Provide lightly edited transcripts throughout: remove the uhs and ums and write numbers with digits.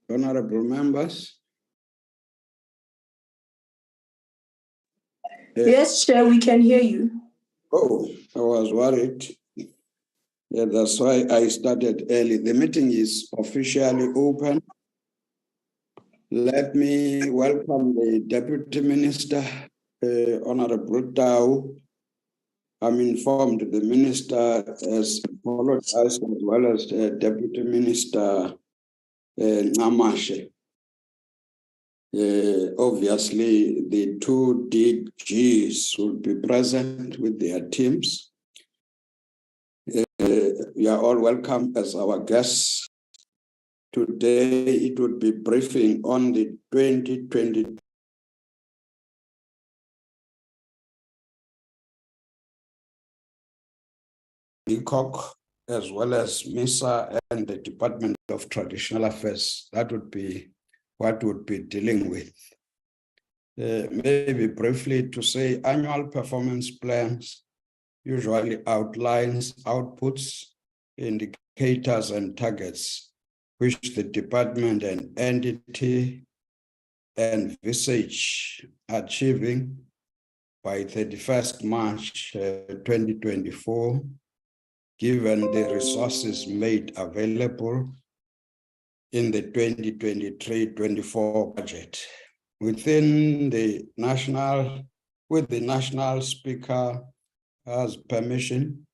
honorable members. Yes, Chair, we can hear you. Oh, I was worried. Yeah, that's why I started early. The meeting is officially open. Let me welcome the Deputy Minister, Honorable Tau. I'm informed the Minister has apologized, as well as Deputy Minister Namashe. Obviously, the two DGs will be present with their teams. You are all welcome as our guests. Today, it would be briefing on the 2020 DCOG, as well as MISA and the Department of Traditional Affairs. That would be what we'd be dealing with. Maybe briefly to say, annual performance plans usually outlines outputs, indicators, and targets which the department and entity envisage achieving by 31st March 2024, given the resources made available in the 2023-24 budget. With the National Speaker's permission,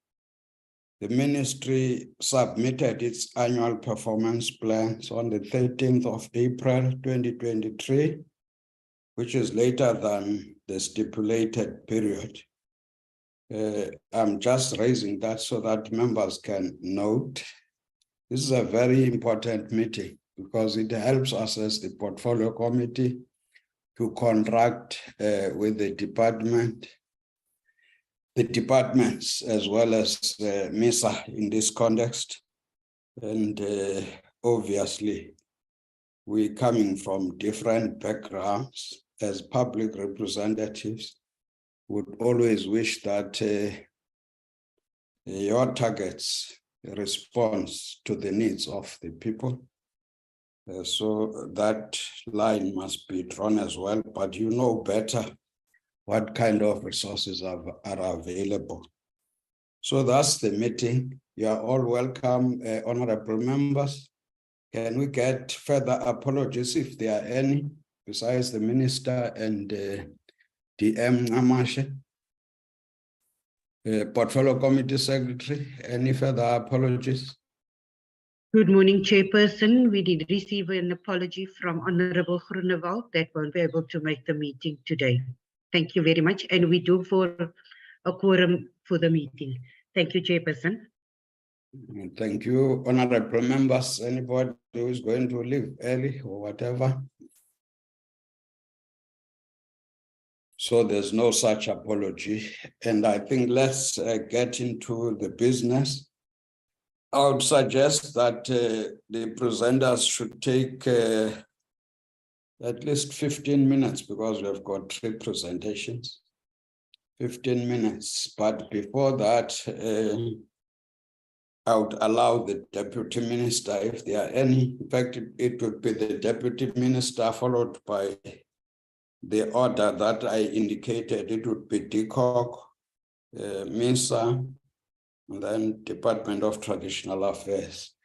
the ministry submitted its annual performance plans on the 13th of April 2023, which is later than the stipulated period. I'm just raising that so that members can note. This is a very important meeting because it helps us as the portfolio committee to contract with the departments as well as MISA in this context. And obviously, we're coming from different backgrounds as public representatives. Would always wish that your targets responds to the needs of the people. So that line must be drawn as well, but you know better what kind of resources are available. So that's the meeting. You are all welcome, honorable members. Can we get further apologies if there are any, besides the minister and DM Namashe? Portfolio Committee Secretary, any further apologies? Good morning, Chairperson. We did receive an apology from Honorable Groenewald that won't be able to make the meeting today. Thank you very much. And we do for a quorum for the meeting. Thank you, Chairperson. Thank you, honorable members. Anybody who is going to leave early or whatever? So there's no such apology. And I think let's get into the business. I would suggest that the presenters should take at least 15 minutes because we have got 3 presentations. 15 minutes. But before that, I would allow the Deputy Minister, if there are any. In fact, it would be the Deputy Minister followed by the order that I indicated. It would be DCOG, MISA, and then Department of Traditional Affairs.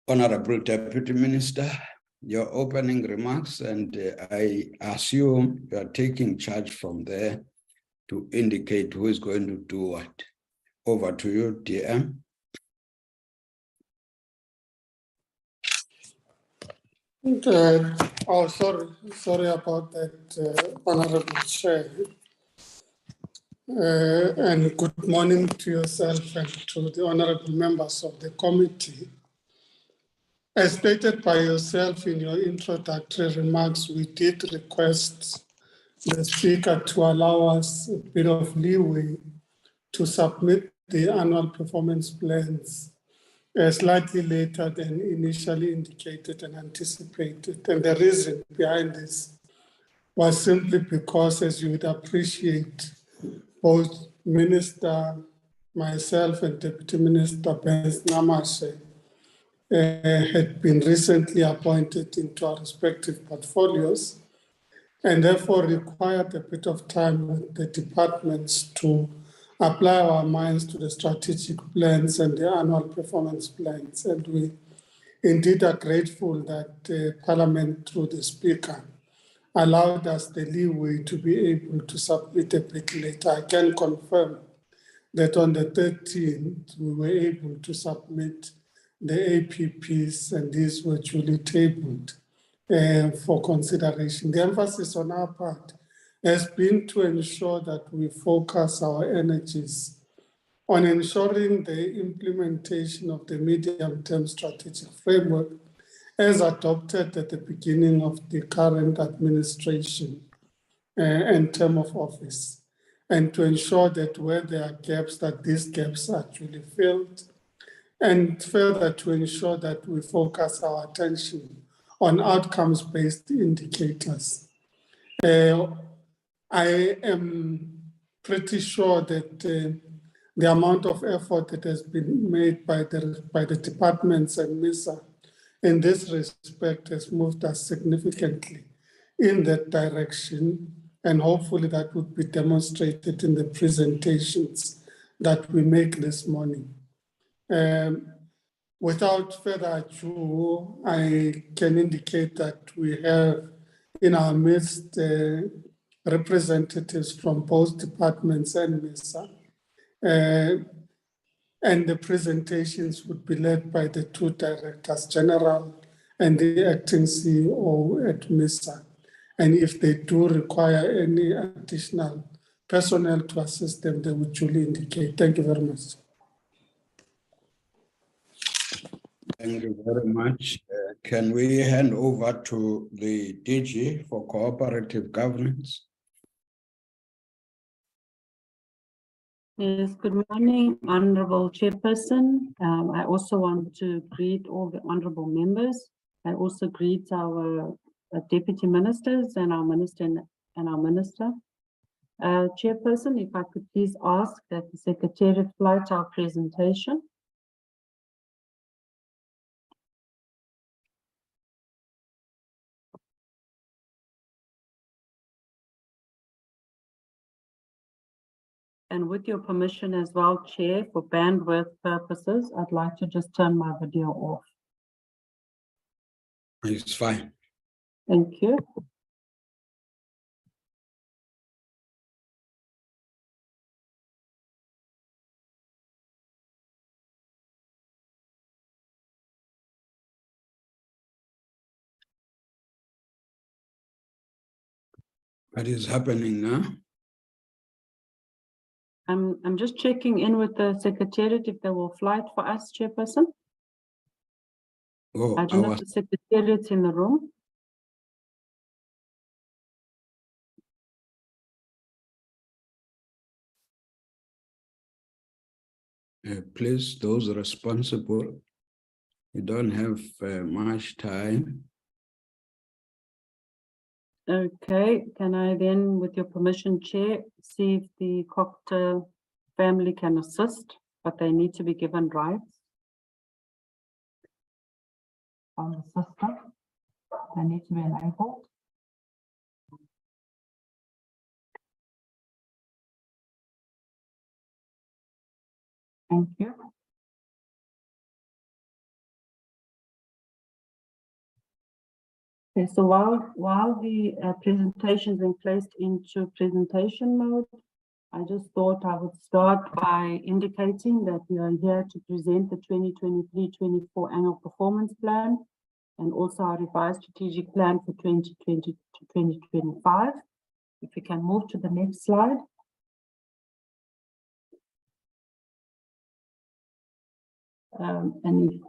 Honorable Deputy Minister, your opening remarks, and I assume you are taking charge from there to indicate who is going to do what. Over to you, DM. Sorry about that, Honorable Chair. And good morning to yourself and to the honorable members of the committee. As stated by yourself in your introductory remarks, we did request the Speaker to allow us a bit of leeway to submit the annual performance plans slightly later than initially indicated and anticipated. And the reason behind this was simply because, as you would appreciate, both Minister, myself, and Deputy Minister Namashe had been recently appointed into our respective portfolios, and therefore required a bit of time with the departments to apply our minds to the strategic plans and the annual performance plans. And we indeed are grateful that Parliament, through the Speaker, allowed us the leeway to be able to submit a bit later. I can confirm that on the 13th, we were able to submit the APPs, and these were duly tabled for consideration. The emphasis on our part has been to ensure that we focus our energies on ensuring the implementation of the medium-term strategic framework as adopted at the beginning of the current administration and term of office, and to ensure that where there are gaps, that these gaps are actually filled, and further to ensure that we focus our attention on outcomes-based indicators. I am pretty sure that the amount of effort that has been made by the departments and MISA in this respect has moved us significantly in that direction, and hopefully that would be demonstrated in the presentations that we make this morning. Without further ado, I can indicate that we have in our midst representatives from both departments and MISA. And the presentations would be led by the two directors general and the acting CEO at MISA. And if they do require any additional personnel to assist them, they would duly indicate. Thank you very much. Thank you very much. Can we hand over to the DG for cooperative governance? Yes, good morning, Honorable Chairperson. I also want to greet all the honorable members. I also greet our deputy ministers and our minister and our minister. Chairperson, if I could please ask that the Secretariat float our presentation. And with your permission as well, Chair, for bandwidth purposes, I'd like to just turn my video off. It's fine. Thank you. What is happening now? I'm just checking in with the Secretariat if they will flight for us, Chairperson. Oh, I don't know if the Secretariat's in the room. Please, those responsible, we don't have much time. Okay, can I then, with your permission, Chair, see if the Cooperative family can assist, but they need to be given rights on the system. They need to be enabled. Thank you. Okay, so while the presentation is being placed into presentation mode, I just thought I would start by indicating that we are here to present the 2023-24 annual performance plan and also our revised strategic plan for 2020 to 2025. If we can move to the next slide. And if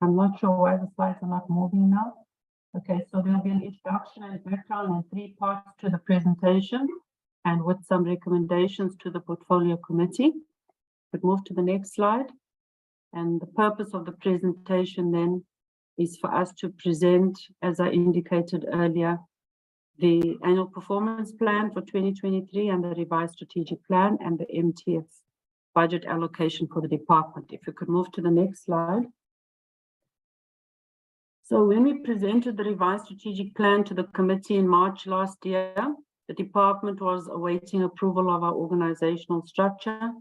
I'm not sure why the slides are not moving now. Okay, so there'll be an introduction and background and 3 parts to the presentation, and with some recommendations to the portfolio committee. But move to the next slide. And the purpose of the presentation then is for us to present, as I indicated earlier, the annual performance plan for 2023 and the revised strategic plan and the MTF budget allocation for the department. If you could move to the next slide. So when we presented the revised strategic plan to the committee in March last year, the department was awaiting approval of our organizational structure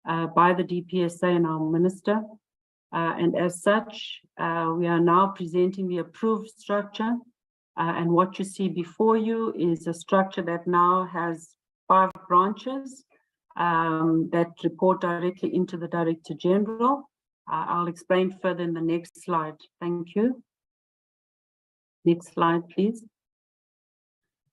by the DPSA and our minister. And as such, we are now presenting the approved structure. And what you see before you is a structure that now has 5 branches that report directly into the Director General. I'll explain further in the next slide. Thank you. Next slide, please.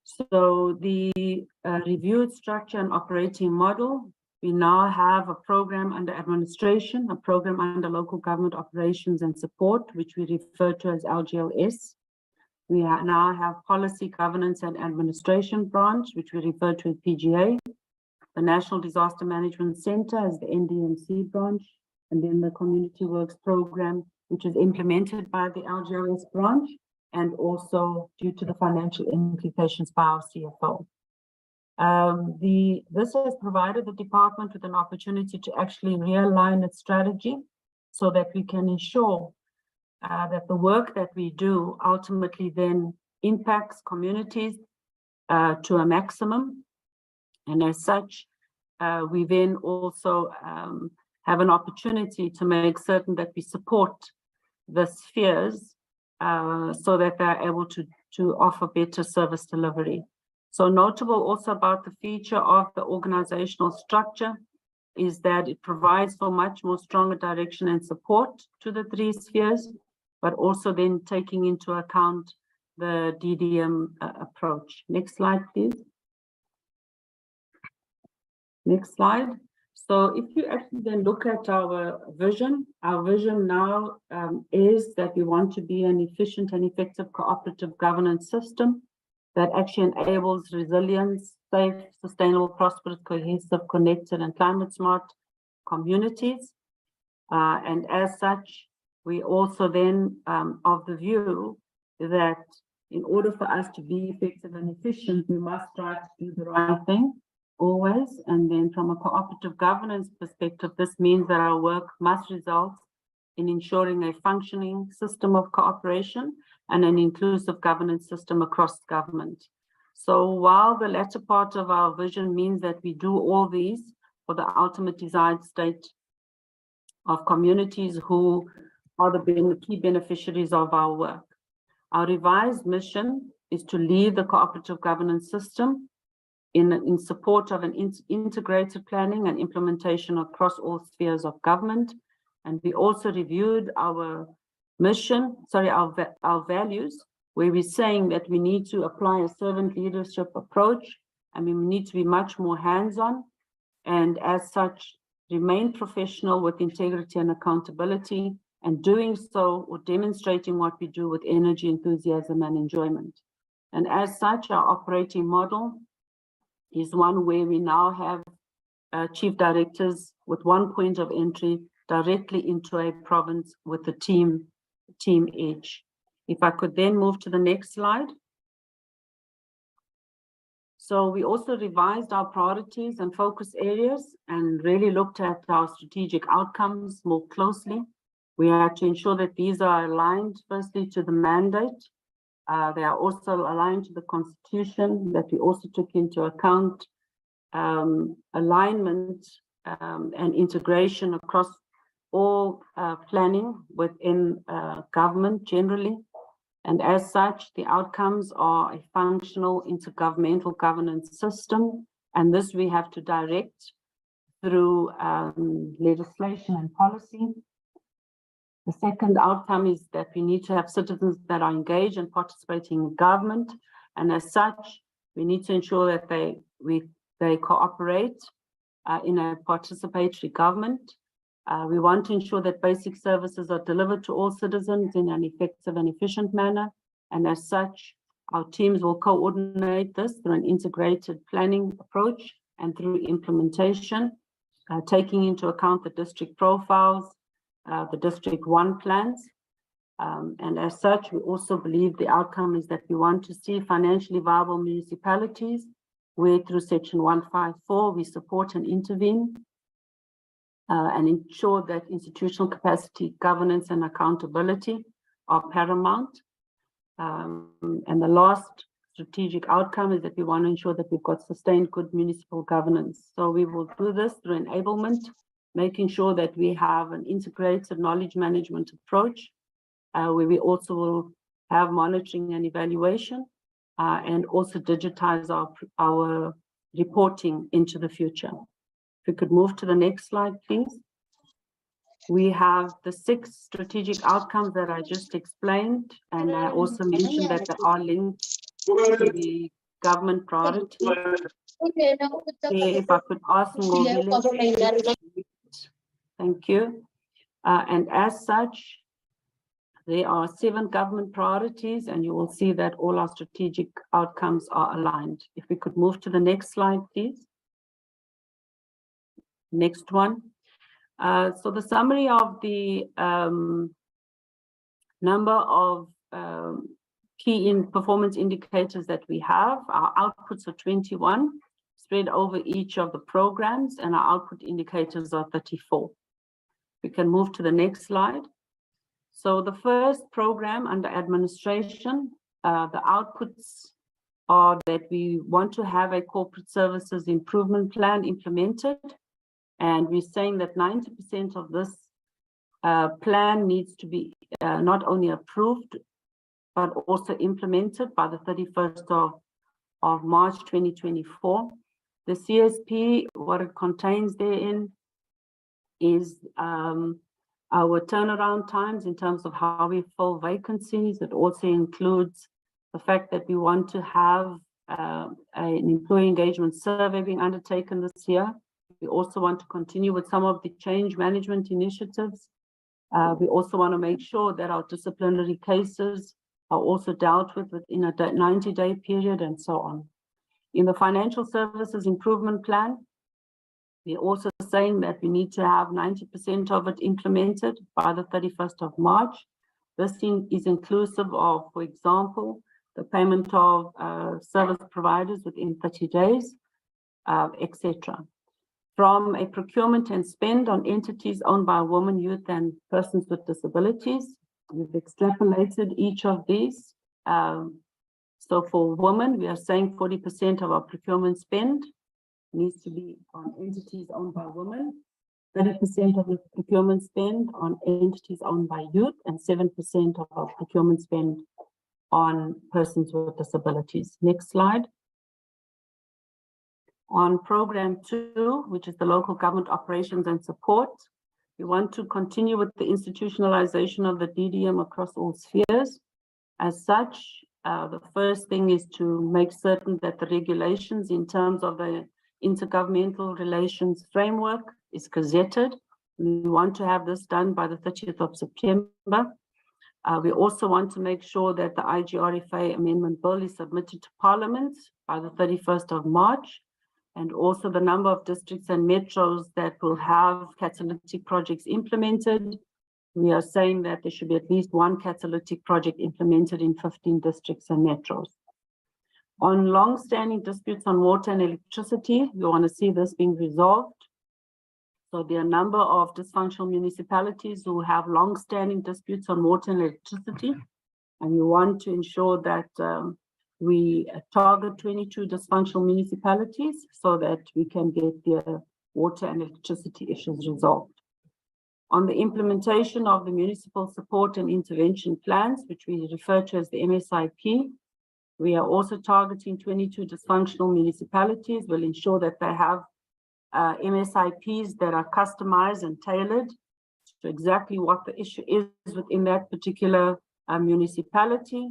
So the reviewed structure and operating model, we now have a program under administration, a program under local government operations and support, which we refer to as LGLS. We now have policy, governance and administration branch, which we refer to as PGA, the National Disaster Management Center as the NDMC branch, and then the Community Works Program, which is implemented by the LGLS branch, and also due to the financial implications by our CFO. This has provided the department with an opportunity to actually realign its strategy so that we can ensure that the work that we do ultimately then impacts communities to a maximum. And as such, we then also have an opportunity to make certain that we support the spheres so that they're able to offer better service delivery. So notable also about the feature of the organizational structure is that it provides for much more stronger direction and support to the 3 spheres, but also then taking into account the DDM approach. Next slide, please. Next slide. So if you actually then look at our vision now is that we want to be an efficient and effective cooperative governance system that actually enables resilience, safe, sustainable, prosperous, cohesive, connected, and climate smart communities. And as such, we also then of the view that in order for us to be effective and efficient, we must try to do the right thing always. And then from a cooperative governance perspective, this means that our work must result in ensuring a functioning system of cooperation and an inclusive governance system across government. So while the latter part of our vision means that we do all these for the ultimate desired state of communities who are the key beneficiaries of our work, our revised mission is to lead the cooperative governance system in support of an integrated planning and implementation across all spheres of government. And we also reviewed our mission, our values, where we're saying that we need to apply a servant leadership approach. I mean, we need to be much more hands-on, and as such, remain professional with integrity and accountability, and doing so or demonstrating what we do with energy, enthusiasm, and enjoyment. And as such, our operating model is one where we now have chief directors with one point of entry directly into a province with the team edge. If I could then move to the next slide. So we also revised our priorities and focus areas and really looked at our strategic outcomes more closely. We had to ensure that these are aligned firstly to the mandate. They are also aligned to the Constitution, that we also took into account alignment and integration across all planning within government generally. And as such, the outcomes are a functional intergovernmental governance system. And this we have to direct through legislation and policy. The second outcome is that we need to have citizens that are engaged and participating in government. And as such, we need to ensure that they cooperate in a participatory government. We want to ensure that basic services are delivered to all citizens in an effective and efficient manner. And as such, our teams will coordinate this through an integrated planning approach and through implementation, taking into account the district profiles, the District 1 plans. And as such, we also believe the outcome is that we want to see financially viable municipalities where through Section 154, we support and intervene. and ensure that institutional capacity, governance, and accountability are paramount. And the last strategic outcome is that we want to ensure that we've got sustained good municipal governance. So we will do this through enablement, making sure that we have an integrated knowledge management approach, where we also will have monitoring and evaluation, and also digitize our reporting into the future. If we could move to the next slide, please. We have the 6 strategic outcomes that I just explained, and I also mentioned that they are linked to the government priority. If I could ask Ngobile. Thank you. And as such, there are 7 government priorities, and you will see that all our strategic outcomes are aligned. If we could move to the next slide, please. Next one. So the summary of the number of key performance indicators that we have, our outputs are 21, spread over each of the programs, and our output indicators are 34. We can move to the next slide. So the first program under administration, the outputs are that we want to have a corporate services improvement plan implemented. And we're saying that 90% of this plan needs to be not only approved, but also implemented by the 31st of March 2024. The CSP, what it contains therein is our turnaround times in terms of how we fill vacancies. It also includes the fact that we want to have an employee engagement survey being undertaken this year. We also want to continue with some of the change management initiatives. We also want to make sure that our disciplinary cases are also dealt with within a 90-day period and so on. In the financial services improvement plan, we're also saying that we need to have 90% of it implemented by the 31st of March. This is inclusive of, for example, the payment of service providers within 30 days, etc. From a procurement and spend on entities owned by women, youth, and persons with disabilities, we've extrapolated each of these. So for women, we are saying 40% of our procurement spend needs to be on entities owned by women, 30% of the procurement spend on entities owned by youth, and 7% of our procurement spend on persons with disabilities. Next slide. On program 2, which is the local government operations and support, we want to continue with the institutionalization of the DDM across all spheres. As such, the first thing is to make certain that the regulations in terms of the intergovernmental relations framework is gazetted. We want to have this done by the 30th of September. We also want to make sure that the IGRFA Amendment Bill is submitted to Parliament by the 31st of March. And also the number of districts and metros that will have catalytic projects implemented. We are saying that there should be at least 1 catalytic project implemented in 15 districts and metros. On long-standing disputes on water and electricity, we want to see this being resolved. So there are a number of dysfunctional municipalities who have long-standing disputes on water and electricity, and we want to ensure that we target 22 dysfunctional municipalities so that we can get their water and electricity issues resolved. On the implementation of the municipal support and intervention plans, which we refer to as the MSIP, we are also targeting 22 dysfunctional municipalities. We'll ensure that they have MSIPs that are customized and tailored to exactly what the issue is within that particular municipality,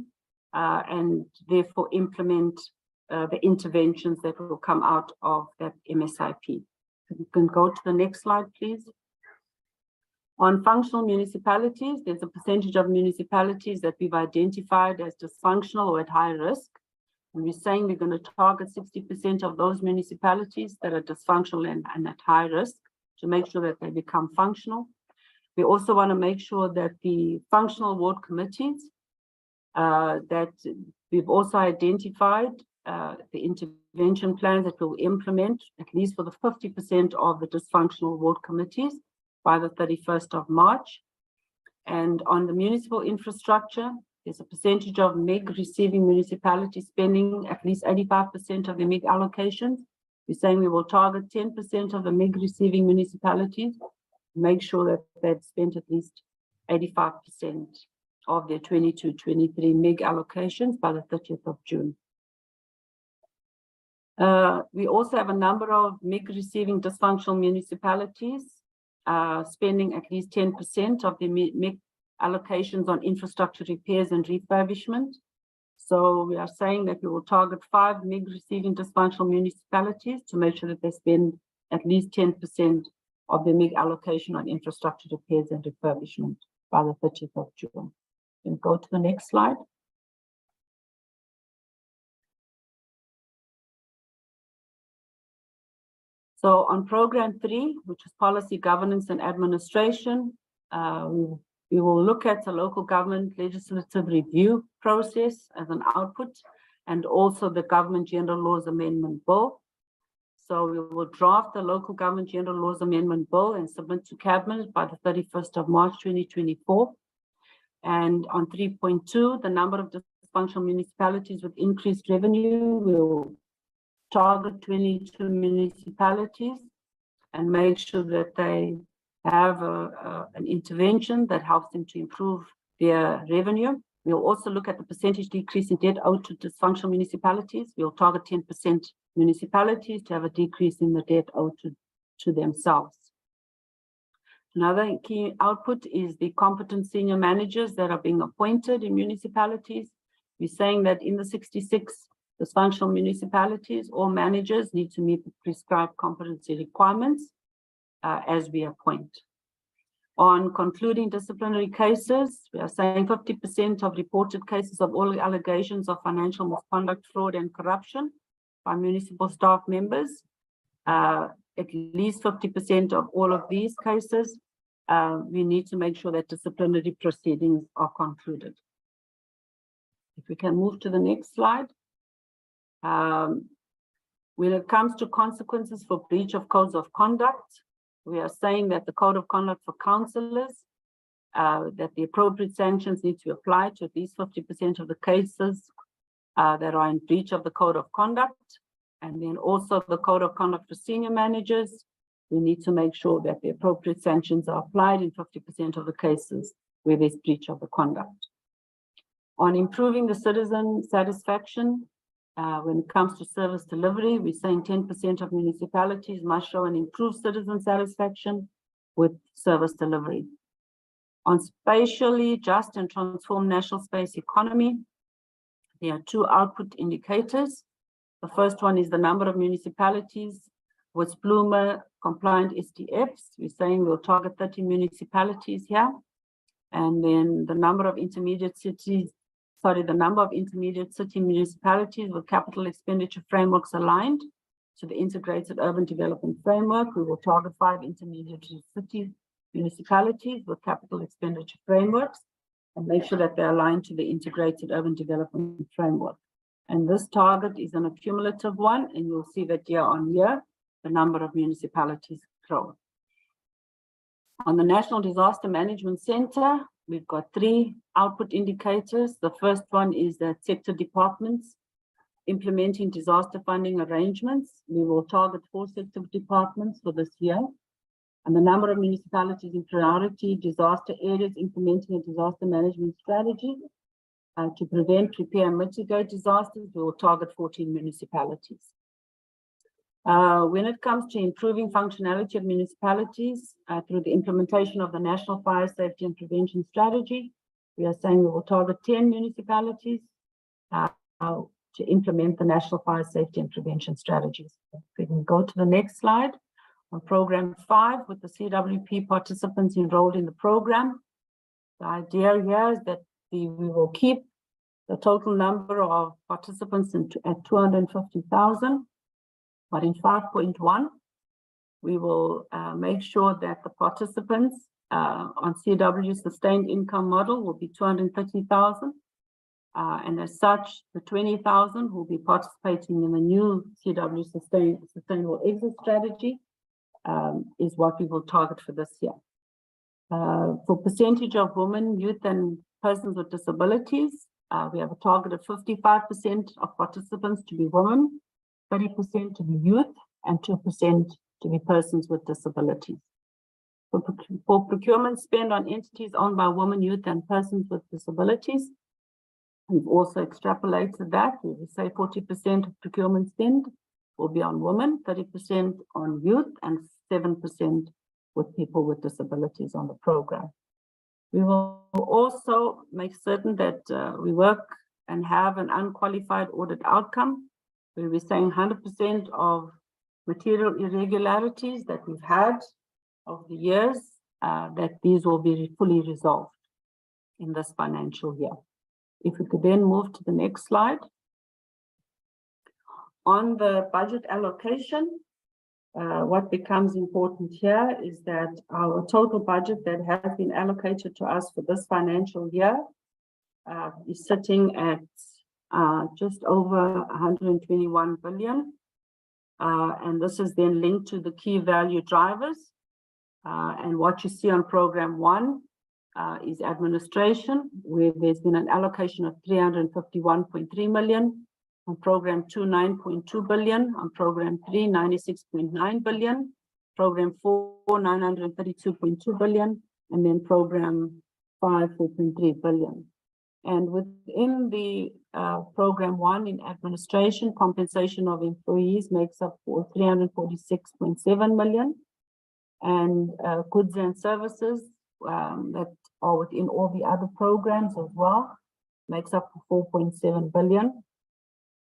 and therefore implement the interventions that will come out of that MSIP. You can go to the next slide, please. On functional municipalities, there's a percentage of municipalities that we've identified as dysfunctional or at high risk. And we're saying we're going to target 60% of those municipalities that are dysfunctional and at high risk to make sure that they become functional. We also want to make sure that the functional ward committees that we've also identified the intervention plans that we'll implement, at least for the 50% of the dysfunctional ward committees by the 31st of March. And on the municipal infrastructure, there's a percentage of MIG receiving municipalities spending at least 85% of the MIG allocations. We're saying we will target 10% of the MIG receiving municipalities, make sure that they've spent at least 85% of their 22-23 MIG allocations by the 30th of June. We also have a number of MIG receiving dysfunctional municipalities spending at least 10% of the MIG allocations on infrastructure repairs and refurbishment. So we are saying that we will target 5 MIG receiving dysfunctional municipalities to make sure that they spend at least 10% of the MIG allocation on infrastructure repairs and refurbishment by the 30th of June. We'll go to the next slide. So on program 3, which is policy, governance and administration, we will look at the local government legislative review process as an output, and also the government general laws amendment bill. So we will draft the local government general laws amendment bill and submit to cabinet by the 31st of March 2024. And on 3.2, the number of dysfunctional municipalities with increased revenue, will target 22 municipalities and make sure that they have an intervention that helps them to improve their revenue. We'll also look at the percentage decrease in debt owed to dysfunctional municipalities. We'll target 10% municipalities to have a decrease in the debt owed to themselves. Another key output is the competent senior managers that are being appointed in municipalities. We're saying that in the 66 dysfunctional municipalities, all managers need to meet the prescribed competency requirements as we appoint. On concluding disciplinary cases, we are saying 50% of reported cases of all allegations of financial misconduct, fraud, and corruption by municipal staff members. At least 50% of all of these cases, we need to make sure that disciplinary proceedings are concluded. If we can move to the next slide. When it comes to consequences for breach of codes of conduct, we are saying that the code of conduct for councillors, that the appropriate sanctions need to apply to at least 50% of the cases that are in breach of the code of conduct. And then also the code of conduct for senior managers, we need to make sure that the appropriate sanctions are applied in 50% of the cases where there's breach of the conduct. On improving the citizen satisfaction, when it comes to service delivery, we're saying 10% of municipalities must show an improved citizen satisfaction with service delivery. On spatially just and transformed national space economy, there are 2 output indicators. The first one is the number of municipalities with Bloomer compliant SDFs. We're saying we'll target 30 municipalities here. And then the number of intermediate city municipalities with capital expenditure frameworks aligned to the integrated urban development framework. We will target 5 intermediate city municipalities with capital expenditure frameworks and make sure that they're aligned to the integrated urban development framework. And this target is an accumulative one, and you'll see that year on year, the number of municipalities grow. On the National Disaster Management Center, we've got 3 output indicators. The first one is that sector departments implementing disaster funding arrangements. We will target 4 sector departments for this year. And the number of municipalities in priority disaster areas implementing a disaster management strategy to prevent, repair, and mitigate disasters, we will target 14 municipalities. When it comes to improving functionality of municipalities through the implementation of the National Fire Safety and Prevention Strategy, we are saying we will target 10 municipalities to implement the National Fire Safety and Prevention Strategies. We can go to the next slide. On program 5, with the CWP participants enrolled in the program, the idea here is that we will keep the total number of participants at 250,000. But in 5.1, we will make sure that the participants on CW sustained income model will be 230,000. And as such, the 20,000 will be participating in the new CW Sustainable Exit Strategy is what we will target for this year. For percentage of women, youth and persons with disabilities, we have a target of 55% of participants to be women, 30% to be youth, and 2% to be persons with disabilities. For procurement spend on entities owned by women, youth, and persons with disabilities, we've also extrapolated that. We say 40% of procurement spend will be on women, 30% on youth, and 7% with people with disabilities on the program. We will also make certain that we work and have an unqualified audit outcome, where we're saying 100% of material irregularities that we've had over the years, that these will be fully resolved in this financial year. If we could then move to the next slide. On the budget allocation, what becomes important here is that our total budget that has been allocated to us for this financial year is sitting at just over 121 billion. And this is then linked to the key value drivers. And what you see on program 1 is administration, where there's been an allocation of 351.3 million. On program 2, 9.2 billion. On program 3, 96.9 billion. Program 4, 932.2 billion. And then program 5, 4.3 billion. And within the program 1 in administration, compensation of employees makes up for 346.7 million. And goods and services that are within all the other programs as well makes up for 4.7 billion.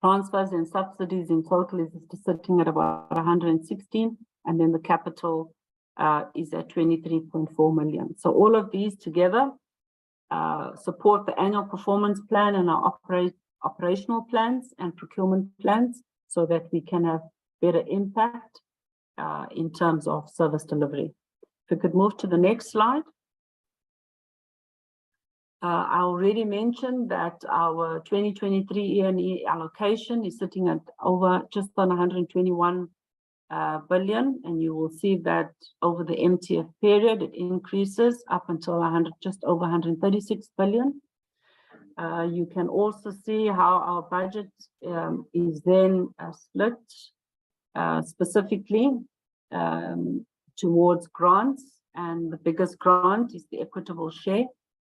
Transfers and subsidies in total is sitting at about 116, and then the capital is at 23.4 million. So all of these together support the annual performance plan and our operational plans and procurement plans, so that we can have better impact in terms of service delivery. If we could move to the next slide. I already mentioned that our 2023 E&E allocation is sitting at over just on 121 billion, and you will see that over the MTF period it increases up until just over 136 billion. You can also see how our budget is then split specifically towards grants, and the biggest grant is the equitable share.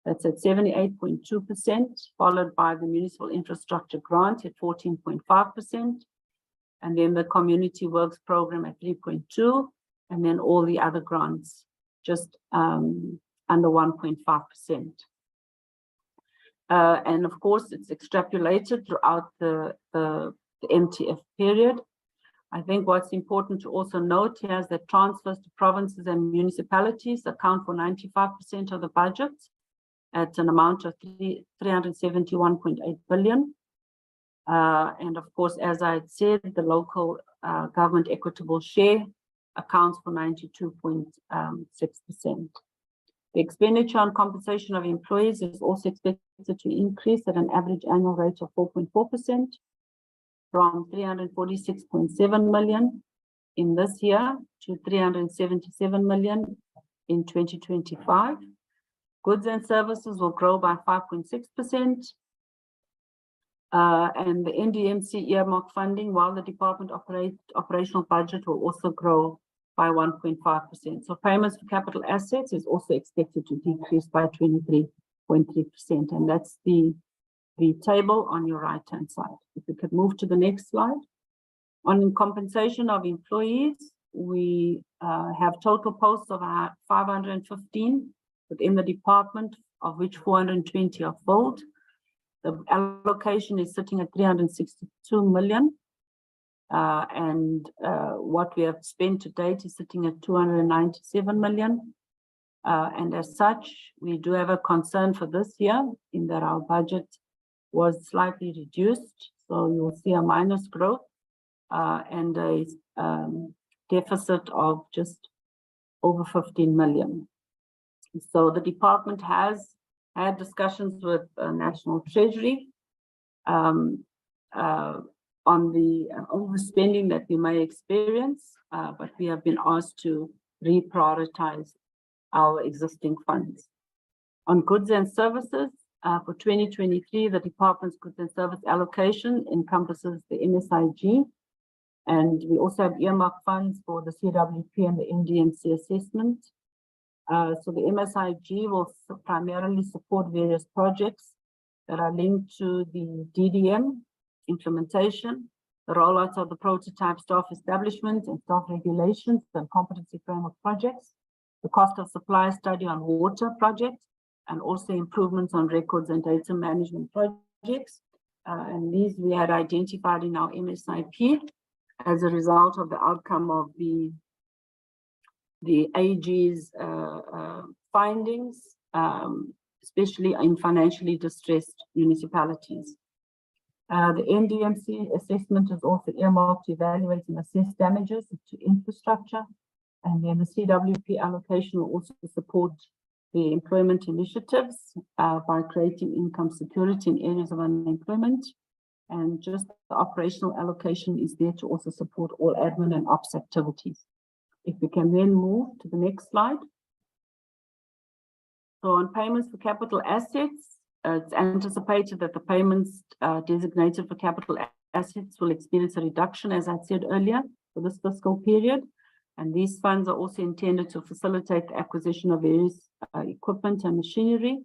That's at 78.2%, followed by the municipal infrastructure grant at 14.5%, and then the community works program at 3.2%, and then all the other grants just under 1.5%. And of course, it's extrapolated throughout the MTF period. I think what's important to also note here is that transfers to provinces and municipalities account for 95% of the budget, at an amount of 371.8 billion. And of course, as I had said, the local government equitable share accounts for 92.6%. The expenditure on compensation of employees is also expected to increase at an average annual rate of 4.4%, from 346.7 million in this year to 377 million in 2025. Goods and services will grow by 5.6%. And the NDMC earmark funding, while the department operational budget will also grow by 1.5%. So payments for capital assets is also expected to decrease by 23.3%. And that's the table on your right-hand side. If we could move to the next slide. On compensation of employees, we have total posts of 515 within the department, of which 420 are filled. The allocation is sitting at 362 million. And what we have spent to date is sitting at 297 million. And as such, we do have a concern for this year in that our budget was slightly reduced. So you will see a minus growth and a deficit of just over 15 million. So the department has I had discussions with National Treasury on the overspending that we may experience, but we have been asked to reprioritize our existing funds. On goods and services, for 2023, the department's goods and service allocation encompasses the MSIG, and we also have earmarked funds for the CWP and the NDMC assessment. So the MSIG will primarily support various projects that are linked to the DDM implementation, the rollout of the prototype staff establishment and staff regulations and competency framework projects, the cost of supply study on water projects, and also improvements on records and data management projects. And these we had identified in our MSIP as a result of the outcome of the AG's findings, especially in financially distressed municipalities. The NDMC assessment is also earmarked to evaluate and assess damages to infrastructure. And then the CWP allocation will also support the employment initiatives by creating income security in areas of unemployment. And just the operational allocation is there to also support all admin and ops activities. If we can then move to the next slide. So on payments for capital assets, it's anticipated that the payments designated for capital assets will experience a reduction, as I said earlier, for this fiscal period. And these funds are also intended to facilitate the acquisition of various equipment and machinery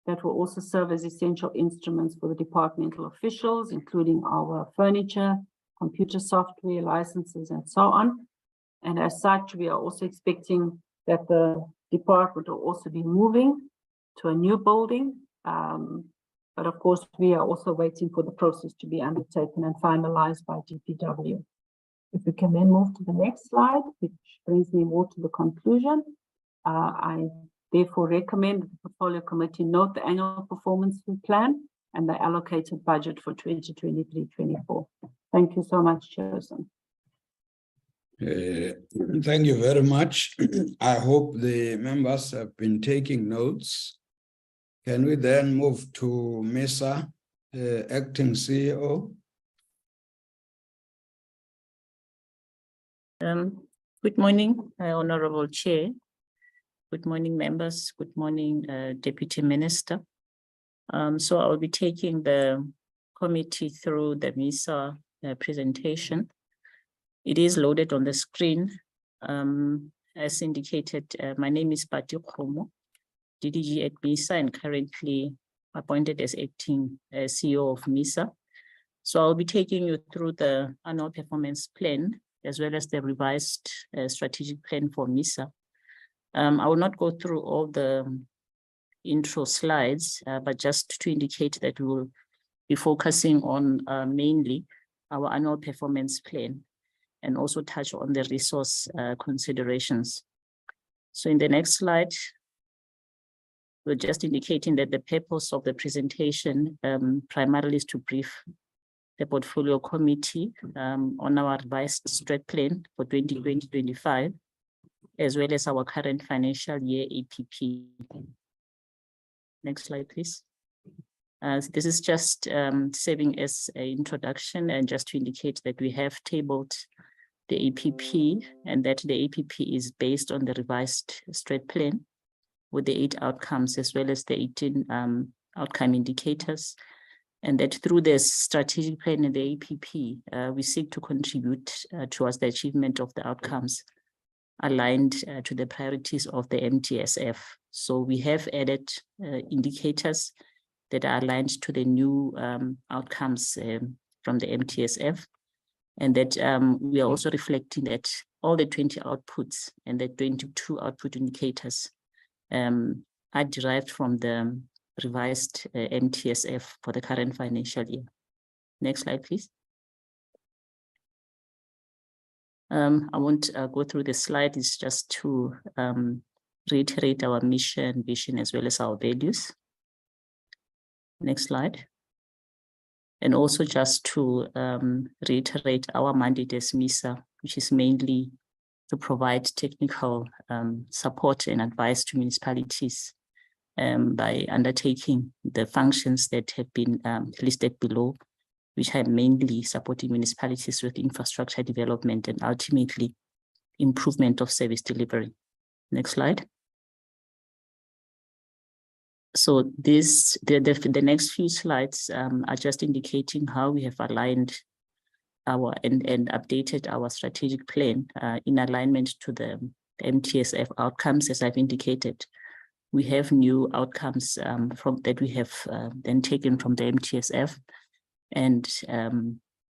that will also serve as essential instruments for the departmental officials, including our furniture, computer software, licenses, and so on. And as such, we are also expecting that the department will also be moving to a new building. But of course, we are also waiting for the process to be undertaken and finalized by DPW. If we can then move to the next slide, which brings me more to the conclusion. I therefore recommend that the Portfolio Committee note the annual performance plan and the allocated budget for 2023-24. Thank you so much, Chairperson. Thank you very much. I hope the members have been taking notes. Can we then move to MISA, acting CEO? Good morning, Honorable Chair. Good morning, members. Good morning, Deputy Minister. So I'll be taking the committee through the MISA presentation. It is loaded on the screen. As indicated, my name is Pati Khomo, DDG at MISA, and currently appointed as acting CEO of MISA. So I'll be taking you through the annual performance plan, as well as the revised strategic plan for MISA. I will not go through all the intro slides, but just to indicate that we will be focusing on mainly our annual performance plan and also touch on the resource considerations. So in the next slide, we're just indicating that the purpose of the presentation primarily is to brief the Portfolio Committee on our revised strat plan for 2020-25, as well as our current financial year APP. Next slide, please. This is just serving as an introduction and just to indicate that we have tabled the APP and that the APP is based on the revised strat plan with the 8 outcomes as well as the 18 outcome indicators. And that through this strategic plan and the APP, we seek to contribute towards the achievement of the outcomes aligned to the priorities of the MTSF. So we have added indicators that are aligned to the new outcomes from the MTSF, and that we are also reflecting that all the 20 outputs and the 22 output indicators are derived from the revised MTSF for the current financial year. Next slide, please. I won't go through the slide. It's just to reiterate our mission, vision, as well as our values. Next slide. And also just to reiterate our mandate as MISA, which is mainly to provide technical support and advice to municipalities by undertaking the functions that have been listed below, which are mainly supporting municipalities with infrastructure development and ultimately improvement of service delivery. Next slide. So the next few slides are just indicating how we have aligned our and updated our strategic plan in alignment to the MTSF outcomes. As I've indicated, we have new outcomes that we have then taken from the MTSF and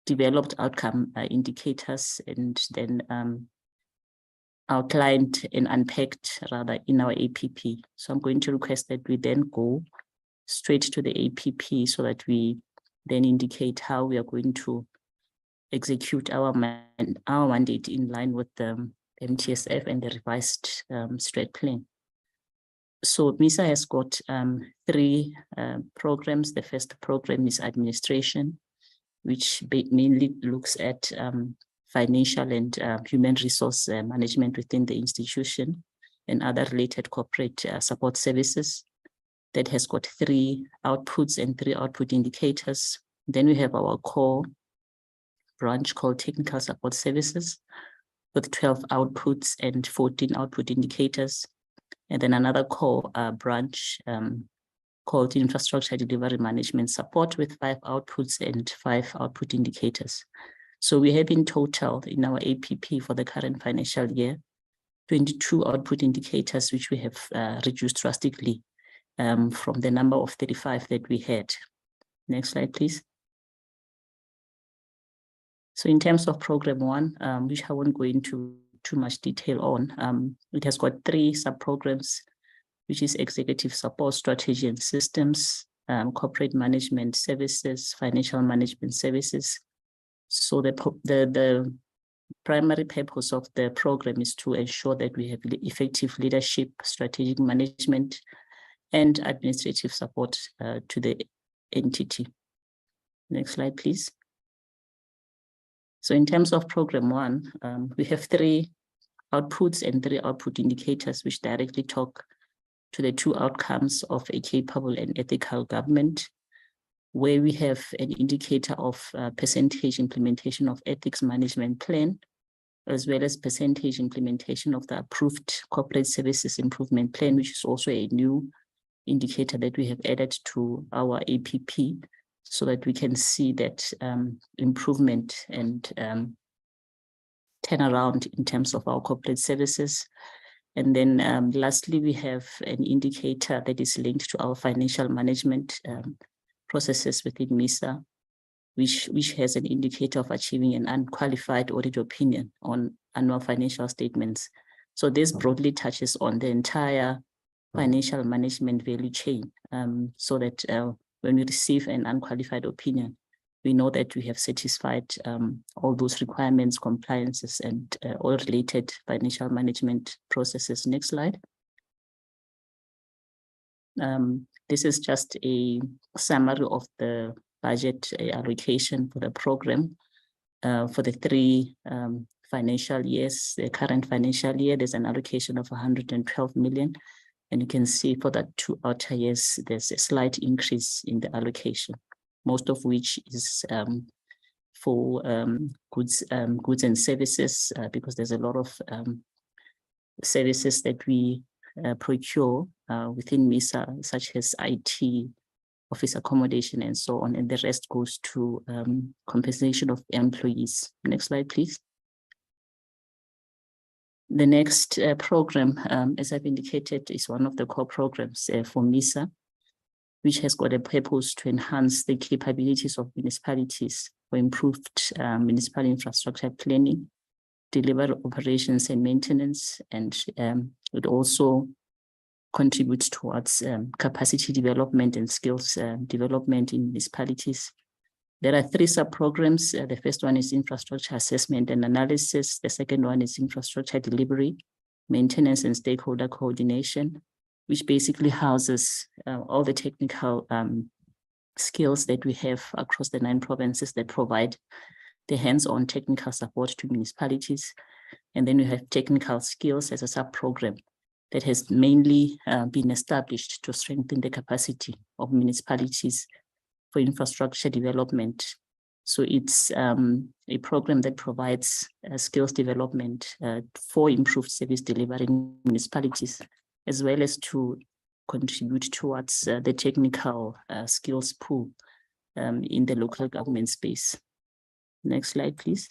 developed outcome indicators, and then outlined and unpacked rather in our APP. So I'm going to request that we then go straight to the APP so that we then indicate how we are going to execute our mandate in line with the MTSF and the revised strat plan. So MISA has got 3 programs. The first program is administration, which mainly looks at financial and human resource management within the institution and other related corporate support services. That has got 3 outputs and 3 output indicators. Then we have our core branch called technical support services with 12 outputs and 14 output indicators. And then another core branch called infrastructure delivery management support with 5 outputs and 5 output indicators. So we have in total in our APP for the current financial year, 22 output indicators, which we have reduced drastically from the number of 35 that we had. Next slide, please. So in terms of program 1, which I won't go into too much detail on, it has got 3 sub-programs, which is executive support, strategy and systems, corporate management services, financial management services. So the primary purpose of the program is to ensure that we have effective leadership, strategic management, and administrative support to the entity. Next slide, please. So in terms of program 1, we have 3 outputs and 3 output indicators, which directly talk to the 2 outcomes of a capable and ethical government, where we have an indicator of percentage implementation of ethics management plan, as well as percentage implementation of the approved corporate services improvement plan, which is also a new indicator that we have added to our APP so that we can see that improvement and turnaround in terms of our corporate services. And then lastly, we have an indicator that is linked to our financial management processes within MISA, which has an indicator of achieving an unqualified audit opinion on annual financial statements. So this broadly touches on the entire financial management value chain, so that when we receive an unqualified opinion, we know that we have satisfied all those requirements, compliances, and all related financial management processes. Next slide. This is just a summary of the budget allocation for the program for the 3 financial years. The current financial year, there's an allocation of 112 million. And you can see for the 2 outer years, there's a slight increase in the allocation, most of which is for goods and services, because there's a lot of services that we procure within MISA, such as IT, office accommodation, and so on. And the rest goes to compensation of employees. Next slide, please. The next program, as I've indicated, is one of the core programs for MISA, which has got a purpose to enhance the capabilities of municipalities for improved municipal infrastructure planning, deliver operations and maintenance, and it also contributes towards capacity development and skills development in municipalities. There are 3 sub-programs. The first one is infrastructure assessment and analysis. The second one is infrastructure delivery, maintenance, and stakeholder coordination, which basically houses all the technical skills that we have across the 9 provinces that provide the hands-on technical support to municipalities. And then we have technical skills as a sub-program that has mainly been established to strengthen the capacity of municipalities for infrastructure development. So it's a program that provides skills development for improved service delivery in municipalities, as well as to contribute towards the technical skills pool in the local government space. Next slide, please.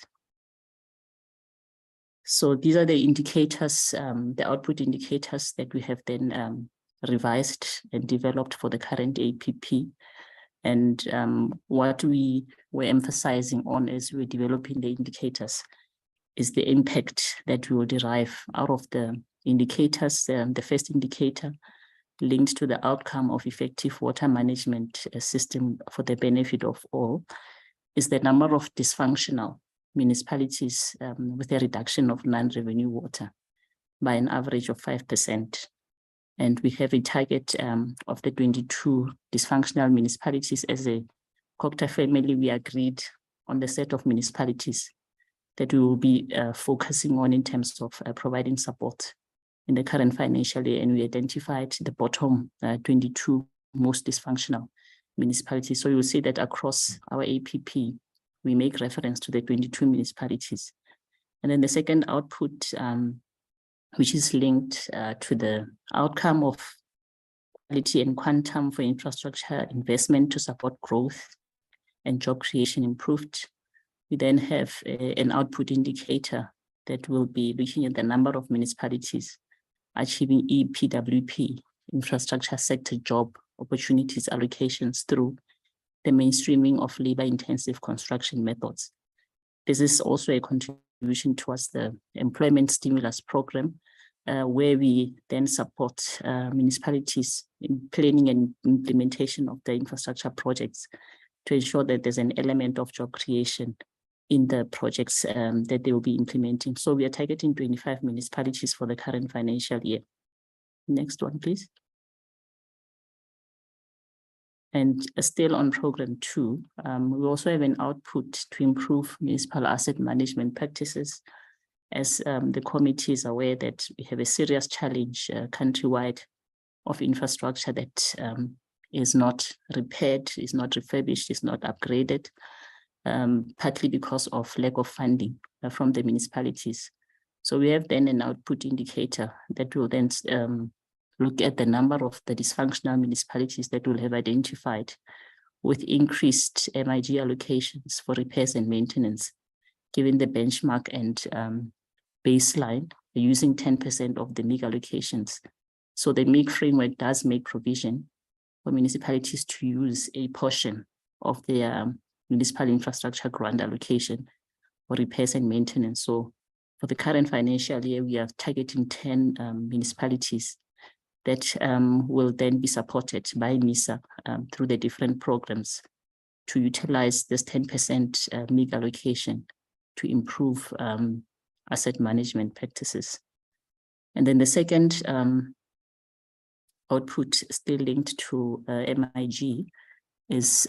So these are the indicators, the output indicators that we have then revised and developed for the current APP. And what we were emphasizing on as we were developing the indicators is the impact that we will derive out of the indicators. The first indicator linked to the outcome of effective water management system for the benefit of all is the number of dysfunctional municipalities with a reduction of non-revenue water by an average of 5%. And we have a target of the 22 dysfunctional municipalities. As a Cooperative family, we agreed on the set of municipalities that we will be focusing on in terms of providing support in the current financial year. And we identified the bottom 22 most dysfunctional municipalities. So you'll see that across our APP, we make reference to the 22 municipalities. And then the second output, which is linked to the outcome of quality and quantum for infrastructure investment to support growth and job creation improved. We then have an output indicator that will be looking at the number of municipalities achieving EPWP, infrastructure sector job opportunities allocations through the mainstreaming of labor-intensive construction methods. This is also a contribution towards the employment stimulus program, where we then support municipalities in planning and implementation of the infrastructure projects to ensure that there's an element of job creation in the projects that they will be implementing. So we are targeting 25 municipalities for the current financial year. Next one, please. And still on program 2, we also have an output to improve municipal asset management practices. As the committee is aware that we have a serious challenge countrywide of infrastructure that is not repaired, is not refurbished, is not upgraded, partly because of lack of funding from the municipalities. So we have then an output indicator that will then look at the number of the dysfunctional municipalities that will have identified with increased MIG allocations for repairs and maintenance, given the benchmark and baseline using 10% of the MIG allocations. So the MIG framework does make provision for municipalities to use a portion of their municipal infrastructure grant allocation for repairs and maintenance. So for the current financial year, we are targeting 10 municipalities that will then be supported by MISA through the different programs to utilize this 10% MIG allocation to improve asset management practices. And then the second output still linked to MIG is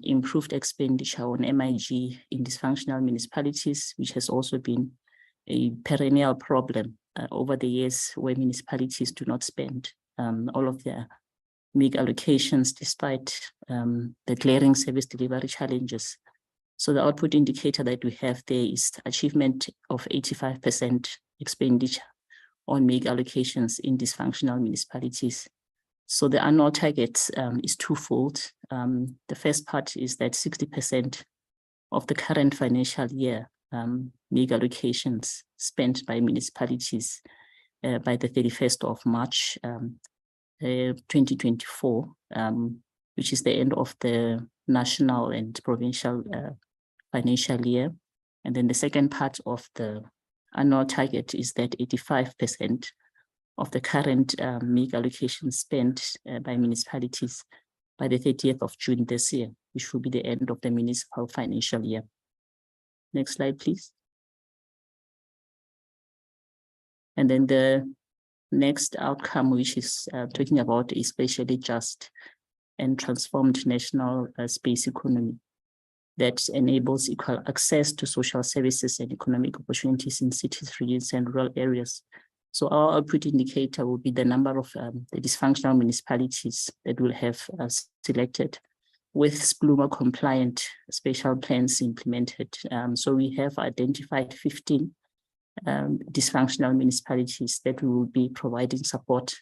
improved expenditure on MIG in dysfunctional municipalities, which has also been a perennial problem over the years, where municipalities do not spend all of their MIG allocations despite the glaring service delivery challenges. So the output indicator that we have there is achievement of 85% expenditure on MIG allocations in dysfunctional municipalities. So the annual target is twofold. The first part is that 60% of the current financial year MIG allocations spent by municipalities by the 31st of March 2024, which is the end of the national and provincial financial year. And then the second part of the annual target is that 85% of the current MIG allocation spent by municipalities by the 30th of June this year, which will be the end of the municipal financial year. Next slide, please. And then the next outcome, which is talking about a spatially just and transformed national space economy that enables equal access to social services and economic opportunities in cities, regions, and rural areas. So our output indicator will be the number of the dysfunctional municipalities that will have selected with SPLUMA compliant special plans implemented. So we have identified 15 dysfunctional municipalities that we will be providing support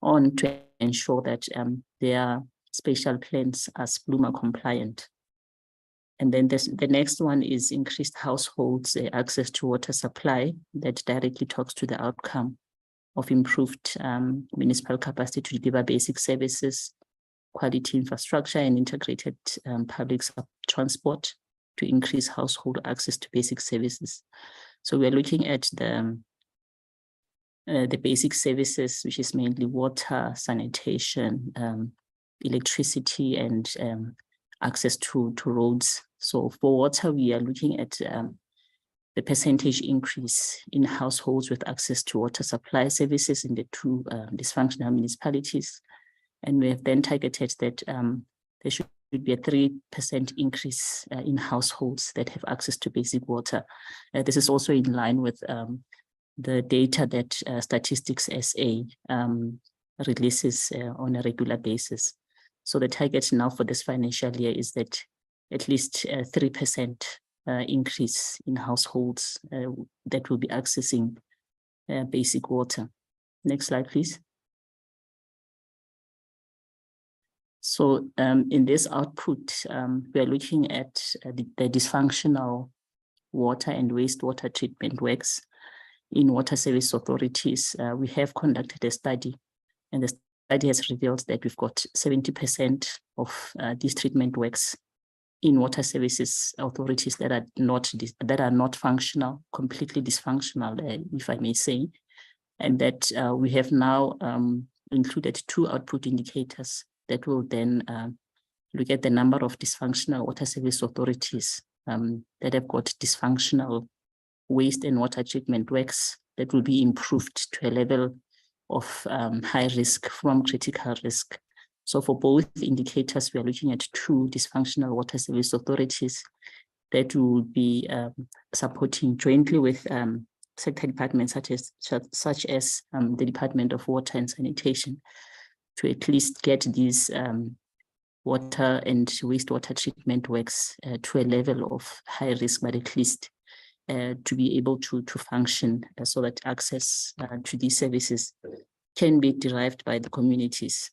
on to ensure that their special plans are SPLUMA compliant. And then the next one is increased households access to water supply that directly talks to the outcome of improved municipal capacity to deliver basic services, quality infrastructure, and integrated public transport to increase household access to basic services. So we're looking at the basic services, which is mainly water, sanitation, electricity, and access to roads. So for water, we are looking at the percentage increase in households with access to water supply services in the 2 dysfunctional municipalities. And we have then targeted that there should be a 3% increase in households that have access to basic water. This is also in line with the data that Statistics SA releases on a regular basis. So the target now for this financial year is that at least 3% increase in households that will be accessing basic water. Next slide, please. So in this output, we are looking at the dysfunctional water and wastewater treatment works in water service authorities. We have conducted a study, and the study has revealed that we've got 70% of these treatment works in water services authorities that are not functional, completely dysfunctional, if I may say, and that we have now included 2 output indicators that will then look at the number of dysfunctional water service authorities that have got dysfunctional waste and water treatment works that will be improved to a level of high risk from critical risk. So for both indicators, we are looking at 2 dysfunctional water service authorities that will be supporting jointly with sector departments such as the Department of Water and Sanitation to at least get these water and wastewater treatment works to a level of high risk, but at least to be able to function so that access to these services can be derived by the communities.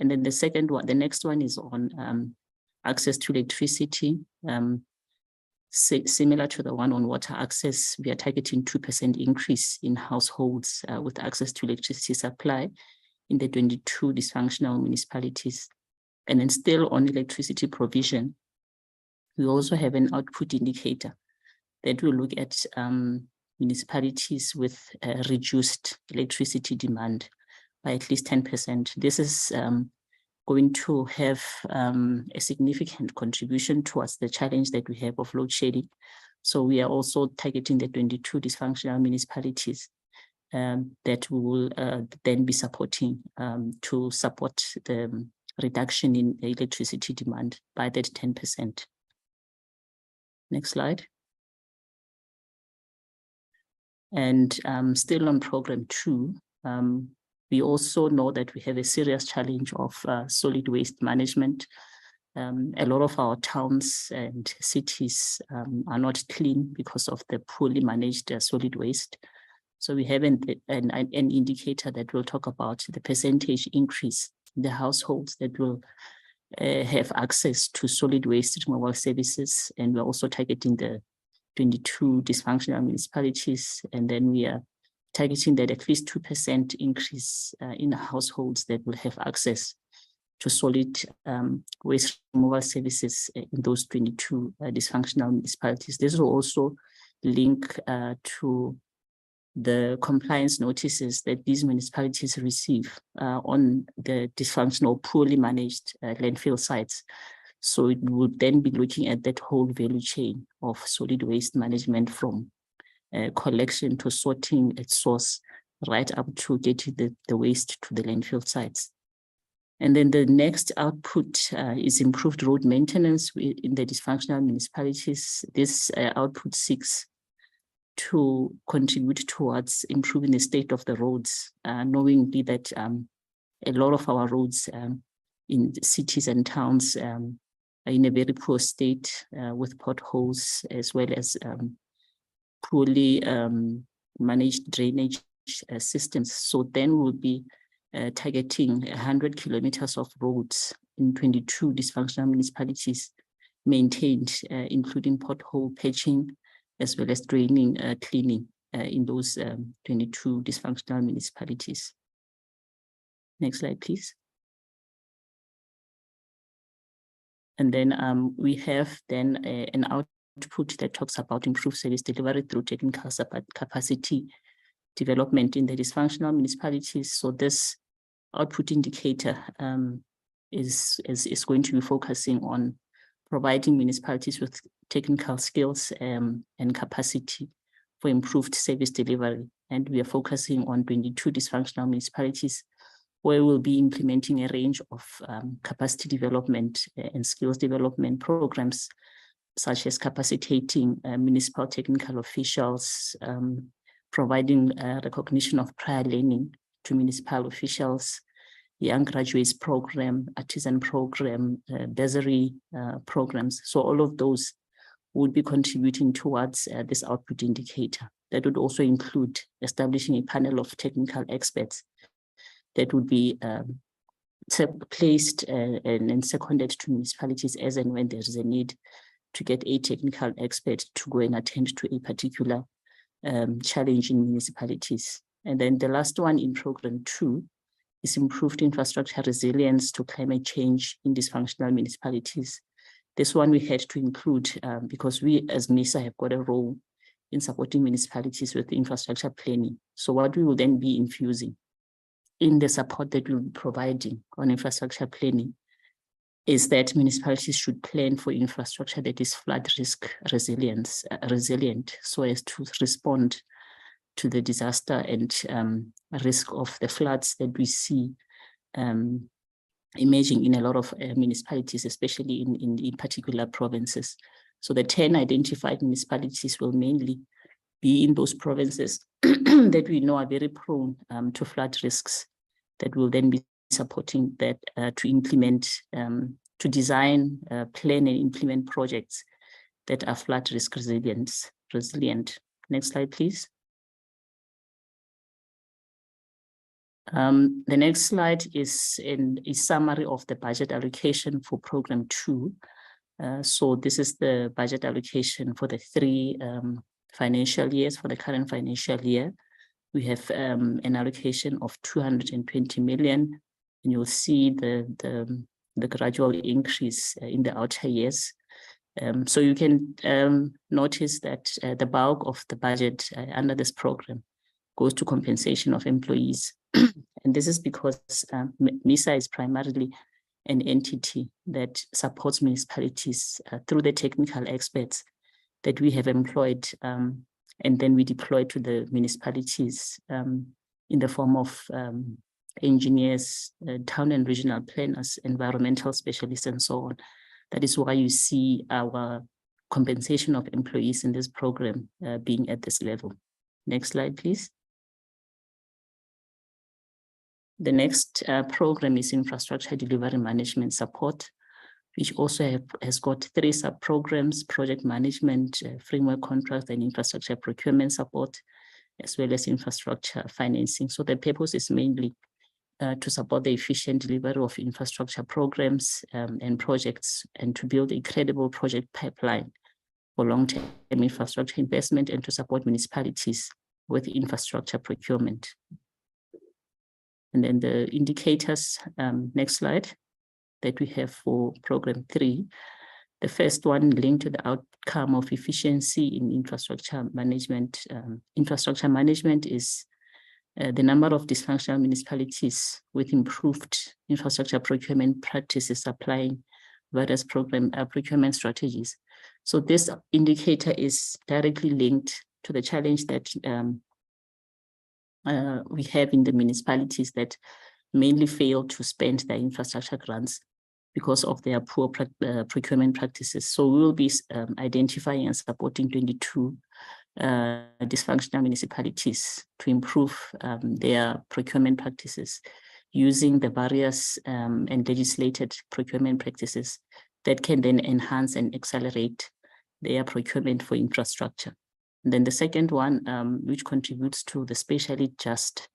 And then the next one is on access to electricity. Similar to the one on water access, we are targeting 2% increase in households with access to electricity supply in the 22 dysfunctional municipalities. And then still on electricity provision, we also have an output indicator that will look at municipalities with reduced electricity demand by at least 10%. This is going to have a significant contribution towards the challenge that we have of load shedding. So we are also targeting the 22 dysfunctional municipalities that we will then be supporting to support the reduction in electricity demand by that 10%. Next slide. And still on program 2, we also know that we have a serious challenge of solid waste management. A lot of our towns and cities are not clean because of the poorly managed solid waste. So we have an indicator that will talk about the percentage increase in the households that will have access to solid waste removal services. And we're also targeting the 22 dysfunctional municipalities. And then we are targeting that at least 2% increase in households that will have access to solid waste removal services in those 22 dysfunctional municipalities. This will also link to the compliance notices that these municipalities receive on the dysfunctional, poorly managed landfill sites. So it would then be looking at that whole value chain of solid waste management from collection to sorting at source, right up to getting the waste to the landfill sites. And then the next output is improved road maintenance in the dysfunctional municipalities. This output 6 to contribute towards improving the state of the roads, knowing that a lot of our roads in the cities and towns are in a very poor state with potholes, as well as poorly managed drainage systems. So then we'll be targeting 100 kilometers of roads in 22 dysfunctional municipalities maintained, including pothole patching, as well as draining cleaning in those 22 dysfunctional municipalities. Next slide, please. And then we have then an output that talks about improved service delivery through technical capacity development in the dysfunctional municipalities. So this output indicator is going to be focusing on providing municipalities with technical skills and capacity for improved service delivery. And we are focusing on 22 dysfunctional municipalities where we'll be implementing a range of capacity development and skills development programs, such as capacitating municipal technical officials, providing recognition of prior learning to municipal officials, young graduates program, artisan program, bursary programs. So all of those would be contributing towards this output indicator. That would also include establishing a panel of technical experts that would be placed and seconded to municipalities as and when there is a need to get a technical expert to go and attend to a particular challenge in municipalities. And then the last one in program 2 is improved infrastructure resilience to climate change in dysfunctional municipalities. This one we had to include because we as MISA have got a role in supporting municipalities with infrastructure planning. So what we will then be infusing in the support that we'll be providing on infrastructure planning is that municipalities should plan for infrastructure that is flood risk resilient, so as to respond to the disaster and risk of the floods that we see emerging in a lot of municipalities, especially in particular provinces. So the 10 identified municipalities will mainly be in those provinces that we know are very prone to flood risks, that will then be supporting that to implement, to design, plan and implement projects that are flood risk resilient. Next slide, please. The next slide is a summary of the budget allocation for program 2. So this is the budget allocation for the 3 financial years. For the current financial year, we have an allocation of 220 million, and you'll see the gradual increase in the outer years. So you can notice that the bulk of the budget under this program goes to compensation of employees. And this is because MISA is primarily an entity that supports municipalities through the technical experts that we have employed, and then we deploy to the municipalities in the form of engineers, town and regional planners, environmental specialists, and so on. That is why you see our compensation of employees in this program being at this level. Next slide, please. The next program is infrastructure delivery management support, which also has got 3 sub-programs: project management, framework contracts, and infrastructure procurement support, as well as infrastructure financing. So the purpose is mainly to support the efficient delivery of infrastructure programs and projects, and to build a credible project pipeline for long-term infrastructure investment, and to support municipalities with infrastructure procurement. And then the indicators, next slide, that we have for program 3. The first one linked to the outcome of efficiency in infrastructure management. Infrastructure management is the number of dysfunctional municipalities with improved infrastructure procurement practices applying various program procurement strategies. So this indicator is directly linked to the challenge that we have in the municipalities that mainly fail to spend their infrastructure grants because of their poor procurement practices. So we will be identifying and supporting 22 dysfunctional municipalities to improve their procurement practices using the various and legislated procurement practices that can then enhance and accelerate their procurement for infrastructure. And then the second one, which contributes to the spatially just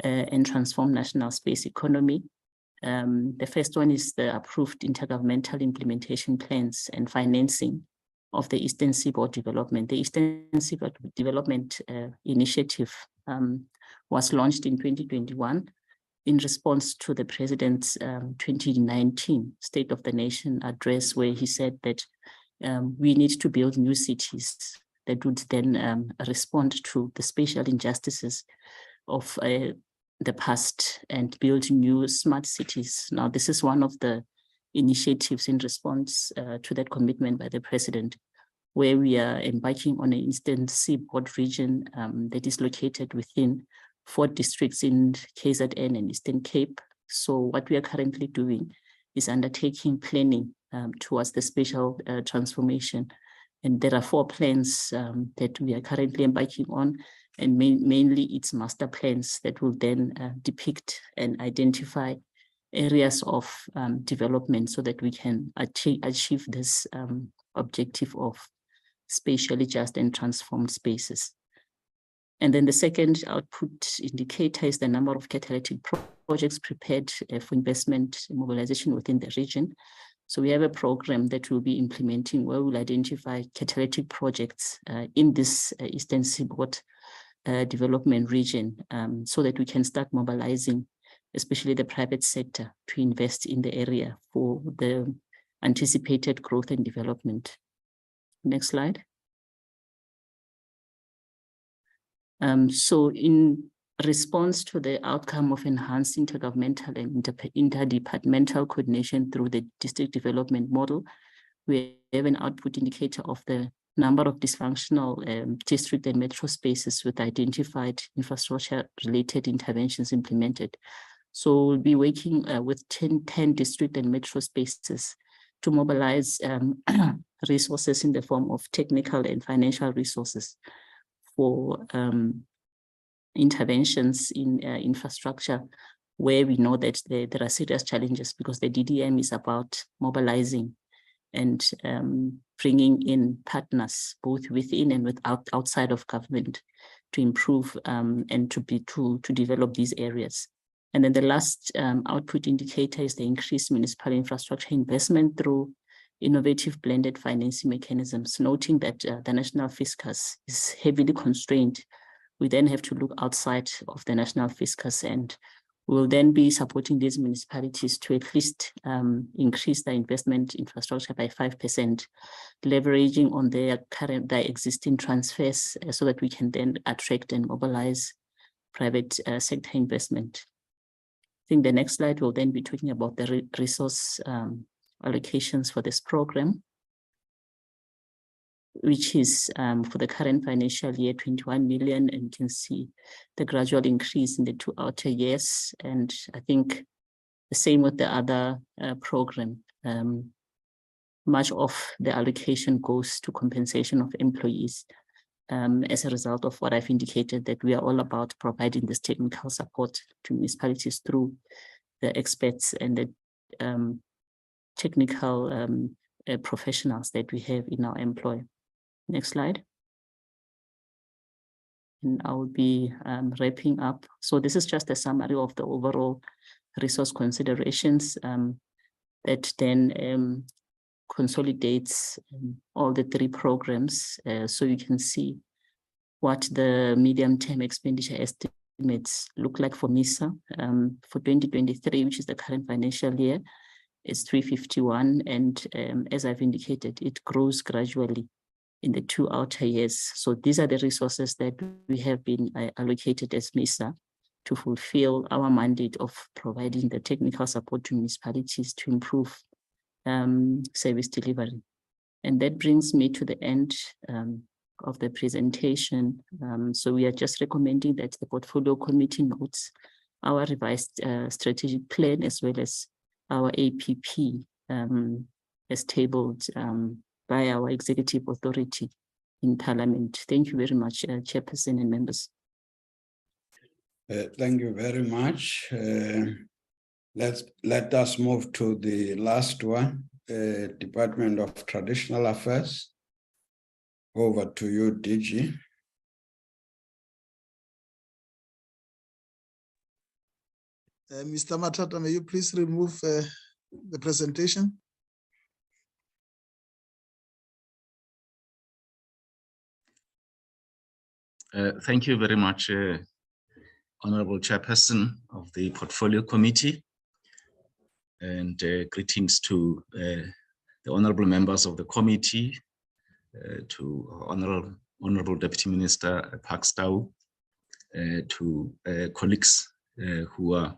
and transformed national space economy. The first one is the approved intergovernmental implementation plans and financing of the Eastern Seaboard Development. The Eastern Seaboard Development Initiative was launched in 2021 in response to the President's 2019 State of the Nation address, where he said that we need to build new cities that would then respond to the spatial injustices of the past and build new smart cities. Now, this is one of the initiatives in response to that commitment by the President, where we are embarking on an Eastern Seaboard region that is located within 4 districts in KZN and Eastern Cape. So what we are currently doing is undertaking planning towards the spatial transformation. And there are 4 plans that we are currently embarking on, and mainly it's master plans that will then depict and identify areas of development so that we can achieve this objective of spatially just and transformed spaces. And then the second output indicator is the number of catalytic projects prepared for investment mobilization within the region. So we have a program that we'll be implementing where we'll identify catalytic projects in this Eastern Seaboard development region so that we can start mobilizing, especially the private sector, to invest in the area for the anticipated growth and development. Next slide. So in response to the outcome of enhanced intergovernmental and interdepartmental coordination through the district development model, we have an output indicator of the number of dysfunctional district and metro spaces with identified infrastructure-related interventions implemented. So we'll be working with 10 district and metro spaces to mobilize resources in the form of technical and financial resources for interventions in infrastructure, where we know that there are serious challenges, because the DDM is about mobilizing and bringing in partners both within and outside of government to improve and to develop these areas. And then the last output indicator is the increased municipal infrastructure investment through innovative blended financing mechanisms, noting that the national fiscus is heavily constrained. We then have to look outside of the national fiscus, and we'll then be supporting these municipalities to at least increase their investment infrastructure by 5%, leveraging on their existing transfers so that we can then attract and mobilize private sector investment. I think the next slide will then be talking about the resource allocations for this program, which is for the current financial year, 21 million, and you can see the gradual increase in the 2 outer years. And I think the same with the other program. Much of the allocation goes to compensation of employees as a result of what I've indicated, that we are all about providing this technical support to municipalities through the experts and the technical professionals that we have in our employ. Next slide. And I will be wrapping up. So this is just a summary of the overall resource considerations that then consolidates all the 3 programs. So you can see what the medium-term expenditure estimates look like for MISA for 2023, which is the current financial year. It's 351, and as I've indicated, it grows gradually in the 2 outer years. So these are the resources that we have been allocated as MISA to fulfill our mandate of providing the technical support to municipalities to improve service delivery. And that brings me to the end of the presentation. So we are just recommending that the portfolio committee notes our revised strategic plan as well as our APP as tabled by our executive authority in Parliament. Thank you very much, Chairperson and members. Thank you very much. Let us move to the last one, Department of Traditional Affairs. Over to you, DG. Mr. Matata, may you please remove the presentation? Thank you very much, Honorable Chairperson of the Portfolio Committee, and greetings to the honorable members of the committee, to Honorable Deputy Minister Pakstau, to colleagues who are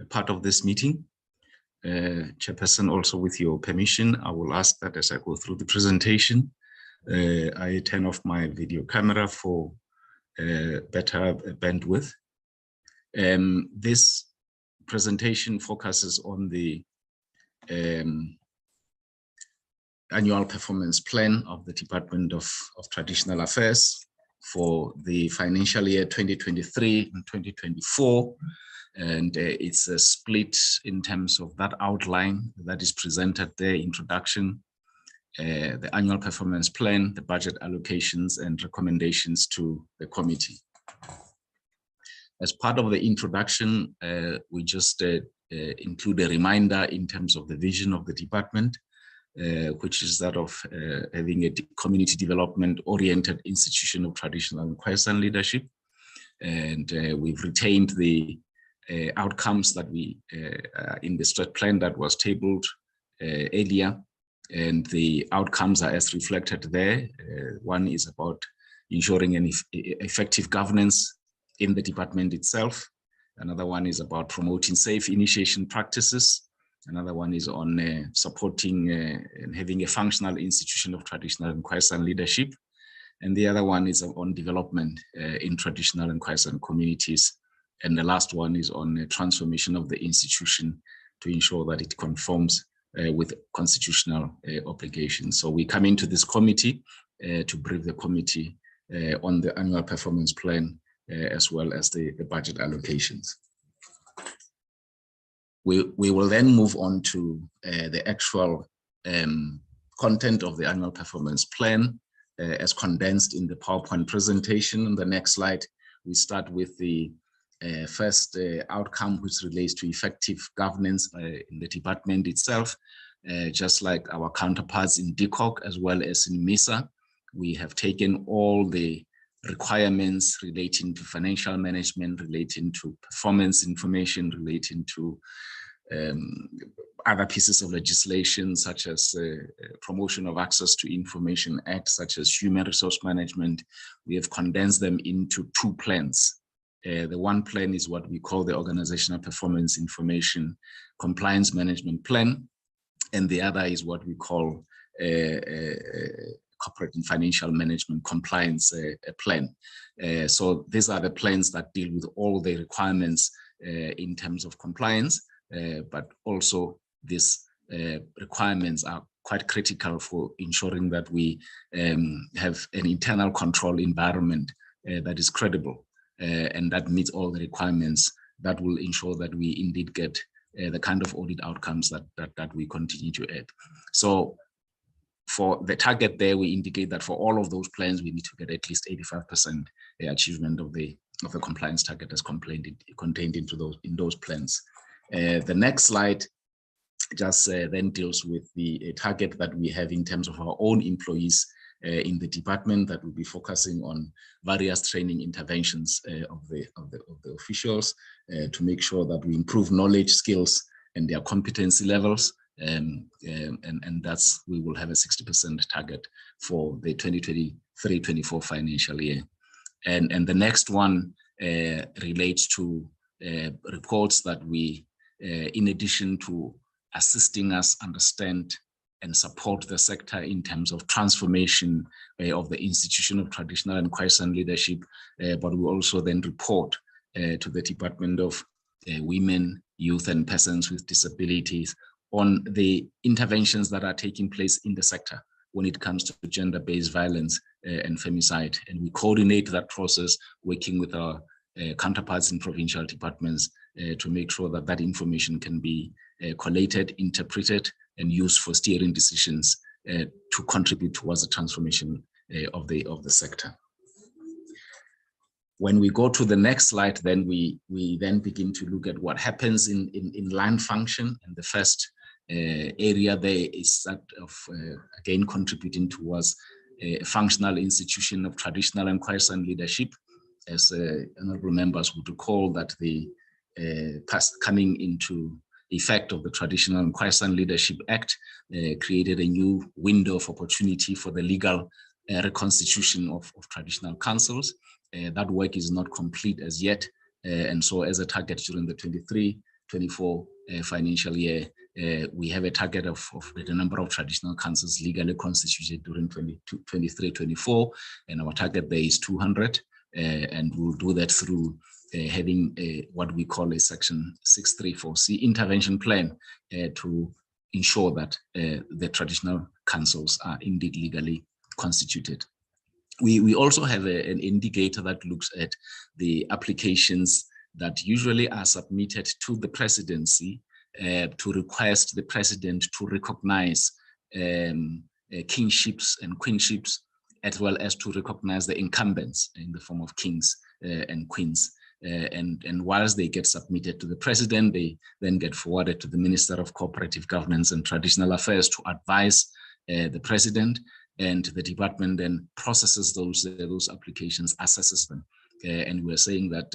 a part of this meeting. Chairperson, also with your permission, I will ask that as I go through the presentation, I turn off my video camera for better bandwidth. This presentation focuses on the annual performance plan of the Department of Traditional Affairs for the financial year 2023 and 2024. And it's a split in terms of that outline that is presented there, introduction, the annual performance plan, the budget allocations and recommendations to the committee. As part of the introduction, we just include a reminder in terms of the vision of the department, which is that of having a community development oriented institution of traditional and Khoisan leadership. And we've retained the outcomes that we in the strat plan that was tabled earlier, and the outcomes are as reflected there. One is about ensuring an effective governance in the department itself. Another one is about promoting safe initiation practices. Another one is on supporting and having a functional institution of traditional and Khoisan leadership. And the other one is on development in traditional and Khoisan communities. And the last one is on the transformation of the institution to ensure that it conforms with constitutional obligations. So we come into this committee to brief the committee on the annual performance plan as well as the budget allocations. We will then move on to the actual content of the annual performance plan as condensed in the PowerPoint presentation. On the next slide, we start with the first outcome, which relates to effective governance in the department itself. Just like our counterparts in DCOG as well as in MISA, we have taken all the requirements relating to financial management, relating to performance information, relating to other pieces of legislation such as Promotion of Access to Information Act, such as Human Resource Management. We have condensed them into two plans. The one plan is what we call the Organizational Performance Information Compliance Management Plan, and the other is what we call Corporate and Financial Management Compliance Plan. So these are the plans that deal with all the requirements in terms of compliance, but also these requirements are quite critical for ensuring that we have an internal control environment that is credible and that meets all the requirements that will ensure that we indeed get the kind of audit outcomes that we continue to add. So for the target there, we indicate that for all of those plans, we need to get at least 85% achievement of the compliance target as contained in those plans. The next slide just then deals with the target that we have in terms of our own employees in the department, that will be focusing on various training interventions of the officials to make sure that we improve knowledge, skills, and their competency levels. And that's, we will have a 60% target for the 2023-24 financial year. And the next one relates to reports that we, in addition to assisting us understand and support the sector in terms of transformation of the institution of traditional and Khoisan leadership, but we also then report to the Department of Women, Youth and Persons with Disabilities on the interventions that are taking place in the sector when it comes to gender-based violence and femicide. And we coordinate that process, working with our counterparts in provincial departments to make sure that that information can be collated, interpreted, and used for steering decisions to contribute towards the transformation of the sector. When we go to the next slide, then we then begin to look at what happens in line function. And the first area there is that of, again, contributing towards a functional institution of traditional and quiescent leadership. As honorable members would recall, that the coming into effect of the Traditional and Quiescent Leadership Act created a new window of opportunity for the legal reconstitution of traditional councils. That work is not complete as yet. And so as a target during the 23-24 financial year, we have a target of the number of traditional councils legally constituted during 23-24. And our target there is 200. And we'll do that through having what we call a Section 634C intervention plan to ensure that the traditional councils are indeed legally constituted. We also have an indicator that looks at the applications that usually are submitted to the presidency to request the president to recognize kingships and queenships, as well as to recognize the incumbents in the form of kings and queens. And whilst they get submitted to the president, they then get forwarded to the Minister of Cooperative Governance and Traditional Affairs to advise the president, and the department then processes those applications, assesses them. And we're saying that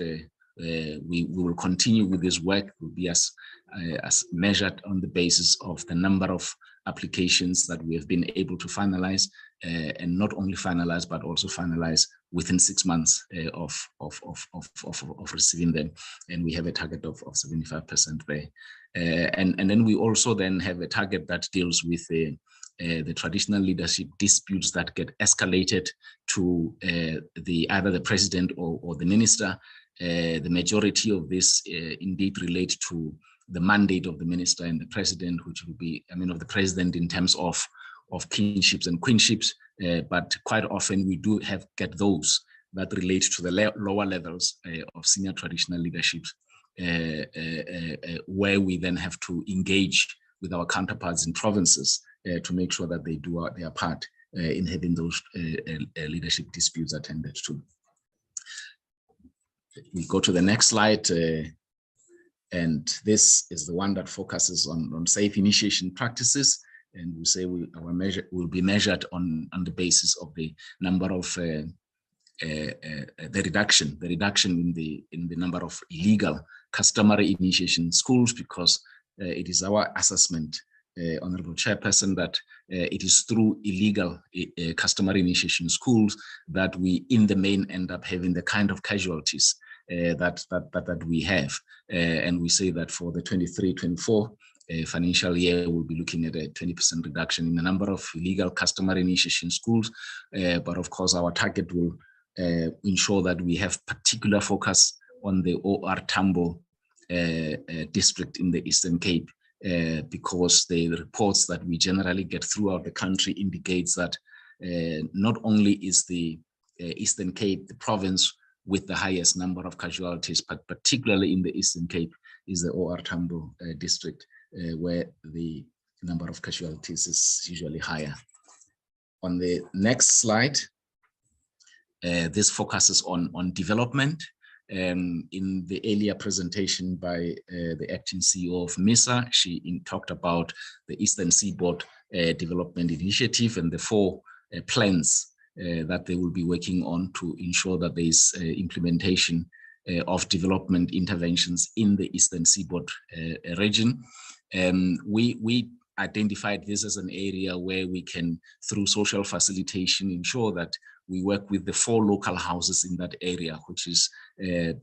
we will continue with this work. It will be as measured on the basis of the number of applications that we have been able to finalize, and not only finalize, but also finalize within 6 months of receiving them. And we have a target of 75% there. And then we also then have a target that deals with the traditional leadership disputes that get escalated to either the president or the minister. The majority of this indeed relate to the mandate of the minister and the president, which will be, of the president in terms of kingships and queenships, but quite often we do get those that relate to the lower levels of senior traditional leaderships, where we then have to engage with our counterparts in provinces to make sure that they do their part in having those leadership disputes attended to. We go to the next slide, and this is the one that focuses on safe initiation practices. And we say our measure will be measured on the basis of the number of the reduction in the number of illegal customary initiation schools, because it is our assessment, Honorable Chairperson, that it is through illegal customary initiation schools that we in the main end up having the kind of casualties that we have. And we say that for the 23-24 financial year, we'll be looking at a 20% reduction in the number of illegal customary initiation schools. But of course, our target will ensure that we have particular focus on the OR Tambo district in the Eastern Cape, because the reports that we generally get throughout the country indicates that not only is the Eastern Cape the province with the highest number of casualties, but particularly in the Eastern Cape is the OR Tambo district, where the number of casualties is usually higher. On the next slide, this focuses on development. In the earlier presentation by the acting CEO of MISA, she talked about the Eastern Seaboard Development Initiative and the 4 plans that they will be working on to ensure that there is implementation of development interventions in the Eastern Seaboard region. We identified this as an area where we can, through social facilitation, ensure that we work with the 4 local houses in that area, which is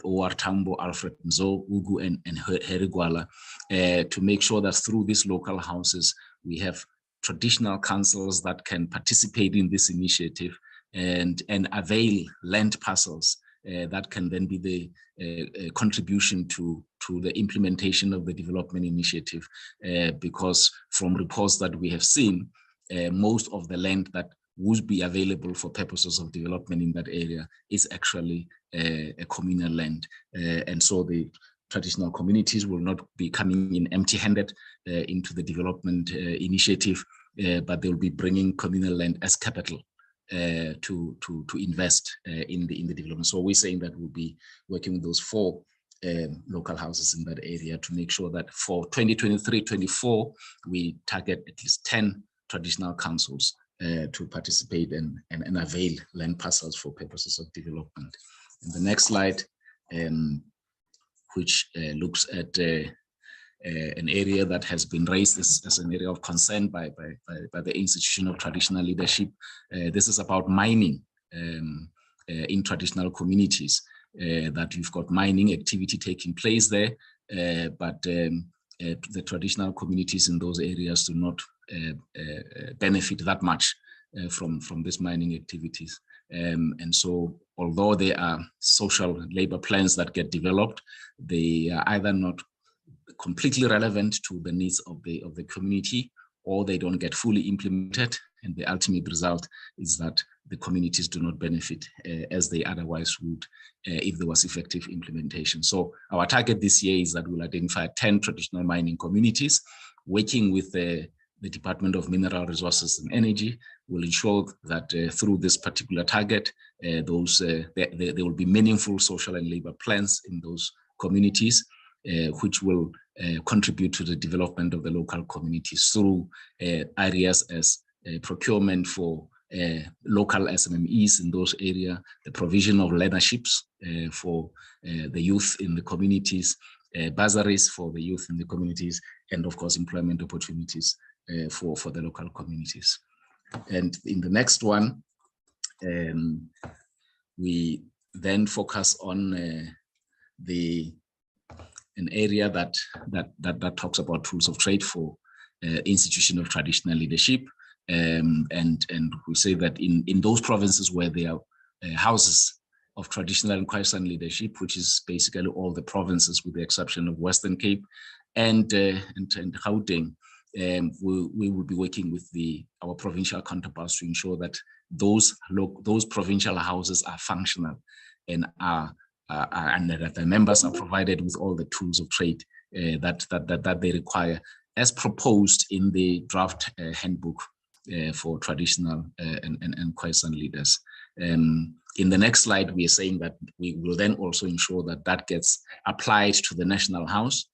OR Tambo, Alfred Nzo, Ugu, and Herigwala, to make sure that through these local houses, we have traditional councils that can participate in this initiative and avail land parcels that can then be the contribution to the implementation of the development initiative, because from reports that we have seen, most of the land that would be available for purposes of development in that area is actually a communal land. And so the traditional communities will not be coming in empty-handed into the development initiative, but they'll be bringing communal land as capital to invest in the development. So we're saying that we'll be working with those 4 local houses in that area to make sure that for 2023-24, we target at least 10 traditional councils to participate and avail land parcels for purposes of development. And the next slide, which looks at an area that has been raised as an area of concern by the institution of traditional leadership. This is about mining in traditional communities, that you've got mining activity taking place there, but the traditional communities in those areas do not benefit that much from this mining activities. And so although there are social labor plans that get developed, they are either not completely relevant to the needs of the community, or they don't get fully implemented. And the ultimate result is that the communities do not benefit as they otherwise would if there was effective implementation. So our target this year is that we'll identify 10 traditional mining communities, working with the Department of Mineral Resources and Energy. Will ensure that through this particular target, there will be meaningful social and labor plans in those communities, which will contribute to the development of the local communities through areas as procurement for local SMMEs in those areas, the provision of learnerships for the youth in the communities, bursaries for the youth in the communities, and of course employment opportunities for the local communities. And in the next one, we then focus on an area that talks about tools of trade for institution of traditional leadership. And we say that in those provinces where there are houses of traditional and Khoisan leadership, which is basically all the provinces with the exception of Western Cape and Gauteng, we will be working with our provincial counterparts to ensure that those provincial houses are functional and that the members are provided with all the tools of trade that they require, as proposed in the draft handbook for traditional and Khoisan leaders. In the next slide, we are saying that we will then also ensure that that gets applied to the National House,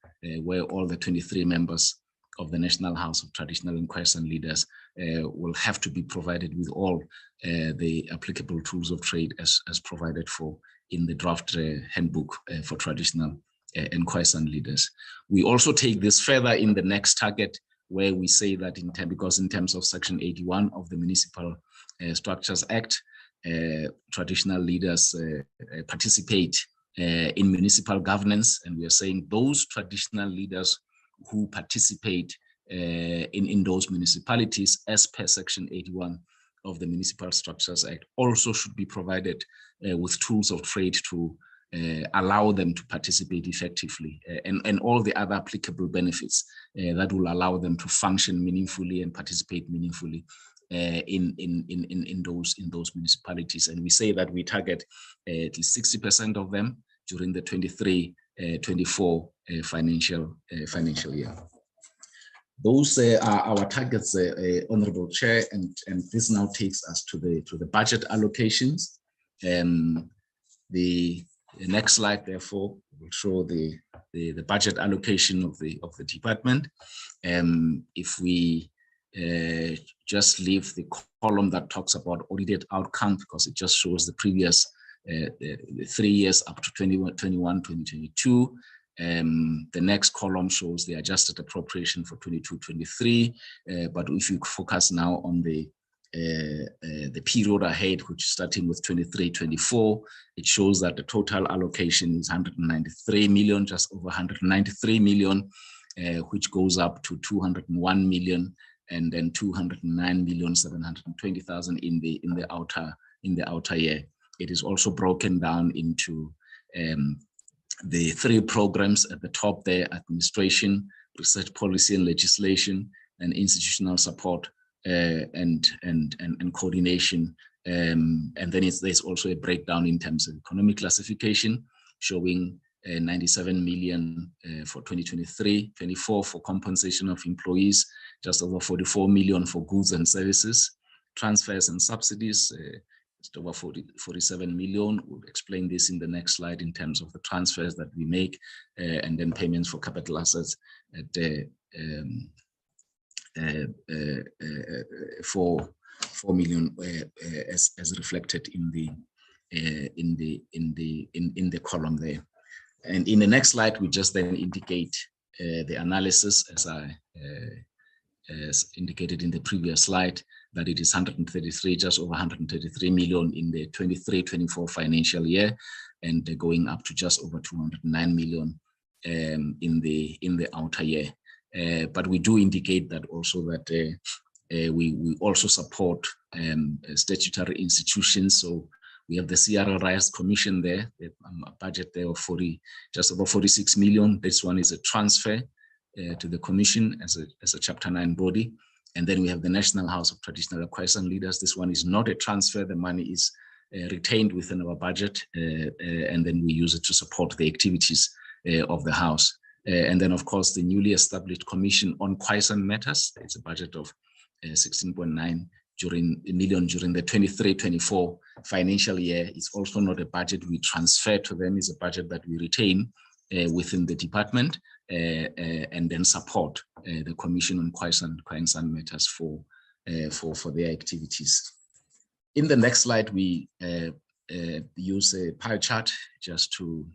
where all the 23 members of the National House of Traditional and Khoisan leaders will have to be provided with all the applicable tools of trade as provided for in the draft handbook for traditional and Khoisan leaders. We also take this further in the next target, where we say that because in terms of Section 81 of the Municipal Structures Act, traditional leaders participate in municipal governance, and we are saying those traditional leaders who participate in those municipalities as per Section 81 of the Municipal Structures Act also should be provided with tools of trade to allow them to participate effectively and all the other applicable benefits that will allow them to function meaningfully and participate meaningfully in those municipalities. And we say that we target at least 60% of them during the 23-24 financial year. Those are our targets, Honorable Chair, and this now takes us to the budget allocations. The next slide, therefore, will show the budget allocation of the department. If we just leave the column that talks about audited outcome, because it just shows the previous 3 years up to 2021, 2022. The next column shows the adjusted appropriation for 22-23. But if you focus now on the period ahead, which is starting with 23-24, it shows that the total allocation is 193 million, just over 193 million, which goes up to 201 million, and then 209,720,000 in the outer year. It is also broken down into the 3 programs at the top there: administration, research policy and legislation, and institutional support and coordination. And then there's also a breakdown in terms of economic classification, showing 97 million for 2023-24 for compensation of employees, just over 44 million for goods and services, transfers and subsidies, just over 47 million. We'll explain this in the next slide in terms of the transfers that we make, and then payments for capital assets at for 4 million as reflected in the column there. And in the next slide, we just then indicate the analysis as indicated in the previous slide, that it is 133, just over 133 million in the 23-24 financial year, and going up to just over 209 million in the outer year. But we do indicate that also that we also support statutory institutions. So we have the CRL Rights Commission there, a budget there of just over 46 million. This one is a transfer to the commission as a Chapter 9 body. And then we have the National House of Traditional Acquirers and Leaders. This one is not a transfer. The money is retained within our budget, and then we use it to support the activities of the House. And then, of course, the newly established Commission on Quaison Matters. It's a budget of 16.9 million during the 23-24 financial year. It's also not a budget we transfer to them. It's a budget that we retain within the department, and then support the Commission on Quaison Matters for their activities. In the next slide, we use a pie chart just to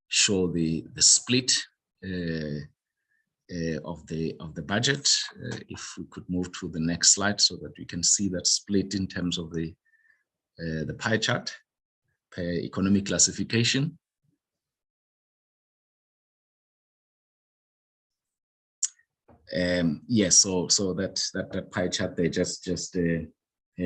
show the split of the budget. If we could move to the next slide so that we can see that split in terms of the pie chart per economic classification. Yes, so that pie chart there just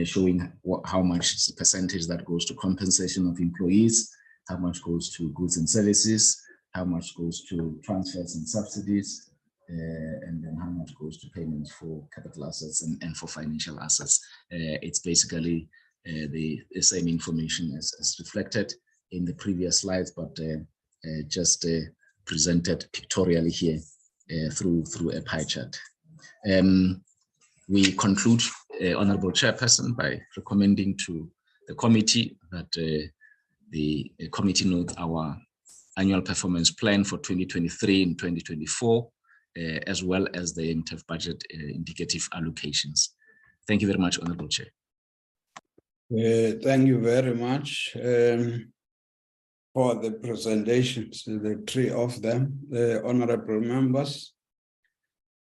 showing how much is the percentage that goes to compensation of employees, how much goes to goods and services, how much goes to transfers and subsidies, and then how much goes to payments for capital assets and for financial assets. It's basically the same information as reflected in the previous slides, but just presented pictorially here through a pie chart. We conclude, Honorable Chairperson, by recommending to the committee that the committee note our annual performance plan for 2023 and 2024, as well as the MTEF budget indicative allocations. Thank you very much, Honorable Chair. Thank you very much for the presentations, the three of them. Honorable members,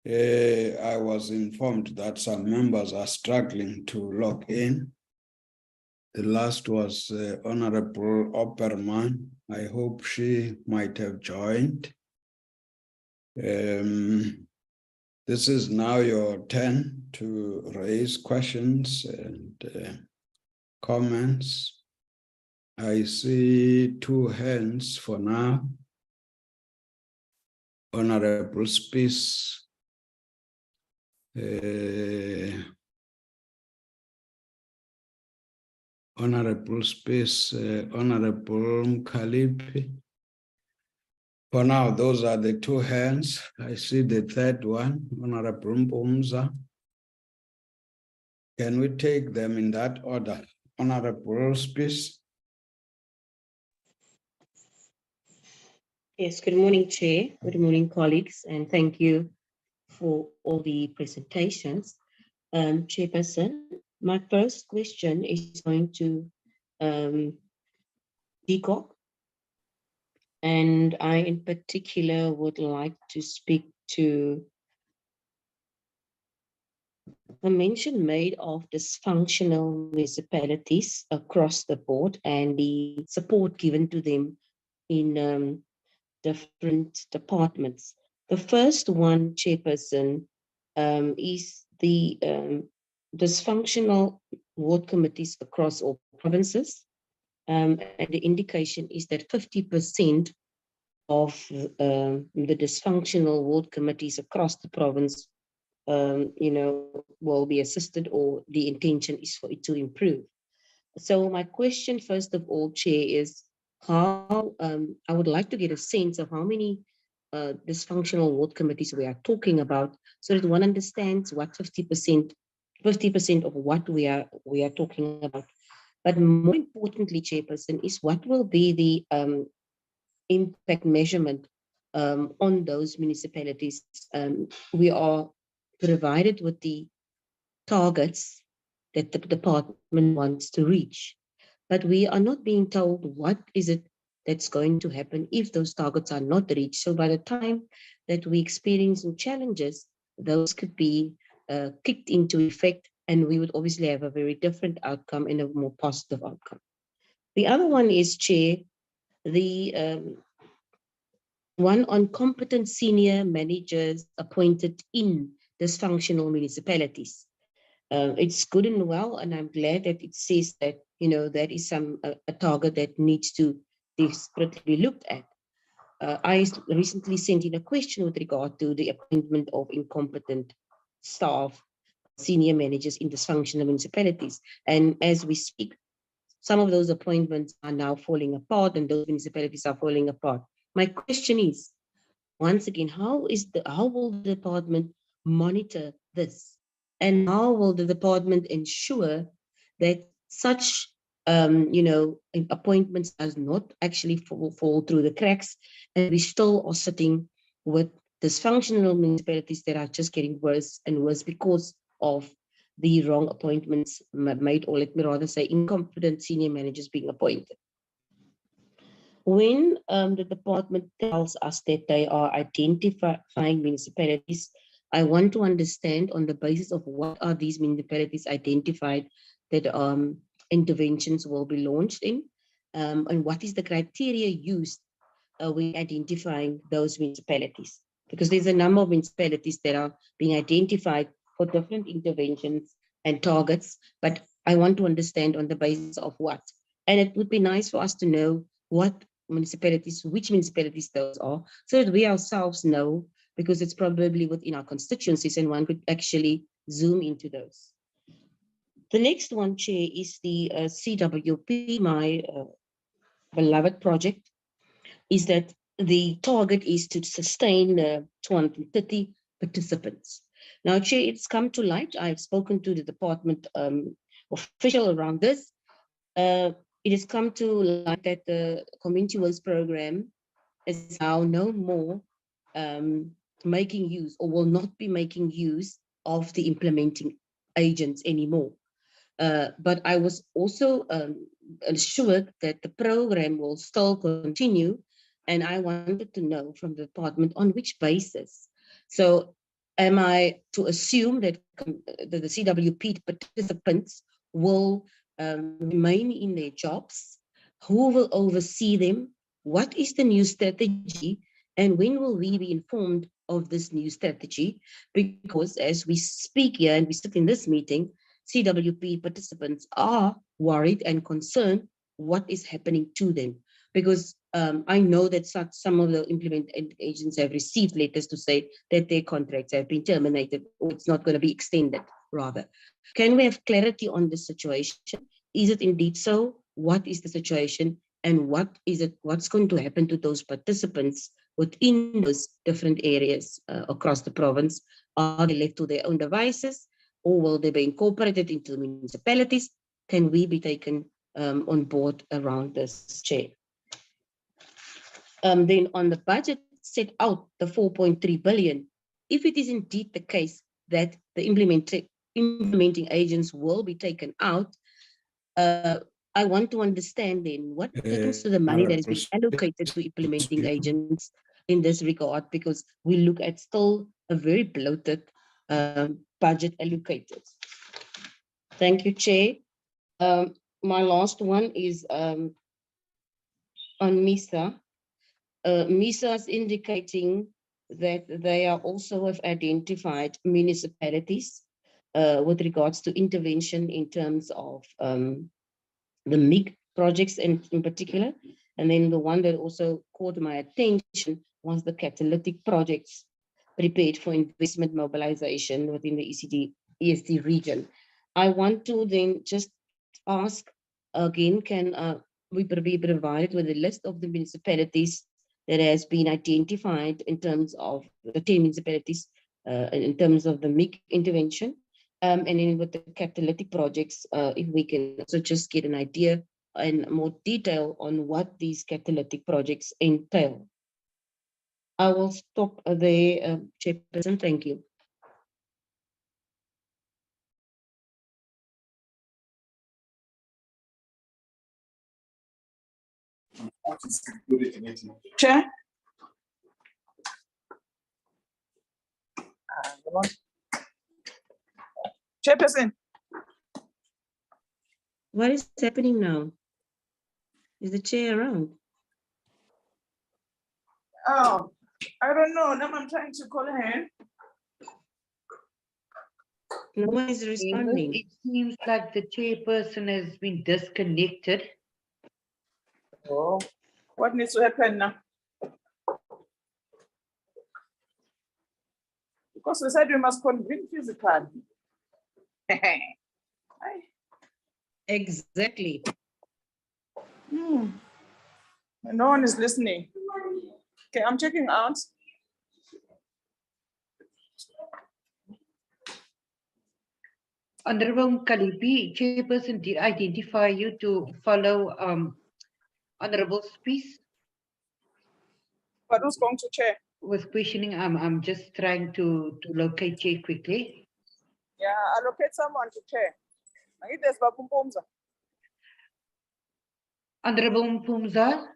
I was informed that some members are struggling to log in. The last was Honorable Opperman. I hope she might have joined. This is now your turn to raise questions and comments. I see two hands for now. Honorable Spies. Honorable Space, Honorable Mkalipi. For now, those are the two hands. I see the third one, Honorable Mpumza. Can we take them in that order? Honorable Space. Yes, good morning, Chair. Good morning, colleagues, and thank you for all the presentations. Chairperson, my first question is going to DCOG, and I in particular would like to speak to the mention made of dysfunctional municipalities across the board and the support given to them in different departments. The first one, Chairperson, is the dysfunctional ward committees across all provinces. And the indication is that 50% of the dysfunctional ward committees across the province will be assisted, or the intention is for it to improve. So my question, first of all, Chair, is how I would like to get a sense of how many dysfunctional ward committees we are talking about, so that one understands what 50% of what we are talking about. But more importantly, Chairperson, is what will be the impact measurement on those municipalities. We are provided with the targets that the department wants to reach, but we are not being told what is it that's going to happen if those targets are not reached. So by the time that we experience some challenges, those could be kicked into effect, and we would obviously have a very different outcome and a more positive outcome. The other one is, Chair, the one on competent senior managers appointed in dysfunctional municipalities. It's good and well, and I'm glad that it says that, that is a target that needs to desperately be looked at. I recently sent in a question with regard to the appointment of incompetent staff, senior managers in dysfunctional municipalities. And as we speak, some of those appointments are now falling apart, and those municipalities are falling apart. My question is, once again, how will the department monitor this? And how will the department ensure that such appointments does not actually fall through the cracks, and we still are sitting with dysfunctional municipalities that are just getting worse and worse because of the wrong appointments made, or let me rather say incompetent senior managers being appointed. When the department tells us that they are identifying municipalities, I want to understand on the basis of what are these municipalities identified that interventions will be launched in, and what is the criteria used when identifying those municipalities. Because there's a number of municipalities that are being identified for different interventions and targets, but I want to understand on the basis of what. And it would be nice for us to know which municipalities those are, so that we ourselves know, because it's probably within our constituencies and one could actually zoom into those. The next one, Chair, is the CWP, my beloved project, is that the target is to sustain 230 participants. Now, Chair, it's come to light. I've spoken to the department official around this. It has come to light that the community works program is now no more making use, or will not be making use of, the implementing agents anymore. But I was also assured that the program will still continue, and I wanted to know from the department on which basis. So am I to assume that the CWP participants will remain in their jobs? Who will oversee them? What is the new strategy? And when will we be informed of this new strategy? Because as we speak here and we sit in this meeting, CWP participants are worried and concerned what is happening to them. Because I know that some of the implementing agents have received letters to say that their contracts have been terminated, or it's not going to be extended, rather. Can we have clarity on this situation? Is it indeed so? What is the situation? And what's going to happen to those participants within those different areas across the province? Are they left to their own devices, or will they be incorporated into the municipalities? Can we be taken on board around this, Chair? Then on the budget set out the 4.3 billion, if it is indeed the case that the implementing agents will be taken out, I want to understand then what happens to the money that has been allocated to implementing agents in this regard, because we look at still a very bloated budget allocated. Thank you, Chair. My last one is on MISA. MISA is indicating that they are also have identified municipalities with regards to intervention in terms of the MIG projects in particular. And then the one that also caught my attention was the catalytic projects. prepared for investment mobilization within the ESD region. I want to then just ask again, can we be provided with a list of the municipalities that has been identified in terms of the 10 municipalities in terms of the MIC intervention, and then with the catalytic projects, if we can also just get an idea and more detail on what these catalytic projects entail. I will stop there, Chairperson. Thank you. Chair. Chairperson. What is happening now? Is the chair around? Oh, I don't know. Now I'm trying to call her. No one is responding. It seems like the chairperson has been disconnected. Oh, what needs to happen now? Because we said we must convene physically. Exactly. No one is listening. Okay, I'm checking out. Honorable Kalipi, chairperson did identify you to follow Honorable Spies But who's going to chair? with questioning. I'm just trying to locate chair quickly. Yeah, allocate someone to chair. I need this Bapumpumza. Honorable Mpumza,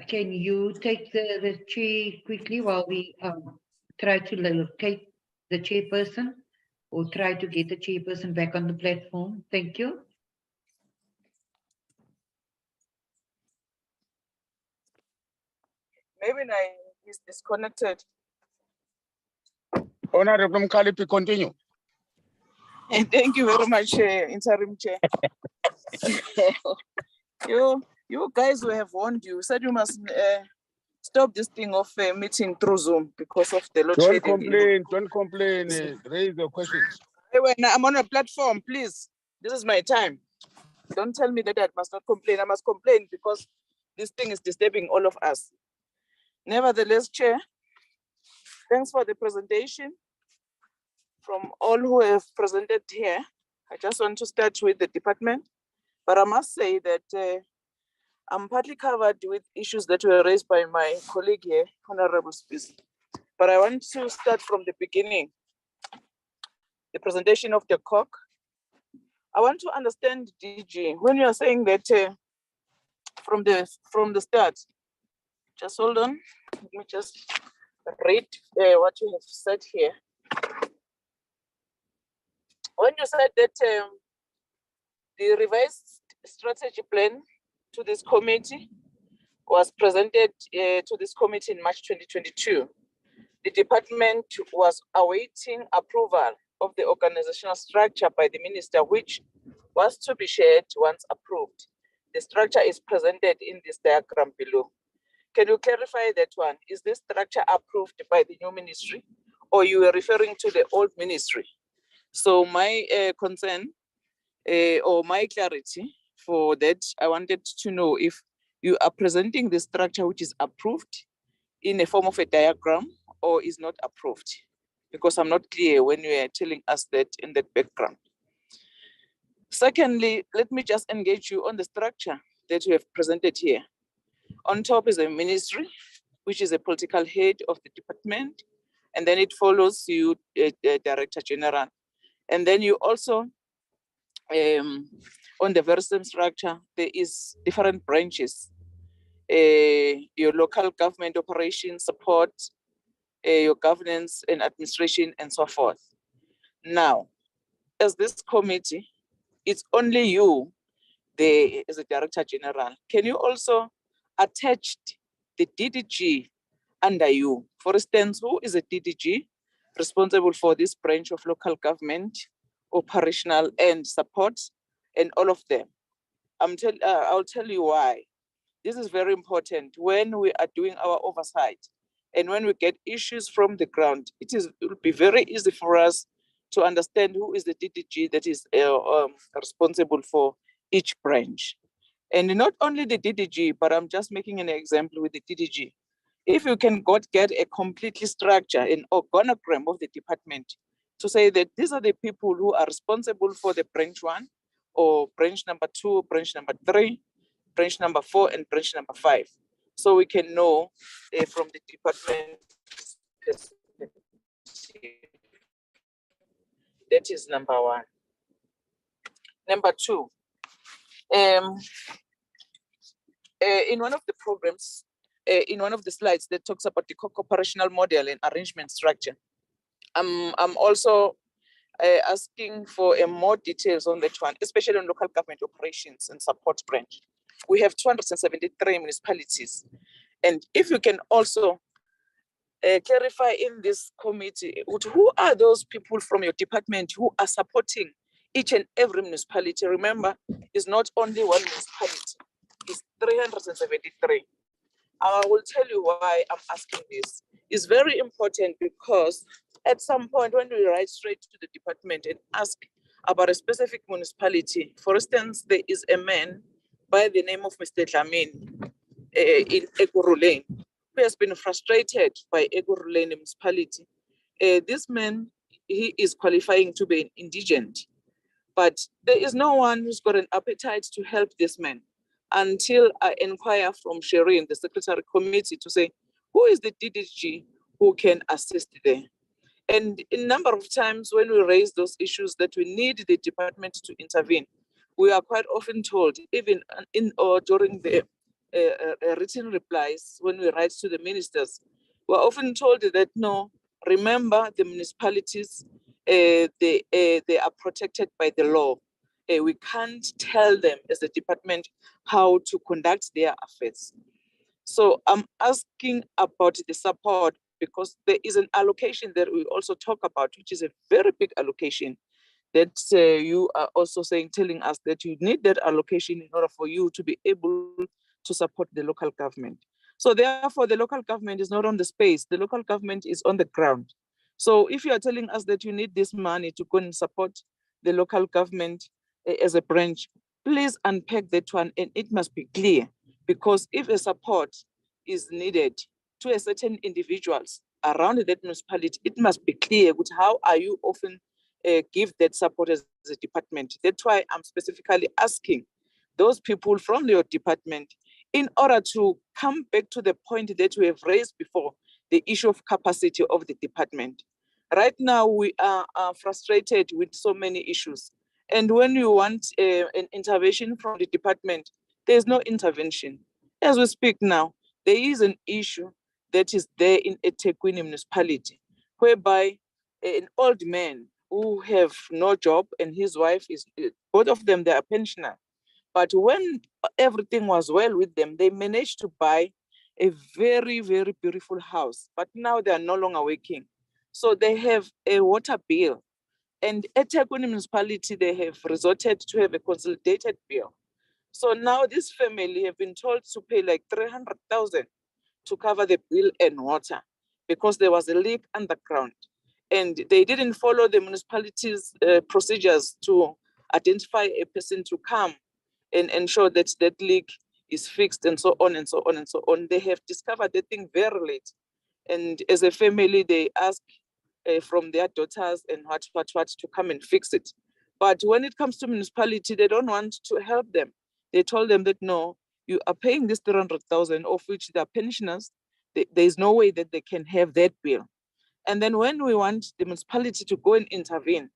can you take the chair quickly while we try to locate the chairperson or try to get the chairperson back on the platform? Thank you. Maybe he's disconnected. Honorable Mkalipi, continue. Thank you very much, interim chair. You guys who have warned you, said you must stop this thing of meeting through Zoom because of the load shedding. Don't complain, raise your questions. I'm on a platform, please. This is my time. Don't tell me that I must not complain. I must complain because this thing is disturbing all of us. Nevertheless, Chair, thanks for the presentation from all who have presented here. I just want to start with the department, but I must say that I'm partly covered with issues that were raised by my colleague here, Honorable Spies. But I want to start from the beginning, the presentation of the DCOG. I want to understand, DG, when you are saying that from the start, just hold on, let me just read what you have said here. When you said that the revised strategy plan to this committee was presented to this committee in March 2022, the department was awaiting approval of the organizational structure by the minister, which was to be shared once approved. The structure is presented in this diagram below. Can you clarify that one? Is this structure approved by the new ministry, or you were referring to the old ministry? So my concern or my clarity for that, I wanted to know if you are presenting the structure which is approved in a form of a diagram or is not approved, because I'm not clear when you are telling us that in that background. Secondly, let me just engage you on the structure that you have presented here. On top is a ministry, which is a political head of the department, and then it follows you, Director General. And then you also, on the very same structure, there is different branches, your local government operations support, your governance and administration, and so forth. Now, as this committee, it's only you there as a Director General. Can you also attach the DDG under you? For instance, who is a DDG responsible for this branch of local government, operational and support, and all of them? I'll tell you why. This is very important when we are doing our oversight And when we get issues from the ground, it will be very easy for us to understand who is the DDG that is responsible for each branch. And not only the DDG, but I'm just making an example with the DDG. If you can get a completely structure, an organogram of the department to say that these are the people who are responsible for the branch 1 or branch number 2, branch number 3, branch number 4, and branch number 5. So we can know from the department perspective. That is number 1. Number 2, in one of the programs, in one of the slides that talks about the co-operational model and arrangement structure, I'm also asking for more details on that one, especially on local government operations and support branch. We have 273 municipalities. And if you can also clarify in this committee, who are those people from your department who are supporting each and every municipality? Remember, it's not only one municipality, it's 373. I will tell you why I'm asking this. It's very important because at some point when we write straight to the department and ask about a specific municipality, for instance, there is a man by the name of Mr. Dlamini in Ekurhuleni who has been frustrated by Ekurhuleni municipality. This man, he is qualifying to be an indigent, but there is no one who's got an appetite to help this man until I inquire from Shireen, the secretary committee, to say, who is the DDG who can assist there? And a number of times when we raise those issues that we need the department to intervene, we are quite often told, even in or during the written replies, when we write to the ministers, we're often told that no, remember the municipalities, they are protected by the law. We can't tell them as a department how to conduct their affairs. So I'm asking about the support because there is an allocation that we also talk about, which is a very big allocation that you are also telling us that you need that allocation in order for you to be able to support the local government. So therefore, the local government is not on the space, the local government is on the ground. So if you are telling us that you need this money to go and support the local government as a branch, please unpack that one, and it must be clear, because if a support is needed to a certain individuals around that municipality, it must be clear with how are you often give that support as a department. That's why I'm specifically asking those people from your department in order to come back to the point that we have raised before, the issue of capacity of the department. Right now, we are frustrated with so many issues. And when you want an intervention from the department, there's no intervention. As we speak now, there is an issue that is there in eThekwini municipality, whereby an old man who have no job and his wife is, both of them, they are pensioner. But when everything was well with them, they managed to buy a very, very beautiful house. But now they are no longer working. So they have a water bill. And at eThekwini municipality, they have resorted to have a consolidated bill. So now this family have been told to pay like 300,000 to cover the bill and water because there was a leak underground. And they didn't follow the municipality's procedures to identify a person to come and ensure that that leak is fixed and so on and so on and so on. They have discovered the thing very late. And as a family, they ask from their daughters and what to come and fix it. But when it comes to municipality, they don't want to help them. They told them that, no, you are paying this 300,000, of which they are pensioners. There's no way that they can have that bill. And then when we want the municipality to go and intervene,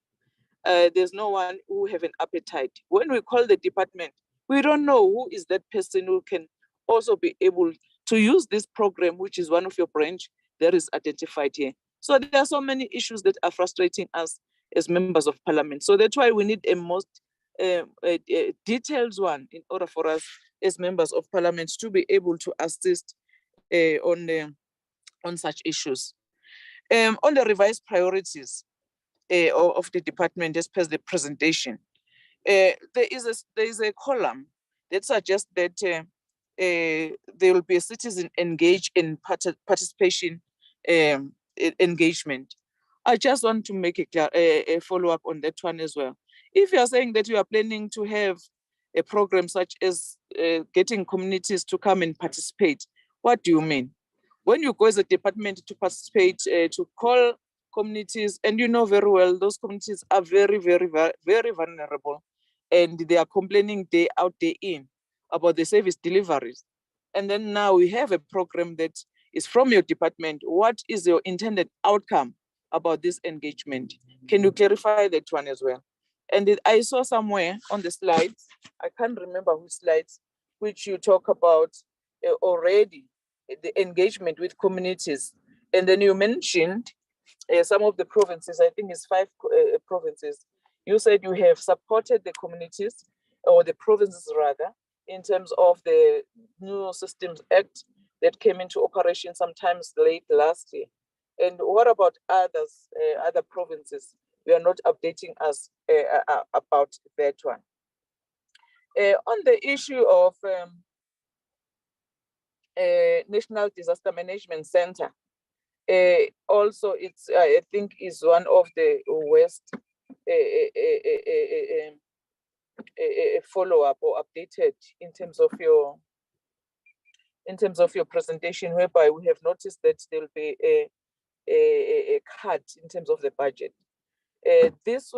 there's no one who have an appetite. When we call the department, we don't know who is that person who can also be able to use this program, which is one of your branch that is identified here. So there are so many issues that are frustrating us as members of parliament. So that's why we need a most detailed one in order for us as members of parliament to be able to assist on such issues. On the revised priorities of the department as per the presentation, there is a column that suggests that there will be a citizen engaged in participation engagement. I just want to make a follow-up on that one as well. If you are saying that you are planning to have a program such as getting communities to come and participate, what do you mean? When you go as a department to participate, to call communities, and you know very well, those communities are very, very, very vulnerable, and they are complaining day out, day in about the service deliveries. And then now we have a program that is from your department. What is your intended outcome about this engagement? Can you clarify that one as well? And I saw somewhere on the slides, I can't remember which slides, which you talk about already the engagement with communities. And then you mentioned some of the provinces, I think it's 5 provinces. You said you have supported the communities, or the provinces rather, in terms of the new Systems Act that came into operation sometimes late last year. And what about others, other provinces? We are not updating us about that one. On the issue of National Disaster Management Center, also it's I think is one of the worst follow-up or updated in terms of your presentation, whereby we have noticed that there will be a cut in terms of the budget. This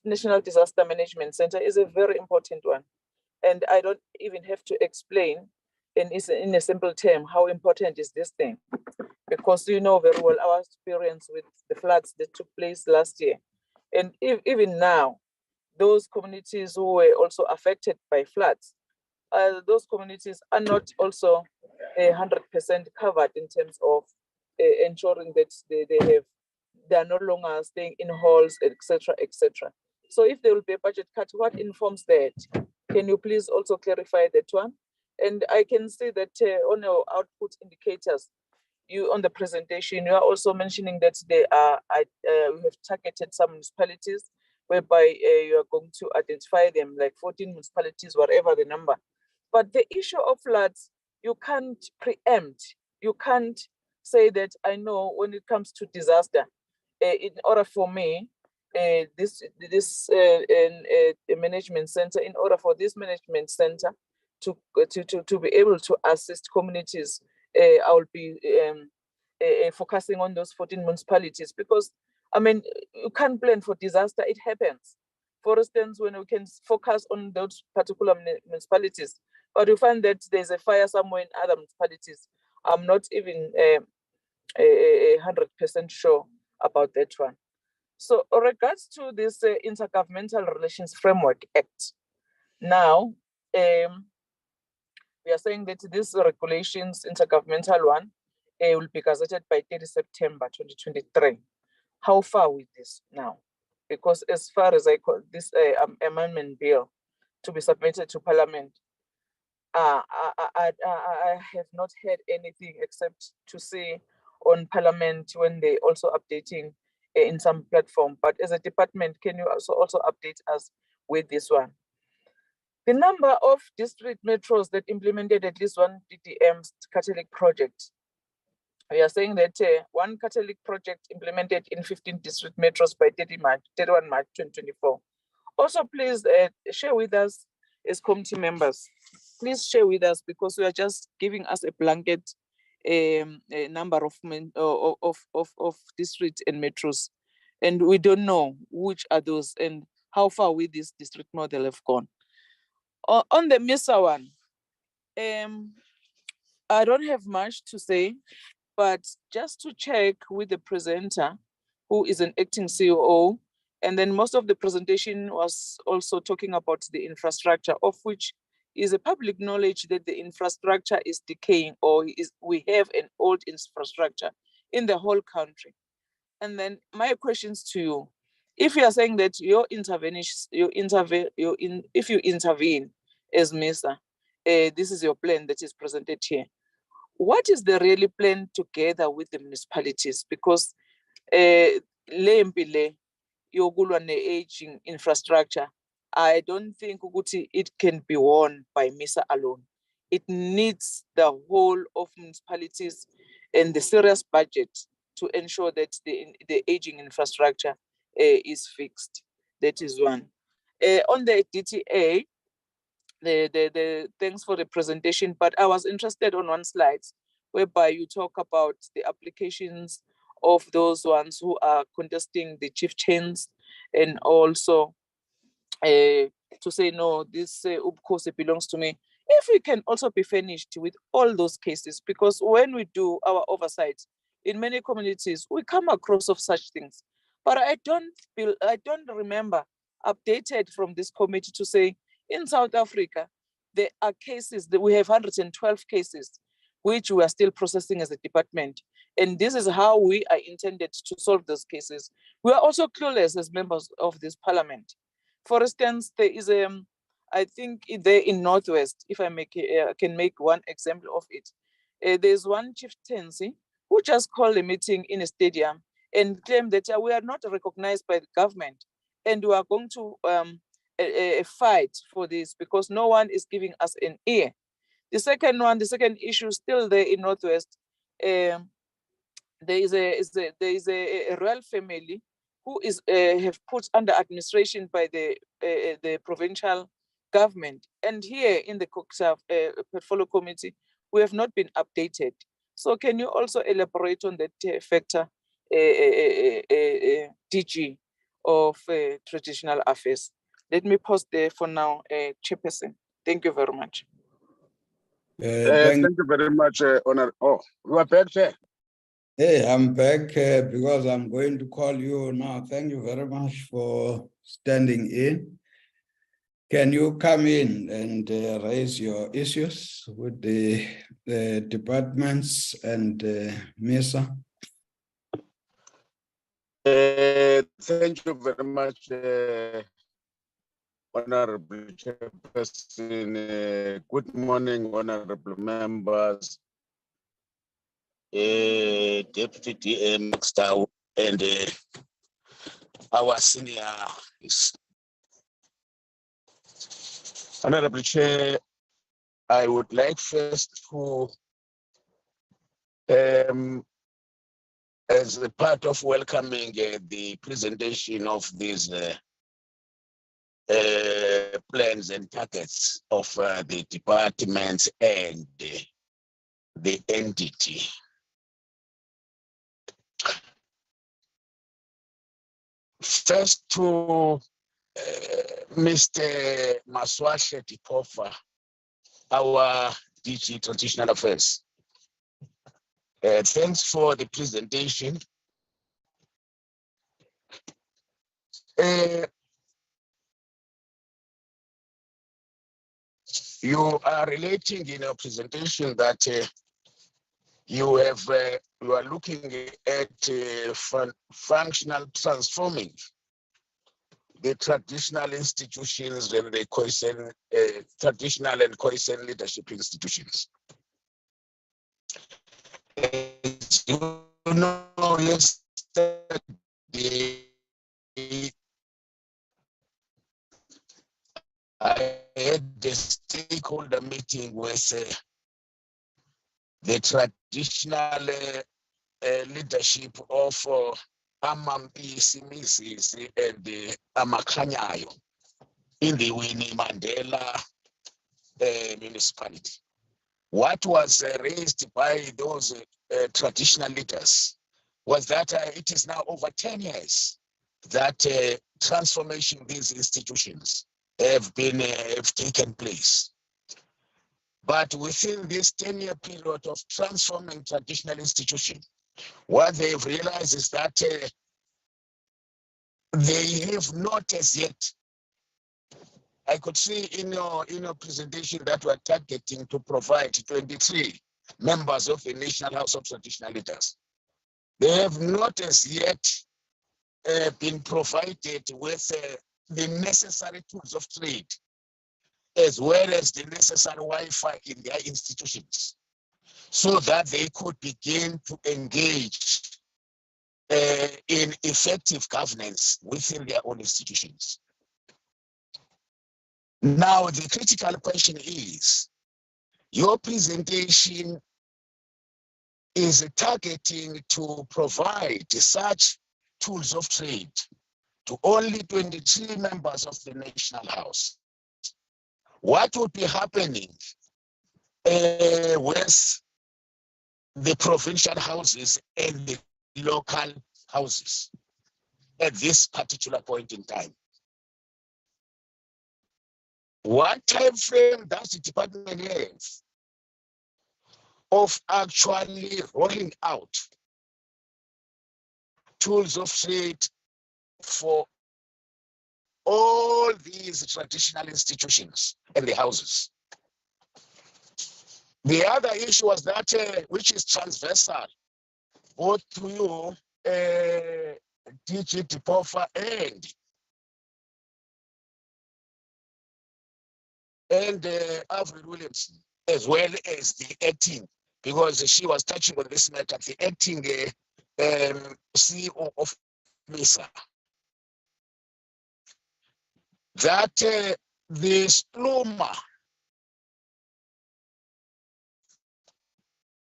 National Disaster Management Center is a very important one, and I don't even have to explain in a simple term how important is this thing, because you know very well our experience with the floods that took place last year, and even now, those communities who were also affected by floods, those communities are not also 100% covered in terms of ensuring that they are no longer staying in halls, etc., etc. So if there will be a budget cut, what informs that? Can you please also clarify that one? And I can see that on your output indicators, you on the presentation, you are also mentioning that we have targeted some municipalities whereby you are going to identify them, like 14 municipalities, whatever the number. But the issue of floods, you can't preempt. You can't say that I know when it comes to disaster, in order for me, this management center, in order for this management center to be able to assist communities, I will be focusing on those 14 municipalities, because I mean, you can't plan for disaster, it happens. For instance, when we can focus on those particular municipalities, but you find that there's a fire somewhere in other municipalities, I'm not even 100% sure about that one. So in regards to this Intergovernmental Relations Framework Act, now we are saying that this regulations, intergovernmental one, will be gazetted by 30 September 2023. How far with this now? Because as far as I call this amendment bill to be submitted to Parliament, I have not heard anything except to see on Parliament when they also updating in some platform. But as a department, can you also update us with this one? The number of district metros that implemented at least one DDM Catholic project. We are saying that one Catholic project implemented in 15 district metros by 31 March 2024. Also, please share with us as committee members. Please share with us, because we are just giving us a blanket number of districts and metros, and we don't know which are those and how far with this district model have gone. On the MISA one, I don't have much to say, but just to check with the presenter, who is an acting COO, and then most of the presentation was also talking about the infrastructure, of which is a public knowledge that the infrastructure is decaying, or we have an old infrastructure in the whole country. And then my questions to you, if you are saying that if you intervene as MISA, this is your plan that is presented here. What is the really plan together with the municipalities? Because yokulwa ne-aging infrastructure, I don't think it can be won by MISA alone. It needs the whole of municipalities and the serious budget to ensure that the aging infrastructure is fixed. That is one. On the DTA, the thanks for the presentation, but I was interested on one slide whereby you talk about the applications of those ones who are contesting the chieftains, and also to say, no, this Ubkosi belongs to me. If we can also be finished with all those cases, because when we do our oversight in many communities, we come across of such things. But I don't remember updated from this committee to say in South Africa, there are cases that we have 112 cases, which we are still processing as a department. And this is how we are intended to solve those cases. We are also clueless as members of this parliament. For instance, there is I think there in Northwest, if I can make one example of it, there's one chieftaincy who just called a meeting in a stadium and claimed that we are not recognized by the government, and we are going to fight for this because no one is giving us an ear. The second issue still there in Northwest, there is a royal family who is have put under administration by the provincial government, and here in the portfolio committee we have not been updated. So can you also elaborate on that factor, DG of traditional affairs? Let me pause there for now, Chairperson. Thank you very much. Thank you very much, Honor. Oh, you are back there. Hey, I'm back because I'm going to call you now. Thank you very much for standing in. Can you come in and raise your issues with the departments and MISA? Thank you very much, Honorable Chairperson. Good morning, honorable members, Deputy DM Star, and our senior. Honorable Chair, I would like first to, as a part of welcoming the presentation of these plans and targets of the departments and the entity. First to Mr. Maswashe Tipofa, our DG Traditional Affairs. Thanks for the presentation. You are relating in your presentation that you are looking at functional transforming the traditional institutions and the traditional and cohesion leadership institutions. As you know, yesterday I had a stakeholder meeting with the traditional leadership of Amampisi and the Amakhanyayo in the Winnie Mandela municipality. What was raised by those traditional leaders was that it is now over 10 years that transformation these institutions have taken place. But within this 10-year period of transforming traditional institutions, what they've realized is that they have not as yet. I could see in your presentation that we're targeting to provide 23 members of the National House of Traditional Leaders. They have not as yet been provided with the necessary tools of trade, as well as the necessary Wi-Fi in their institutions, so that they could begin to engage in effective governance within their own institutions. Now, the critical question is, your presentation is targeting to provide such tools of trade to only 23 members of the National House. What would be happening with the provincial houses and the local houses at this particular point in time? What time frame does the department have of actually rolling out tools of trade for all these traditional institutions and the houses? The other issue was that, which is transversal, both to you, DG Dipofa and Avril Williamson, as well as the acting, because she was touching on this matter, the acting CEO of MISA, that the SPLUMA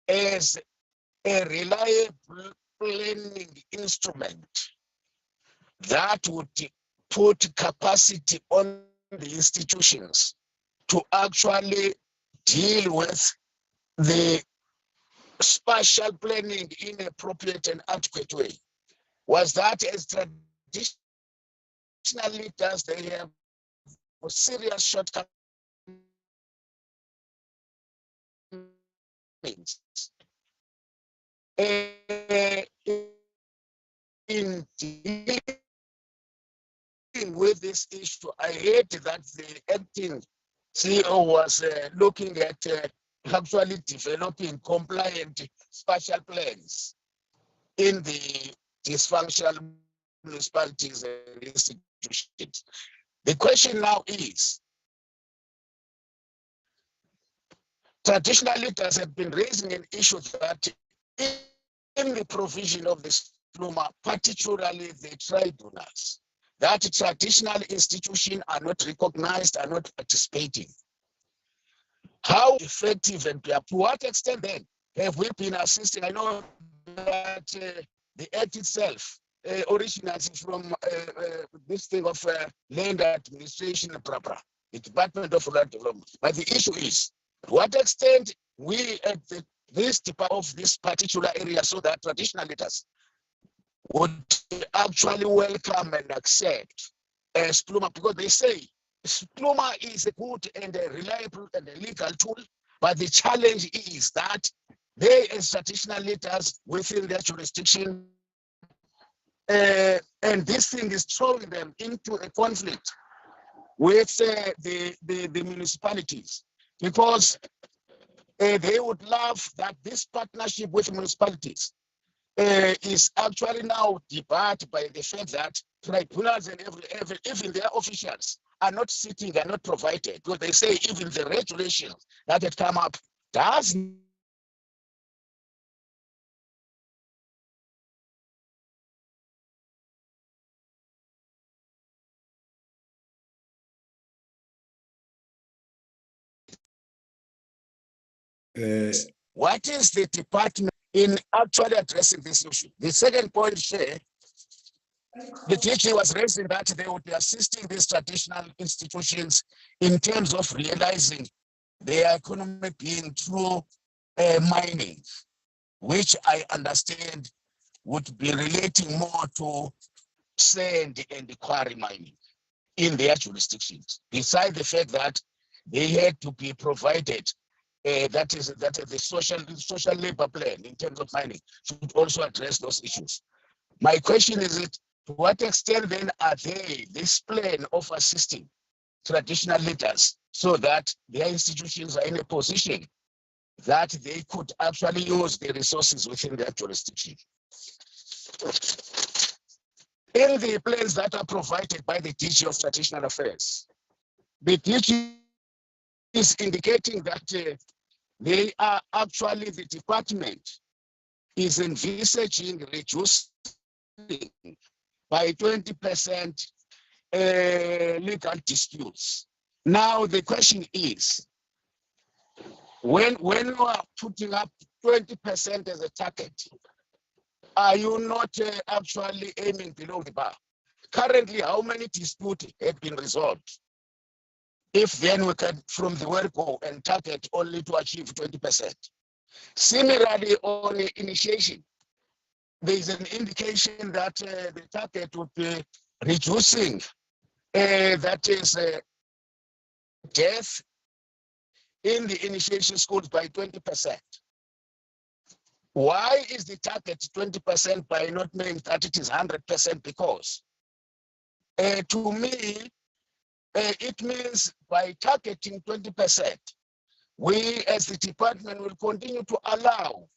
as a reliable planning instrument that would put capacity on the institutions to actually deal with the spatial planning in an appropriate and adequate way. Was that as traditional leaders, they have serious shortcomings in dealing with this issue. I heard that the acting CEO was looking at actually developing compliant spatial plans in the dysfunctional municipalities and institutions. The question now is, traditional leaders have been raising an issue that in the provision of the SPLUMA, particularly the tribunals, that traditional institutions are not recognized, are not participating. How effective and to what extent then have we been assisting? I know that the act itself originates from this thing of land administration, the Department of Rural Development. But the issue is, to what extent we at this department of this particular area, so that traditional leaders would actually welcome and accept SPLUMA, because they say SPLUMA is a good and a reliable and a legal tool, but the challenge is that they, as traditional leaders within their jurisdiction, and this thing is throwing them into a conflict with the municipalities, because they would love that this partnership with municipalities is actually now debarred by the fact that tribunals and even their officials are not sitting, are not provided, because they say even the regulations that had come up does what is the department in actually addressing this issue? The second point, Chair, the DG was raising that they would be assisting these traditional institutions in terms of realizing their economy being through mining, which I understand would be relating more to sand and quarry mining in their jurisdictions, besides the fact that they had to be provided that is the social labor plan in terms of mining should also address those issues. My question is, to what extent then are they this plan of assisting traditional leaders so that their institutions are in a position that they could actually use the resources within their jurisdiction? In the plans that are provided by the DG of Traditional Affairs, the DG is indicating that they are actually, the department is envisaging reducing by 20% legal disputes. Now the question is, when we are putting up 20% as a target, are you not actually aiming below the bar? Currently, how many disputes have been resolved? If then we can, from the word go and target only to achieve 20%. Similarly, on initiation, there is an indication that the target would be reducing, that is death in the initiation schools by 20%. Why is the target 20% by not knowing that it is 100%? Because to me, it means by targeting 20%, we as the department will continue to allow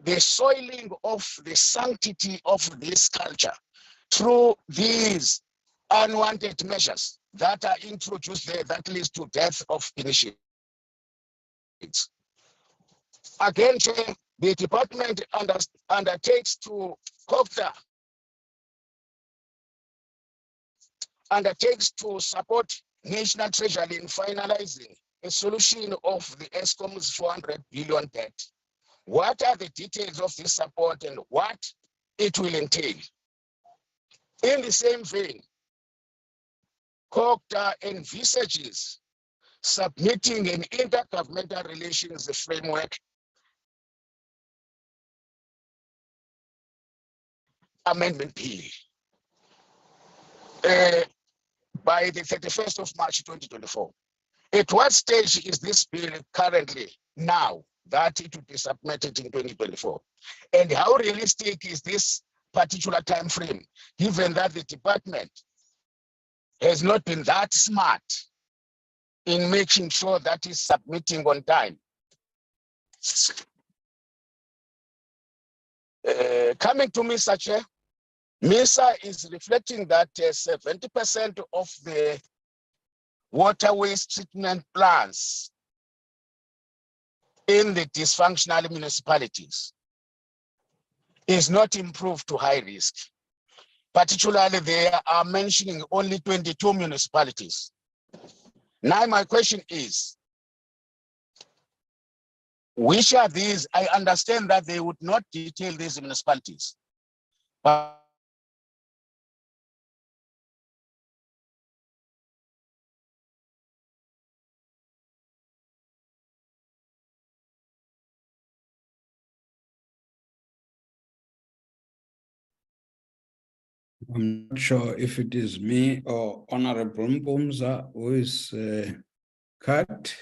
the soiling of the sanctity of this culture through these unwanted measures that are introduced there that leads to death of initiates. Again, Chair, the department undertakes to support National Treasury in finalizing a solution of the ESCOM's 400 billion debt. What are the details of this support and what it will entail? In the same vein, COGTA envisages submitting an intergovernmental relations framework amendment bill by the 31st of March 2024. At what stage is this bill currently now that it will be submitted in 2024? And how realistic is this particular time frame, given that the department has not been that smart in making sure that it's submitting on time? Coming to MISA, Chair, MISA is reflecting that 70% of the water waste treatment plants in the dysfunctional municipalities is not improved to high risk. Particularly, they are mentioning only 22 municipalities. Now, my question is, which are these? I understand that they would not detail these municipalities, but I'm not sure if it is me or Honorable Mpumza who is cut.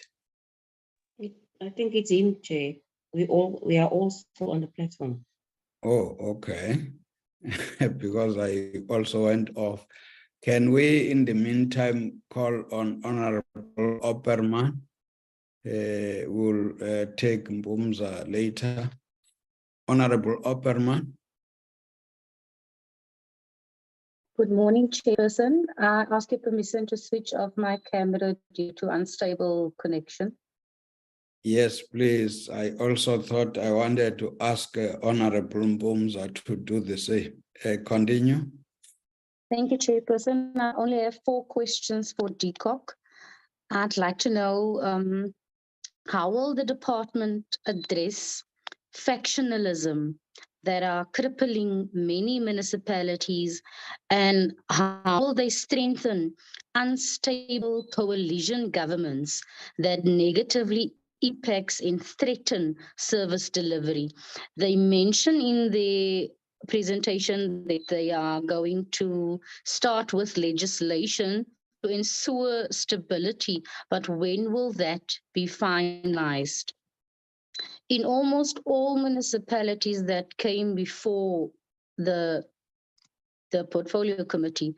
I think it's him, Chair. We are all still on the platform. Oh, okay. Because I also went off. Can we, in the meantime, call on Honorable Opperman? We'll take Mpumza later. Honorable Opperman. Good morning, Chairperson. I ask your permission to switch off my camera due to unstable connection. Yes, please. I also thought I wanted to ask Honorable Mpumza to do the same. Continue. Thank you, Chairperson. I only have 4 questions for DCOG. I'd like to know how will the department address factionalism that are crippling many municipalities, and how will they strengthen unstable coalition governments that negatively impacts and threaten service delivery? They mention in the presentation that they are going to start with legislation to ensure stability, but when will that be finalized? In almost all municipalities that came before the portfolio committee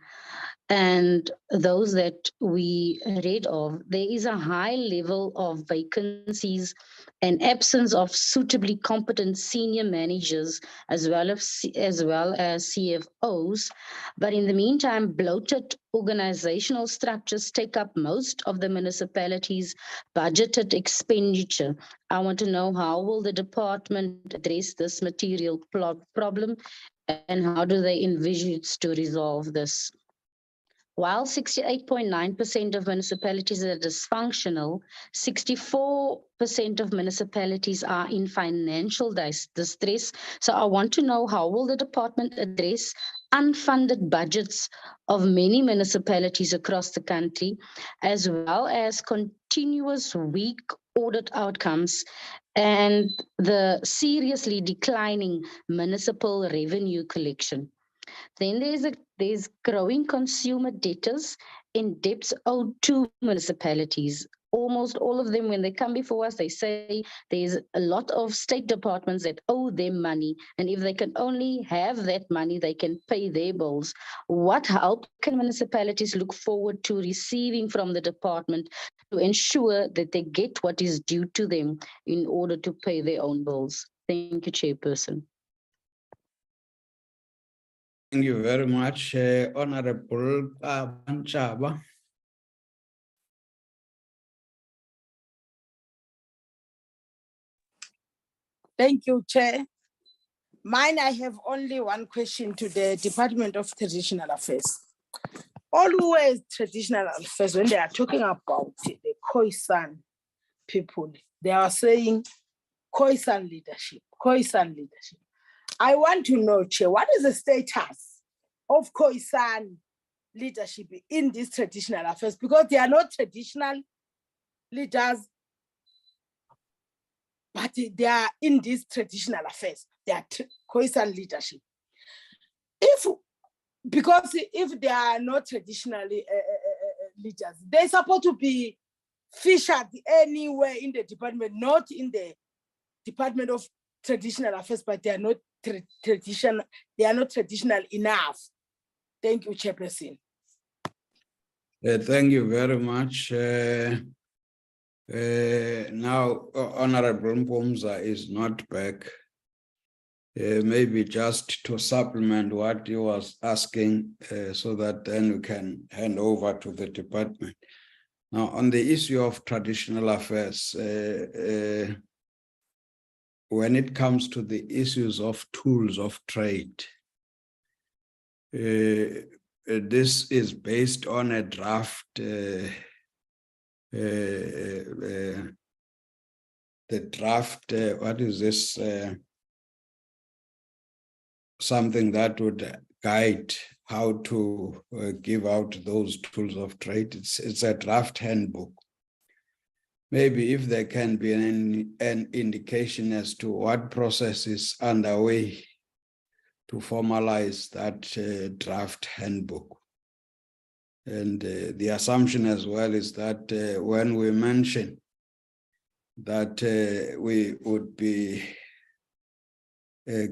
and those that we read of, there is a high level of vacancies and absence of suitably competent senior managers as well as CFOs. But in the meantime, bloated organizational structures take up most of the municipalities' budgeted expenditure. I want to know, how will the department address this material problem, and how do they envisage to resolve this? While 68.9% of municipalities are dysfunctional, 64% of municipalities are in financial distress. So I want to know, how will the department address unfunded budgets of many municipalities across the country, as well as continuous weak audit outcomes and the seriously declining municipal revenue collection? Then there's growing consumer debtors and debts owed to municipalities. Almost all of them, when they come before us, they say there's a lot of state departments that owe them money. And if they can only have that money, they can pay their bills. What help can municipalities look forward to receiving from the department to ensure that they get what is due to them in order to pay their own bills? Thank you, Chairperson. Thank you very much, Honorable Banchaba. Thank you, Chair. Mine, I have only one question to the Department of Traditional Affairs. Always traditional affairs, when they are talking about the Khoisan people, they are saying Khoisan leadership, Khoisan leadership. I want to know, Chair, what is the status of Khoisan leadership in these traditional affairs? Because they are not traditional leaders, but they are in these traditional affairs. They are Khoisan leadership. Because if they are not traditionally leaders, they're supposed to be featured anywhere in the department, not in the Department of Traditional Affairs, but they are not traditional. They are not traditional enough. Thank you, Chairperson. Thank you very much. Now, Honorable Mpumza is not back. Maybe just to supplement what he was asking, so that then we can hand over to the department. Now, on the issue of traditional affairs, when it comes to the issues of tools of trade, this is based on a draft, the draft, what is this? Something that would guide how to give out those tools of trade. It's a draft handbook. Maybe if there can be an indication as to what process is underway to formalize that draft handbook. And the assumption as well is that when we mention that we would be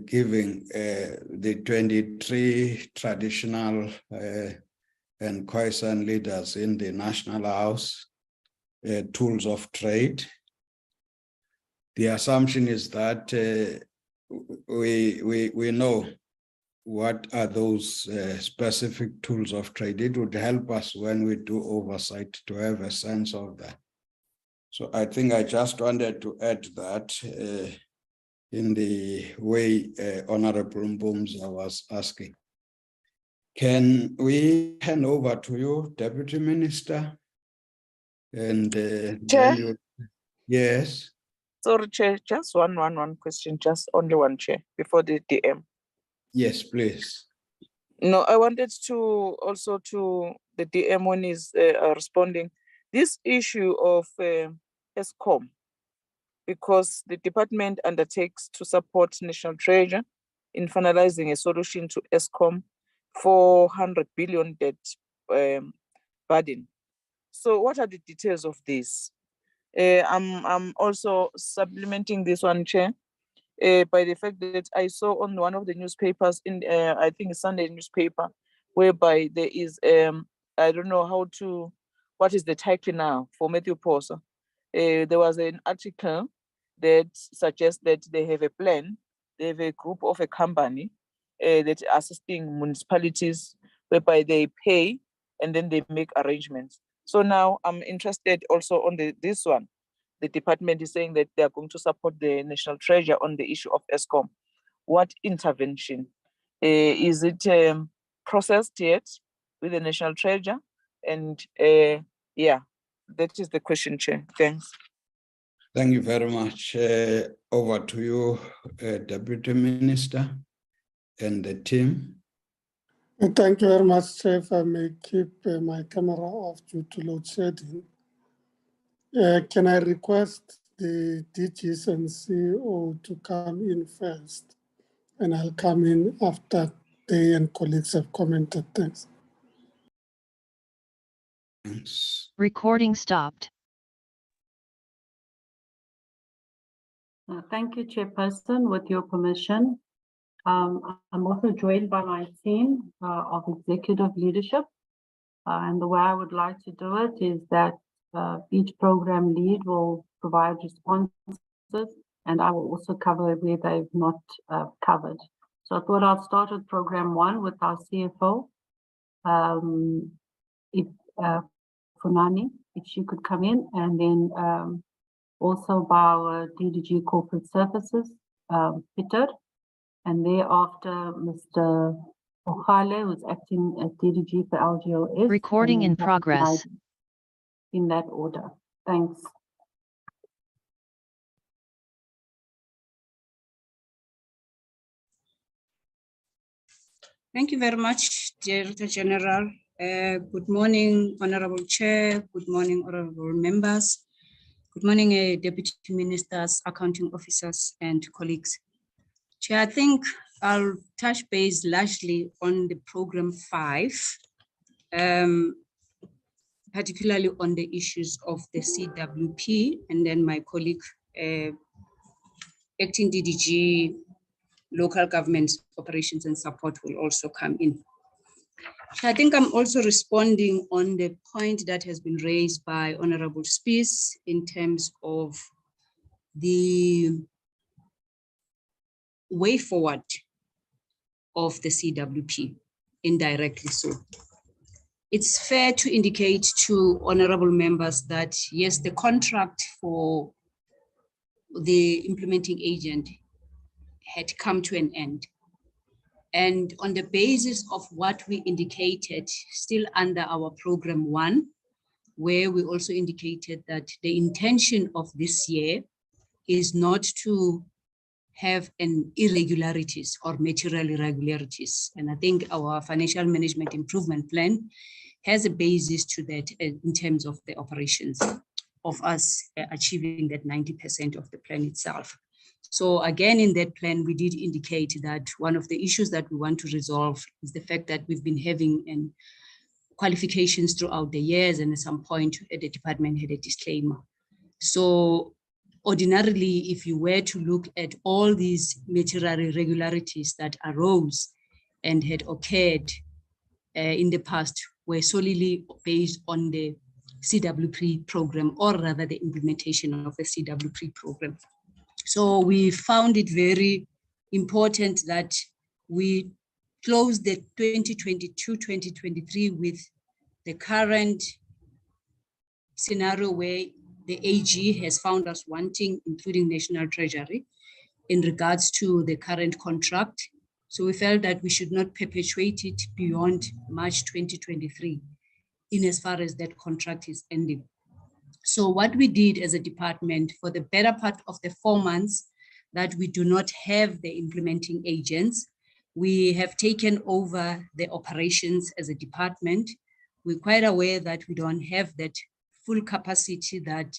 giving the 23 traditional and Khoisan leaders in the National House tools of trade. The assumption is that we know what are those specific tools of trade. It would help us when we do oversight to have a sense of that. So I think I just wanted to add that in the way Honorable Mpumza was asking. Can we hand over to you, Deputy Minister? And Chair? Yes. Sorry, Chair, just one question, just only one, Chair, before the DM. Yes, please. No, I wanted to also to the DM when he's responding. This issue of ESCOM, because the department undertakes to support National Treasury in finalizing a solution to ESCOM 400 billion debt burden. So what are the details of this? I'm also supplementing this one, Chair, by the fact that I saw on one of the newspapers in, I think a Sunday newspaper, whereby there is, I don't know what is the title now for Matthew Posa. There was an article that suggests that they have a plan, they have a group of a company that are assisting municipalities whereby they pay and then they make arrangements. So now I'm interested also on this one. The department is saying that they are going to support the National Treasury on the issue of ESCOM. What intervention? Is it processed yet? with the National Treasurer. And yeah, that is the question, Chair. Thanks. Thank you very much. Over to you, Deputy Minister and the team. Thank you very much, Chair. If I may keep my camera off due to load shedding. Can I request the DGs and CEO to come in first? And I'll come in after they and colleagues have commented. Thanks. Thanks. Recording stopped. Thank you, Chairperson. With your permission, I'm also joined by my team of executive leadership. And the way I would like to do it is that each program lead will provide responses, and I will also cover where they've not covered. So I thought I'll start with program 1 with our CFO, Funani, if she could come in, and then also by our DDG Corporate Services, Peter, and thereafter Mr. Ohale, who's acting as DDG for LGOS. Recording in progress. In that order. Thanks. Thank you very much, Director General. Good morning, Honorable Chair. Good morning, honorable members. Good morning, Deputy Ministers, accounting officers, and colleagues. Chair, I think I'll touch base largely on the program 5, particularly on the issues of the CWP, and then my colleague, acting DDG, local government operations and support will also come in. I think I'm also responding on the point that has been raised by Honorable Spies in terms of the way forward of the CWP, indirectly so. It's fair to indicate to honorable members that yes, the contract for the implementing agent had come to an end. And on the basis of what we indicated, still under our program 1, where we also indicated that the intention of this year is not to have an irregularities or material irregularities. And I think our financial management improvement plan has a basis to that in terms of the operations of us achieving that 90% of the plan itself. So again, in that plan, we did indicate that one of the issues that we want to resolve is the fact that we've been having qualifications throughout the years, and at some point the department had a disclaimer. So ordinarily, if you were to look at all these material irregularities that arose and had occurred in the past, were solely based on the CWP program, or rather the implementation of the CWP program. So we found it very important that we close the 2022-2023 with the current scenario where the AG has found us wanting, including National Treasury, in regards to the current contract. So we felt that we should not perpetuate it beyond March 2023 in as far as that contract is ending. So what we did as a department for the better part of the 4 months that we do not have the implementing agents, we have taken over the operations as a department. We're quite aware that we don't have that full capacity that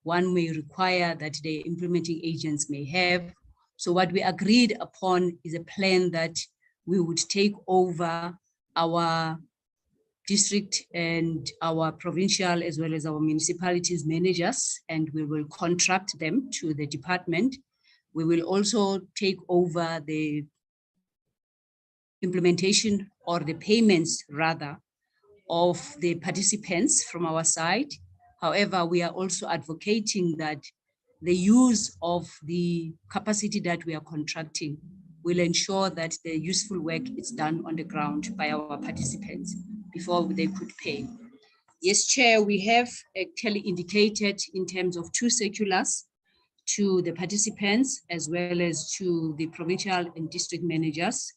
one may require that the implementing agents may have. So what we agreed upon is a plan that we would take over our district and our provincial as well as our municipalities managers, and we will contract them to the department. We will also take over the implementation or the payments rather of the participants from our side. However, we are also advocating that the use of the capacity that we are contracting will ensure that the useful work is done on the ground by our participants before they could pay. Yes, Chair, we have actually indicated in terms of 2 circulars to the participants as well as to the provincial and district managers,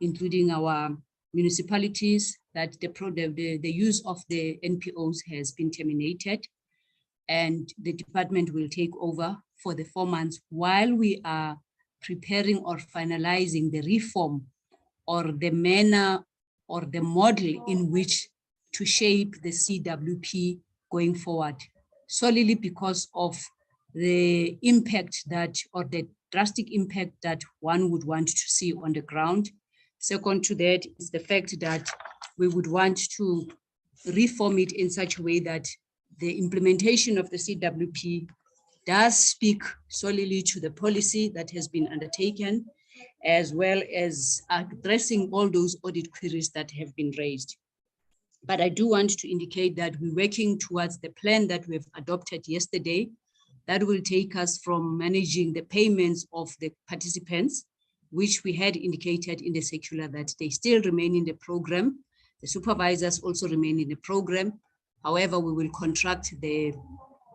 including our municipalities that the use of the NPOs has been terminated, and the department will take over for the 4 months while we are preparing or finalizing the reform or the manner or the model in which to shape the CWP going forward, solely because of the impact that, or the drastic impact that one would want to see on the ground. Second to that is the fact that we would want to reform it in such a way that the implementation of the CWP does speak solely to the policy that has been undertaken, as well as addressing all those audit queries that have been raised. But I do want to indicate that we're working towards the plan that we've adopted yesterday that will take us from managing the payments of the participants, which we had indicated in the circular that they still remain in the program. The supervisors also remain in the program. However, we will contract the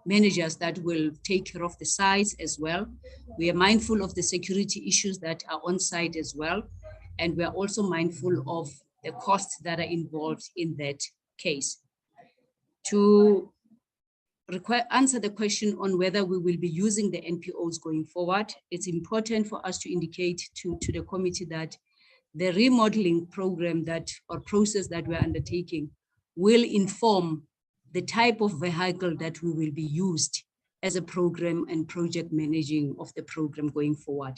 managers that will take care of the sites as well. We are mindful of the security issues that are on site as well. And we are also mindful of the costs that are involved in that case. To answer the question on whether we will be using the NPOs going forward, it's important for us to indicate to the committee that the remodeling program that, or process that we're undertaking, will inform the type of vehicle that we will be used as a program and project managing of the program going forward.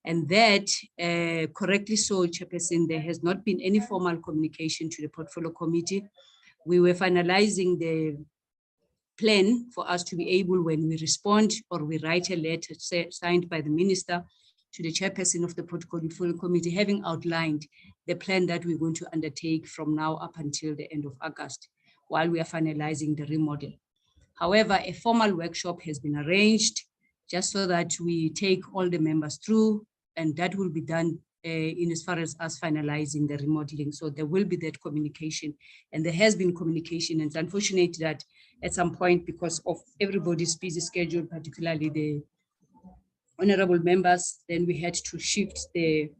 And that, correctly so, Chairperson, there has not been any formal communication to the portfolio committee. We were finalizing the plan for us to be able, when we respond or we write a letter signed by the minister to the chairperson of the portfolio committee, having outlined the plan that we're going to undertake from now up until the end of August, while we are finalizing the remodel. However, a formal workshop has been arranged just so that we take all the members through, and that will be done in as far as us finalizing the remodeling. So there will be that communication, and there has been communication. And it's unfortunate that at some point, because of everybody's busy schedule, particularly the honorable members, then we had to shift the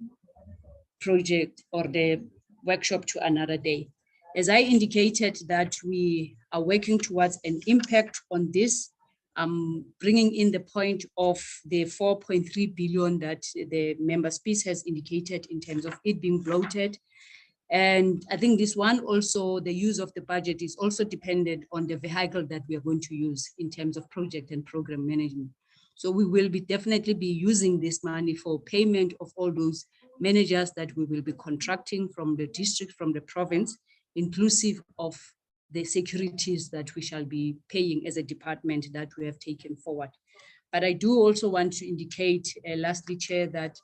project or the workshop to another day. As I indicated that we are working towards an impact on this, bringing in the point of the 4.3 billion that the member space has indicated in terms of it being bloated. And I think this one also, the use of the budget is also dependent on the vehicle that we are going to use in terms of project and program management. So we will be definitely be using this money for payment of all those managers that we will be contracting from the district, from the province, inclusive of the securities that we shall be paying as a department that we have taken forward. But I do also want to indicate, lastly, Chair, that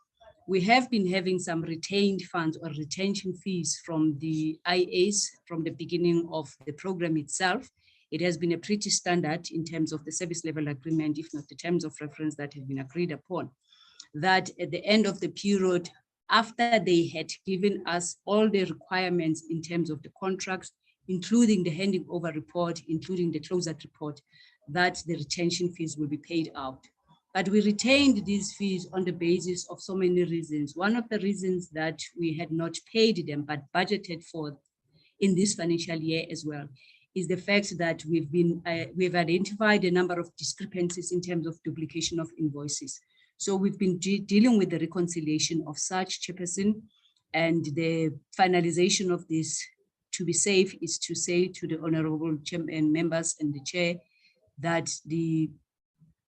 we have been having some retained funds or retention fees from the IAs from the beginning of the program itself. It has been a pretty standard in terms of the service level agreement, if not the terms of reference that have been agreed upon, that at the end of the period, after they had given us all the requirements in terms of the contracts, including the handing over report, including the closeout report, that the retention fees will be paid out. But we retained these fees on the basis of so many reasons. One of the reasons that we had not paid them, but budgeted for in this financial year as well, is the fact that we've identified a number of discrepancies in terms of duplication of invoices. So we've been dealing with the reconciliation of such, Chairperson, and the finalization of this, to be safe, is to say to the honorable chairman members and the chair that the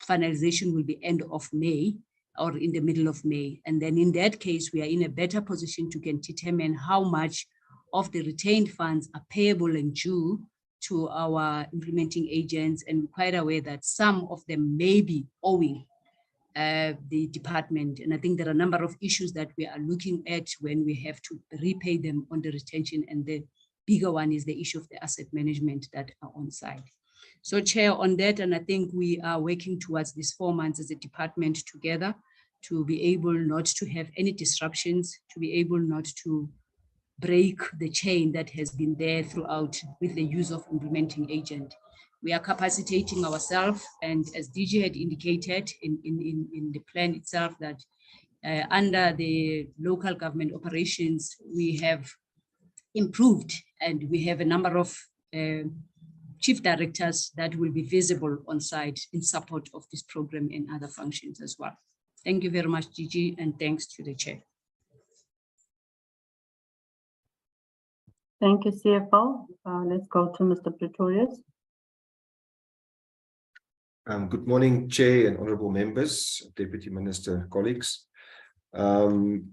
finalization will be end of May or in the middle of May. And then in that case, we are in a better position to can determine how much of the retained funds are payable and due to our implementing agents, and we're quite aware that some of them may be owing the department. And I think there are a number of issues that we are looking at when we have to repay them on the retention, and the bigger one is the issue of the asset management that are on site. So Chair, on that, and I think we are working towards these 4 months as a department together to be able not to have any disruptions, to be able not to break the chain that has been there throughout with the use of implementing agent. We are capacitating ourselves, and as DG had indicated in the plan itself, that under the local government operations, we have improved, and we have a number of chief directors that will be visible on site in support of this program and other functions as well. Thank you very much, Gigi, and thanks to the chair. Thank you, CFO. Let's go to Mr. Pretorius. Good morning, Chair and honourable members, Deputy Minister, colleagues. Honourable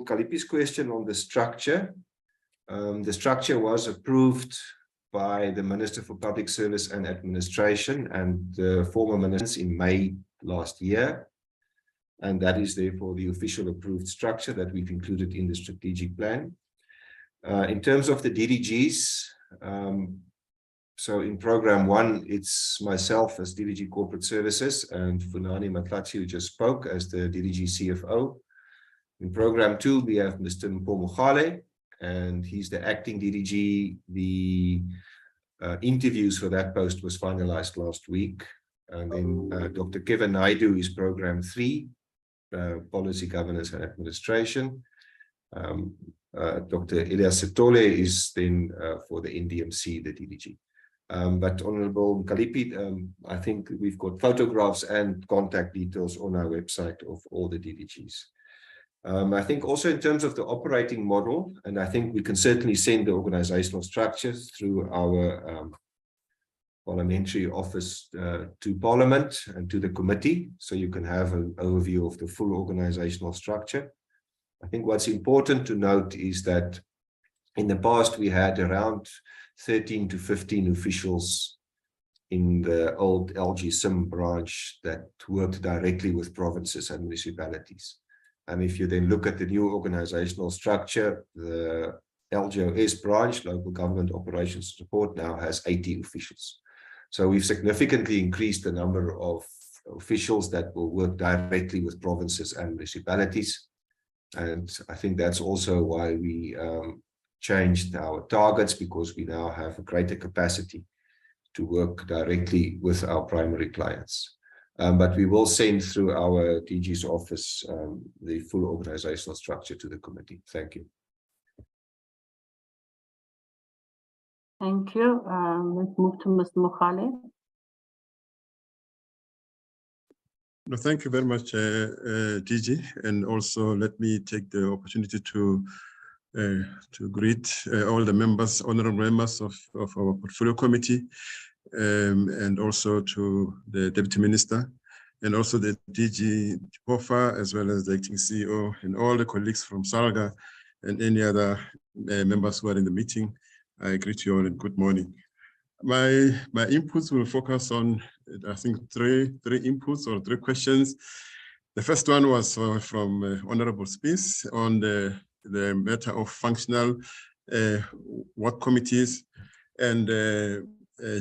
Kalipi's question on the structure. The structure was approved by the Minister for Public Service and Administration and the former ministers in May last year. And that is therefore the official approved structure that we've included in the strategic plan. In terms of the DDGs, so in program 1, it's myself as DDG Corporate Services and Funani Matlatsi, who just spoke, as the DDG CFO. In program 2, we have Mr. Mpomogale, and he's the acting DDG. The interviews for that post was finalized last week. And then Dr. Kevin Naidu is program 3, Policy, Governance and Administration. Dr. Elias Setole is then for the NDMC, the DDG. But Honourable Kalipi, I think we've got photographs and contact details on our website of all the DDGs. I think also in terms of the operating model, and I think we can certainly send the organizational structures through our parliamentary office to Parliament and to the committee, so you can have an overview of the full organizational structure. I think what's important to note is that in the past we had around 13 to 15 officials in the old LG-SIM branch that worked directly with provinces and municipalities. And if you then look at the new organizational structure, the LGOS branch, Local Government Operations Support, now has 80 officials. So we've significantly increased the number of officials that will work directly with provinces and municipalities. And I think that's also why we changed our targets, because we now have a greater capacity to work directly with our primary clients. But we will send through our DG's office the full organizational structure to the committee. Thank you. Thank you. Let's move to Mr. Mogale. No, thank you very much, DG. And also let me take the opportunity to greet all the members, honorable members of our portfolio committee, and also to the Deputy Minister, and also the DG POFA, as well as the acting CEO, and all the colleagues from Salga and any other members who are in the meeting. I greet you all and good morning. My inputs will focus on, I think, three inputs or 3 questions. The first one was from Honorable Smith on the matter of functional work committees, and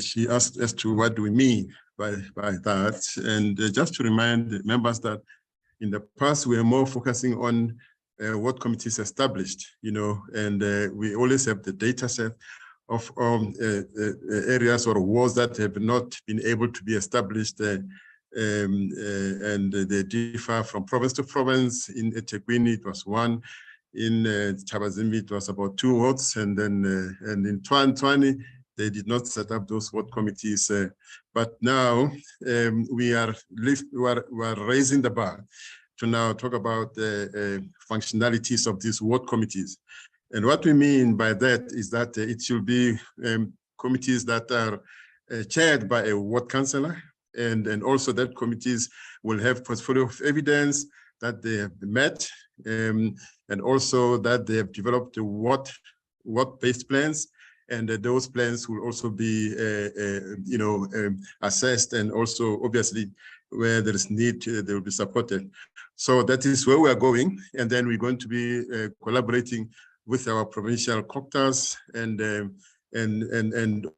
she asked as to what do we mean by that. And just to remind the members that in the past we are more focusing on what committees established, and we always have the data set of areas or wards that have not been able to be established, and they differ from province to province. In eThekwini, it was 1. In Chabazimbi, it was about 2 wards, and then and in Tshwane, they did not set up those ward committees. But now we are raising the bar to now talk about the functionalities of these ward committees. And what we mean by that is that it should be committees that are chaired by a ward councillor, and also that committees will have portfolio of evidence that they have met, and also that they have developed ward-based plans, and those plans will also be, assessed, and also obviously where there is need, they will be supported. So that is where we are going, and then we're going to be collaborating with our provincial cocters, and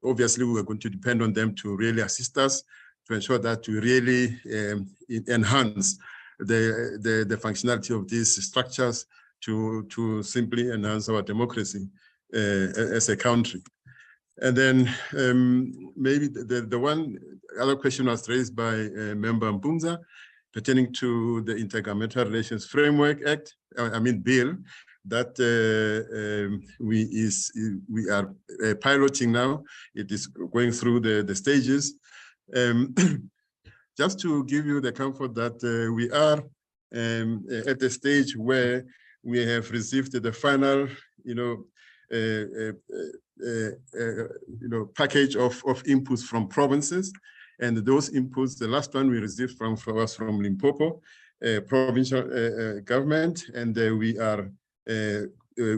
obviously we are going to depend on them to really assist us to ensure that we really enhance the functionality of these structures to simply enhance our democracy as a country. And then maybe the one other question was raised by Member Mpumza pertaining to the Intergovernmental Relations Framework Act, bill, that we are piloting now. It is going through the stages. Just to give you the comfort that we are at the stage where we have received the final, package of inputs from provinces, and those inputs, the last one we received was from Limpopo provincial government, and we are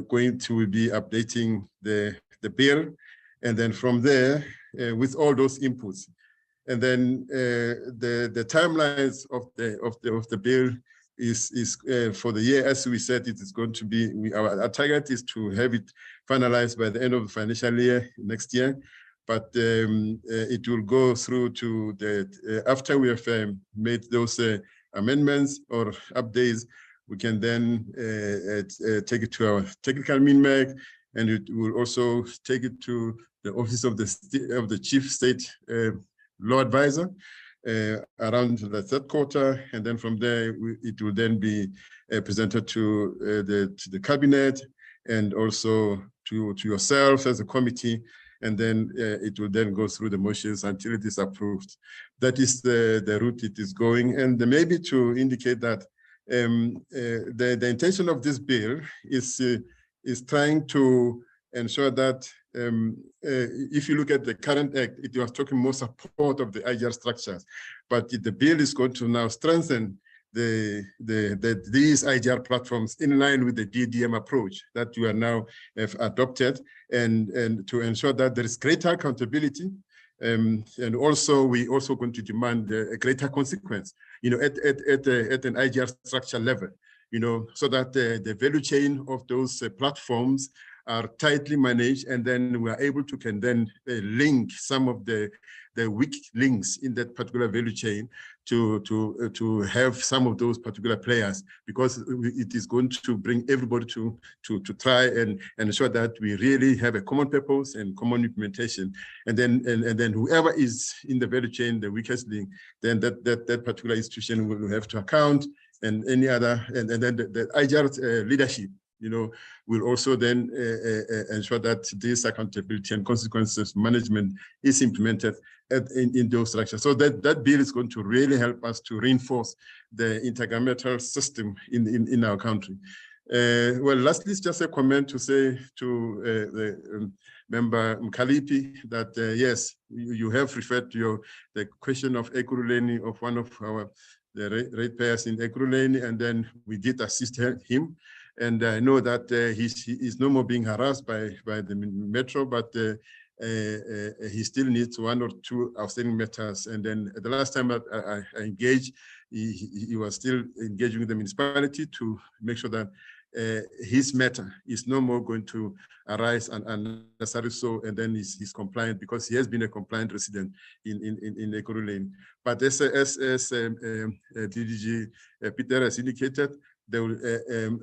going to be updating the bill, and then from there with all those inputs, and then the timelines of the bill is for the year, as we said, it is going to be, our target is to have it finalized by the end of the financial year next year, but it will go through to the, after we have made those amendments or updates, we can then take it to our technical min-meg, and it will also take it to the office of the chief state law advisor around the third quarter, and then from there it will then be presented to the cabinet and also to yourself as a committee, and then it will then go through the motions until it is approved. That is the route it is going, and maybe to indicate that the intention of this bill is trying to ensure that if you look at the current act, it was talking more support of the IGR structures, but the bill is going to now strengthen these IGR platforms in line with the DDM approach that you are now have adopted, and to ensure that there is greater accountability, and also we also going to demand a greater consequence, at an IGR structure level, so that the value chain of those platforms are tightly managed, and then we are able to can then link some of the weak links in that particular value chain to have some of those particular players, because it is going to bring everybody to try and ensure that we really have a common purpose and common implementation, and then whoever is in the value chain, the weakest link, then that particular institution will have to account, and any other, and then the IGR leadership will also then ensure that this accountability and consequences management is implemented in those structures. So that bill is going to really help us to reinforce the intergovernmental system in our country. Well, lastly, just a comment to say to the member Mkalipi that yes, you have referred to the question of Ekurhuleni, of one of the ratepayers in Ekurhuleni, and then we did assist him. And I know that he is no more being harassed by the metro, but he still needs one or two outstanding matters. And then the last time that I engaged, he was still engaging with the municipality to make sure that his matter is no more going to arise unnecessarily, so, and then he's compliant, because he has been a compliant resident in Ekurhuleni. But as DDG Peter has indicated, there will,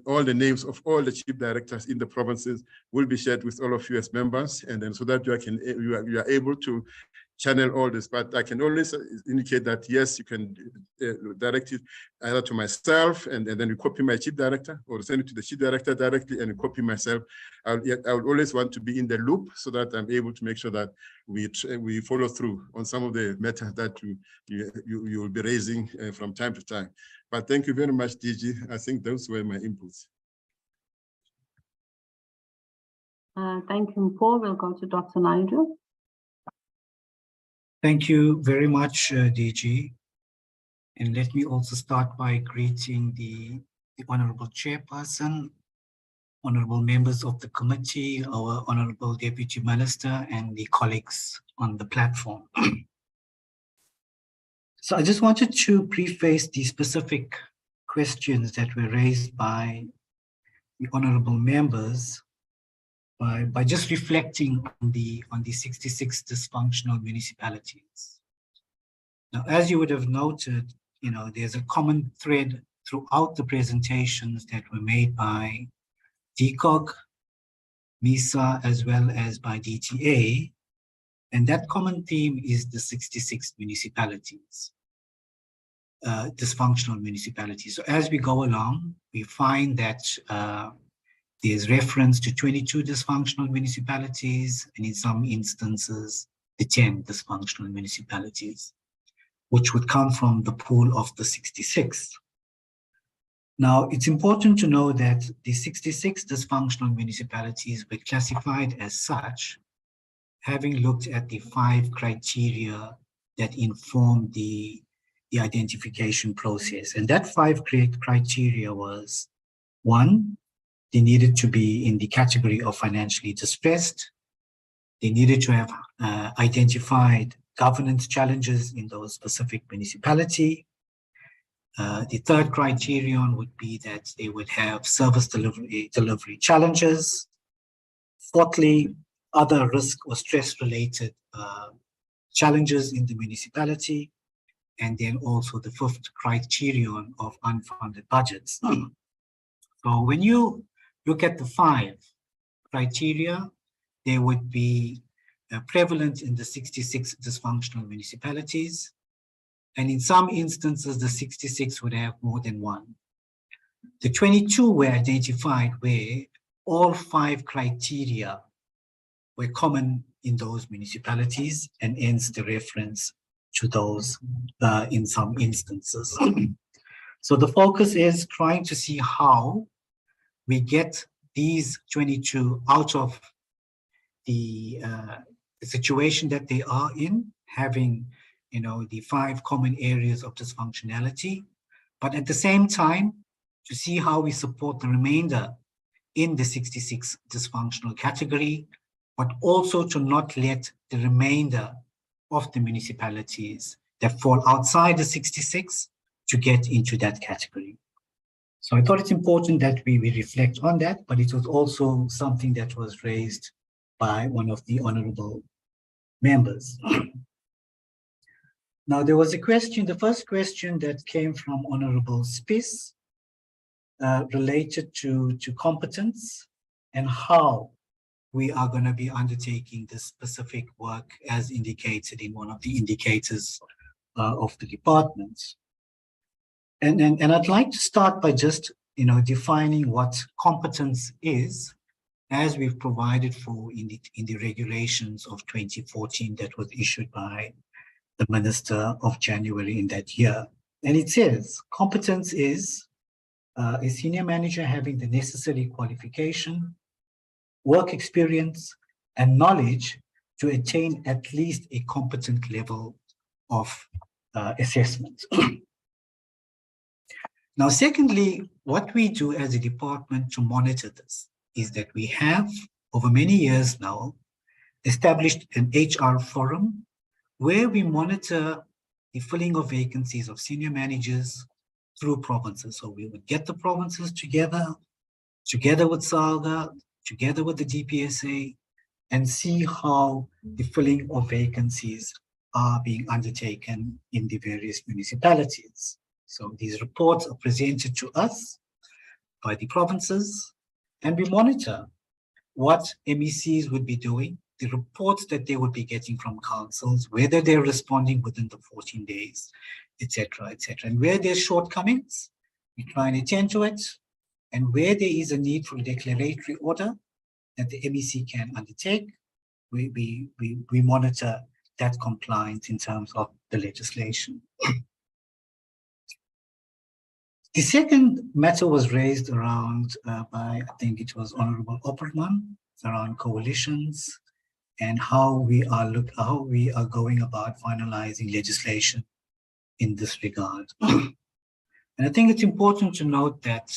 all the names of all the chief directors in the provinces will be shared with all of you as members, and then so that you are able to channel all this. But I can always indicate that yes, you can direct it either to myself, and then you copy my chief director, or send it to the chief director directly and you copy myself. I would always want to be in the loop so that I'm able to make sure that we follow through on some of the matters that you will be raising from time to time. But thank you very much, DG. I think those were my inputs. Thank you, Paul. We'll go to Dr. Nigel. Thank you very much, DG. And let me also start by greeting the Honorable Chairperson, honorable members of the committee, our Honorable Deputy Minister, and the colleagues on the platform. So I just wanted to preface the specific questions that were raised by the honorable members by just reflecting on the 66 dysfunctional municipalities. Now, as you would have noted, there's a common thread throughout the presentations that were made by DCOG, MISA, as well as by DTA. And that common theme is the 66 municipalities, dysfunctional municipalities. So as we go along, we find that There's reference to 22 dysfunctional municipalities, and in some instances, the 10 dysfunctional municipalities, which would come from the pool of the 66. Now, it's important to know that the 66 dysfunctional municipalities were classified as such, having looked at the 5 criteria that inform the identification process. And that 5 criteria was: 1, they needed to be in the category of financially distressed. They needed to have identified governance challenges in those specific municipality. The 3rd criterion would be that they would have service delivery challenges. 4thly, other risk or stress-related challenges in the municipality. And then also the 5th criterion of unfunded budgets. So when you look at the 5 criteria, they would be prevalent in the 66 dysfunctional municipalities. And in some instances, the 66 would have more than one. The 22 were identified where all 5 criteria were common in those municipalities, and hence the reference to those in some instances. So the focus is trying to see how we get these 22 out of the situation that they are in, having the 5 common areas of dysfunctionality, but at the same time to see how we support the remainder in the 66 dysfunctional category, but also to not let the remainder of the municipalities that fall outside the 66 to get into that category. So I thought it's important that we reflect on that, but it was also something that was raised by one of the honorable members. Now, there was a question, the first question that came from Honorable Spies related to competence and how we are going to be undertaking this specific work as indicated in one of the indicators of the department. And I'd like to start by just defining what competence is, as we've provided for in the regulations of 2014 that was issued by the Minister of January in that year. And it says, competence is a senior manager having the necessary qualification, work experience, and knowledge to attain at least a competent level of assessment. Now, secondly, what we do as a department to monitor this is that we have, over many years now, established an HR forum where we monitor the filling of vacancies of senior managers through provinces. So we would get the provinces together with SALGA, together with the DPSA, and see how the filling of vacancies are being undertaken in the various municipalities. So these reports are presented to us by the provinces, and we monitor what MECs would be doing, the reports that they would be getting from councils, whether they're responding within the 14 days, etc., etc. And where there's shortcomings, we try and attend to it. And where there is a need for a declaratory order that the MEC can undertake, we monitor that compliance in terms of the legislation. The second matter was raised around by, I think it was Honorable Opperman, around coalitions and how we are going about finalizing legislation in this regard. And I think it's important to note that,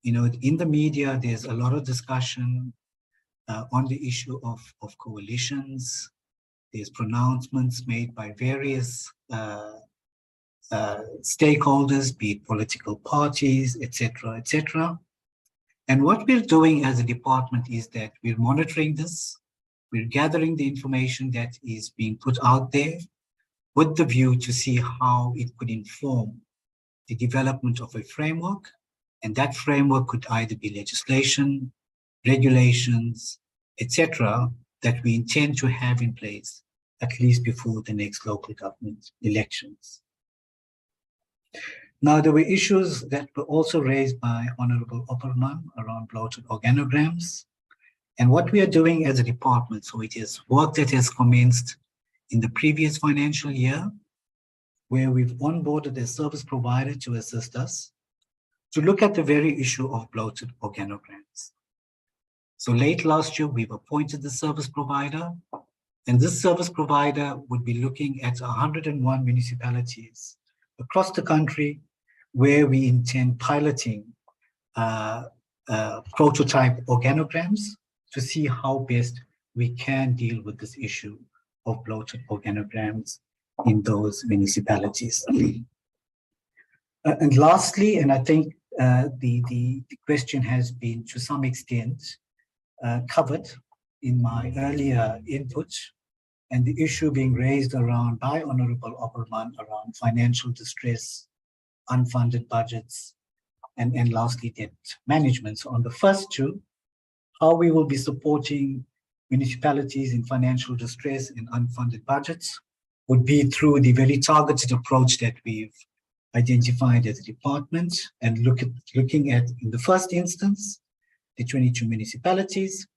in the media, there's a lot of discussion on the issue of coalitions. There's pronouncements made by various stakeholders, be it political parties, etc., etc. And what we're doing as a department is that we're monitoring this. We're gathering the information that is being put out there with the view to see how it could inform the development of a framework. And that framework could either be legislation, regulations, etc., that we intend to have in place at least before the next local government elections. Now, there were issues that were also raised by Honorable Opperman around bloated organograms. And what we are doing as a department, so it is work that has commenced in the previous financial year, where we've onboarded a service provider to assist us to look at the very issue of bloated organograms. So late last year, we've appointed the service provider, and this service provider would be looking at 101 municipalities across the country where we intend piloting prototype organograms to see how best we can deal with this issue of bloated organograms in those municipalities. And lastly, and I think the question has been to some extent covered in my earlier input, and the issue being raised around by Honorable Opperman around financial distress, unfunded budgets, and lastly, debt management. So on the first two, how we will be supporting municipalities in financial distress and unfunded budgets would be through the very targeted approach that we've identified as a department, and looking at, in the first instance, the 22 municipalities,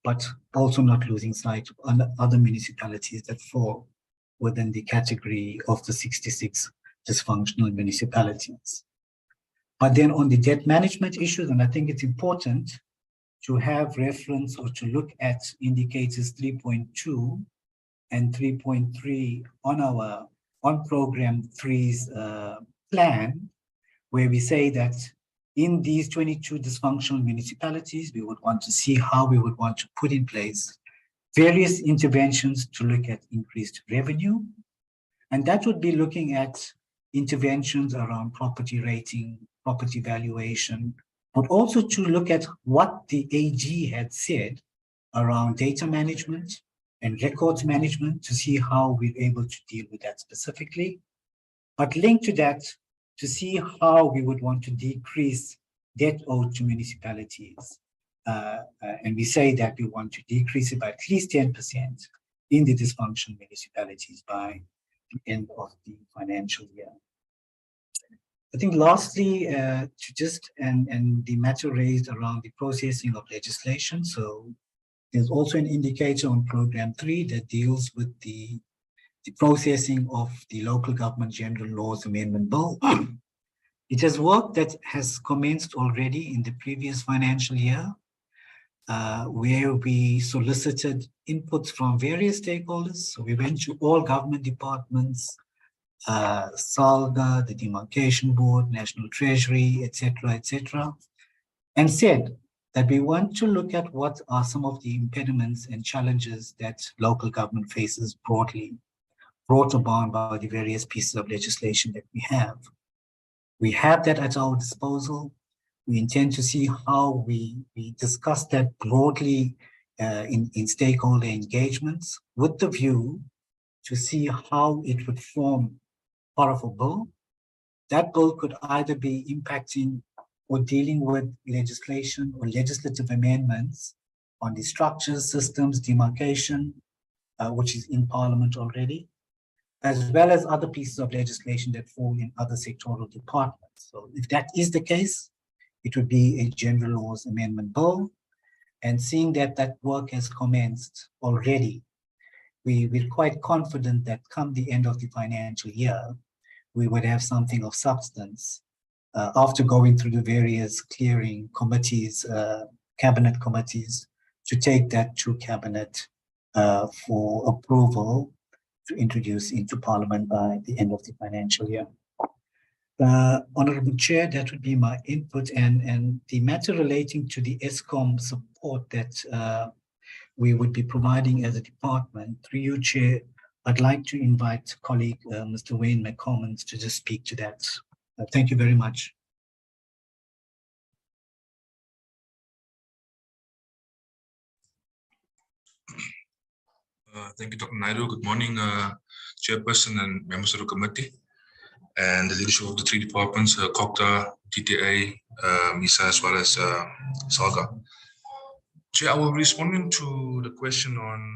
but also not losing sight of other municipalities that fall within the category of the 66 dysfunctional municipalities. But then on the debt management issues, and I think it's important to have reference or to look at indicators 3.2 and 3.3 on program 3's plan, where we say that in these 22 dysfunctional municipalities, we would want to see how we would want to put in place various interventions to look at increased revenue. And that would be looking at interventions around property rating, property valuation, but also to look at what the AG had said around data management and records management to see how we're able to deal with that specifically. But linked to that, to see how we would want to decrease debt owed to municipalities. And we say that we want to decrease it by at least 10% in the dysfunctional municipalities by the end of the financial year. I think lastly, to just, and the matter raised around the processing of legislation. So there's also an indicator on program 3 that deals with the processing of the Local Government General Laws Amendment Bill. It has work that has commenced already in the previous financial year, where we solicited inputs from various stakeholders. So we went to all government departments, SALGA, the Demarcation Board, National Treasury, etc., and said that we want to look at what are some of the impediments and challenges that local government faces broadly, brought about by the various pieces of legislation that we have. We have that at our disposal. We intend to see how we discuss that broadly in stakeholder engagements with the view to see how it would form part of a bill. That bill could either be impacting or dealing with legislation or legislative amendments on the structures, systems, demarcation, which is in Parliament already, as well as other pieces of legislation that fall in other sectoral departments. So if that is the case, it would be a general laws amendment bill. And seeing that that work has commenced already, we're quite confident that come the end of the financial year, we would have something of substance after going through the various clearing committees, cabinet committees, to take that to cabinet for approval to introduce into Parliament by the end of the financial year. Honorable Chair, that would be my input, and the matter relating to the ESCOM support that we would be providing as a department. Through you, Chair, I'd like to invite colleague Mr. Wayne McCommons to just speak to that. Thank you very much. Thank you, Dr. Naidu. Good morning, Chairperson and members of the committee, and the leadership of the three departments, COCTA, DTA, MISA, as well as SALGA. Chair, I will be responding to the question on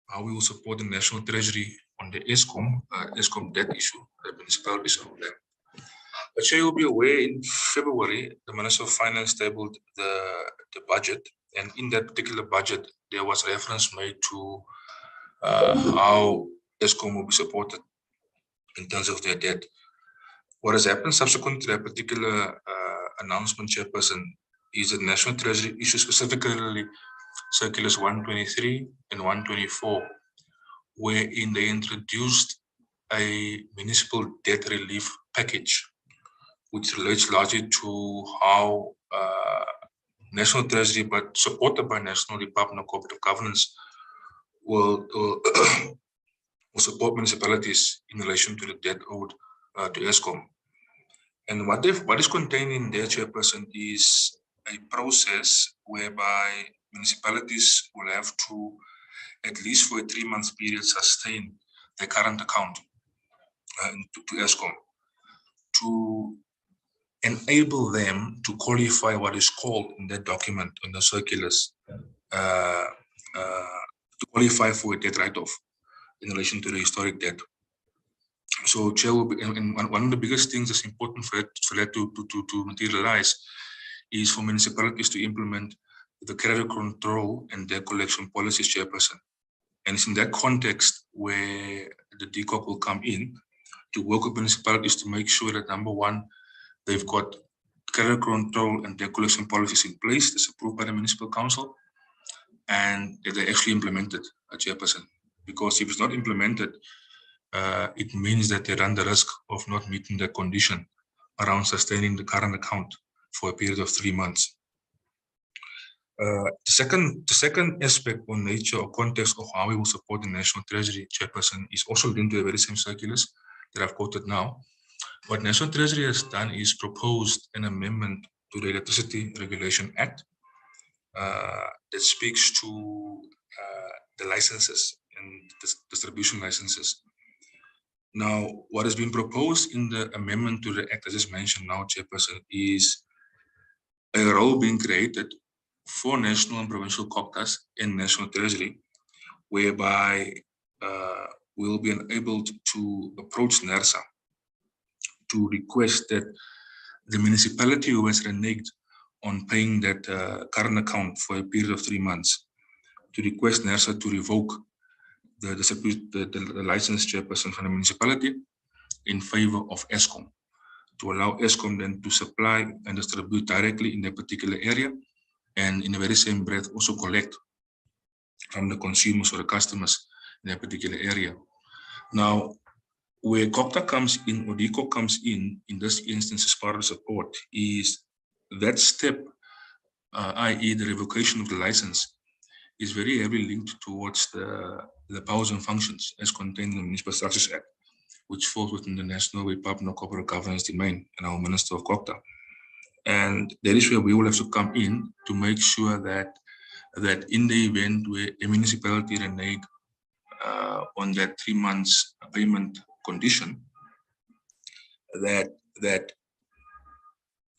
how we will support the National Treasury on the ESCOM debt issue, the municipal issue. Chair, you'll be aware in February, the Minister of Finance tabled the budget, and in that particular budget, there was reference made to how ESCOM will be supported in terms of their debt. What has happened subsequent to that particular announcement, Chairperson, is that National Treasury issued specifically circulars 123 and 124, wherein they introduced a municipal debt relief package, which relates largely to how National Treasury, but supported by National Department of Cooperative Governance, will support municipalities in relation to the debt owed to ESCOM. And what is contained in there, Chairperson, is a process whereby municipalities will have to, at least for a 3-month period, sustain their current account to ESCOM to enable them to qualify what is called in that document, in the circulars, to qualify for a debt write-off in relation to the historic debt. So, Chair, will be, and one of the biggest things that's important for that to materialize is for municipalities to implement the credit control and debt collection policies, Chairperson. And it's in that context where the DCOG will come in to work with municipalities to make sure that, number one, they've got credit control and debt collection policies in place that's approved by the Municipal Council, and that they actually implemented, Chairperson. Because if it's not implemented, it means that they run the risk of not meeting the condition around sustaining the current account for a period of 3 months. The second aspect or nature or context of how we will support the National Treasury, Chairperson, is also linked to the very same circulars that I've quoted now. What National Treasury has done is proposed an amendment to the Electricity Regulation Act that speaks to the licenses and distribution licenses. Now, what has been proposed in the amendment to the Act, as is mentioned now, Chairperson, is a role being created for national and provincial COGTAs and National Treasury, whereby we'll be enabled to approach NERSA to request that the municipality who has reneged on paying that current account for a period of 3 months, to request NERSA to revoke the license, Chairperson, from the municipality in favor of ESCOM, to allow ESCOM then to supply and distribute directly in that particular area, and in the very same breath also collect from the consumers or the customers in that particular area. Now, where COGTA comes in, or DCOG comes in this instance as part of the support, is that step, i.e. the revocation of the license, is very heavily linked towards the powers and functions as contained in the Municipal Structures Act, which falls within the National Department of Corporate Governance domain and our Minister of COGTA. And that is where we will have to come in to make sure that in the event where a municipality renege on that 3 months payment condition, that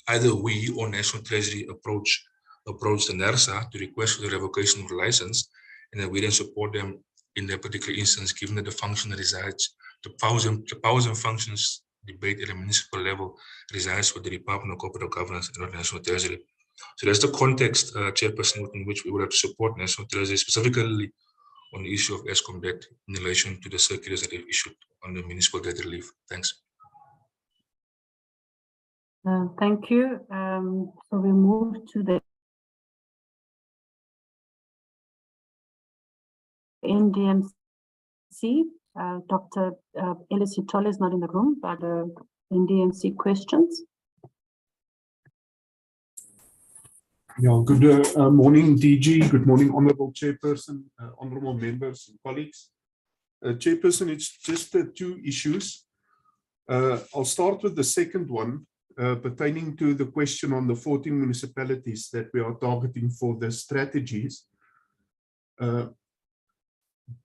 either we or National Treasury approach the NERSA to request for the revocation of the license, and that we then support them in that particular instance, given that the function resides, the powers and functions debate at a municipal level resides with the Department of Corporate Governance and not National Treasury. So that's the context, Chairperson, in which we would have to support National Treasury, specifically on the issue of ESCOM debt in relation to the circulars that they've issued on the municipal debt relief. Thanks. Thank you. So we move to the NDMC. Dr. Ellis Sitole is not in the room, but NDMC questions. Yeah, good morning, DG. Good morning, Honorable Chairperson, honorable members and colleagues. Chairperson, it's just 2 issues. I'll start with the second one, pertaining to the question on the 14 municipalities that we are targeting for the strategies.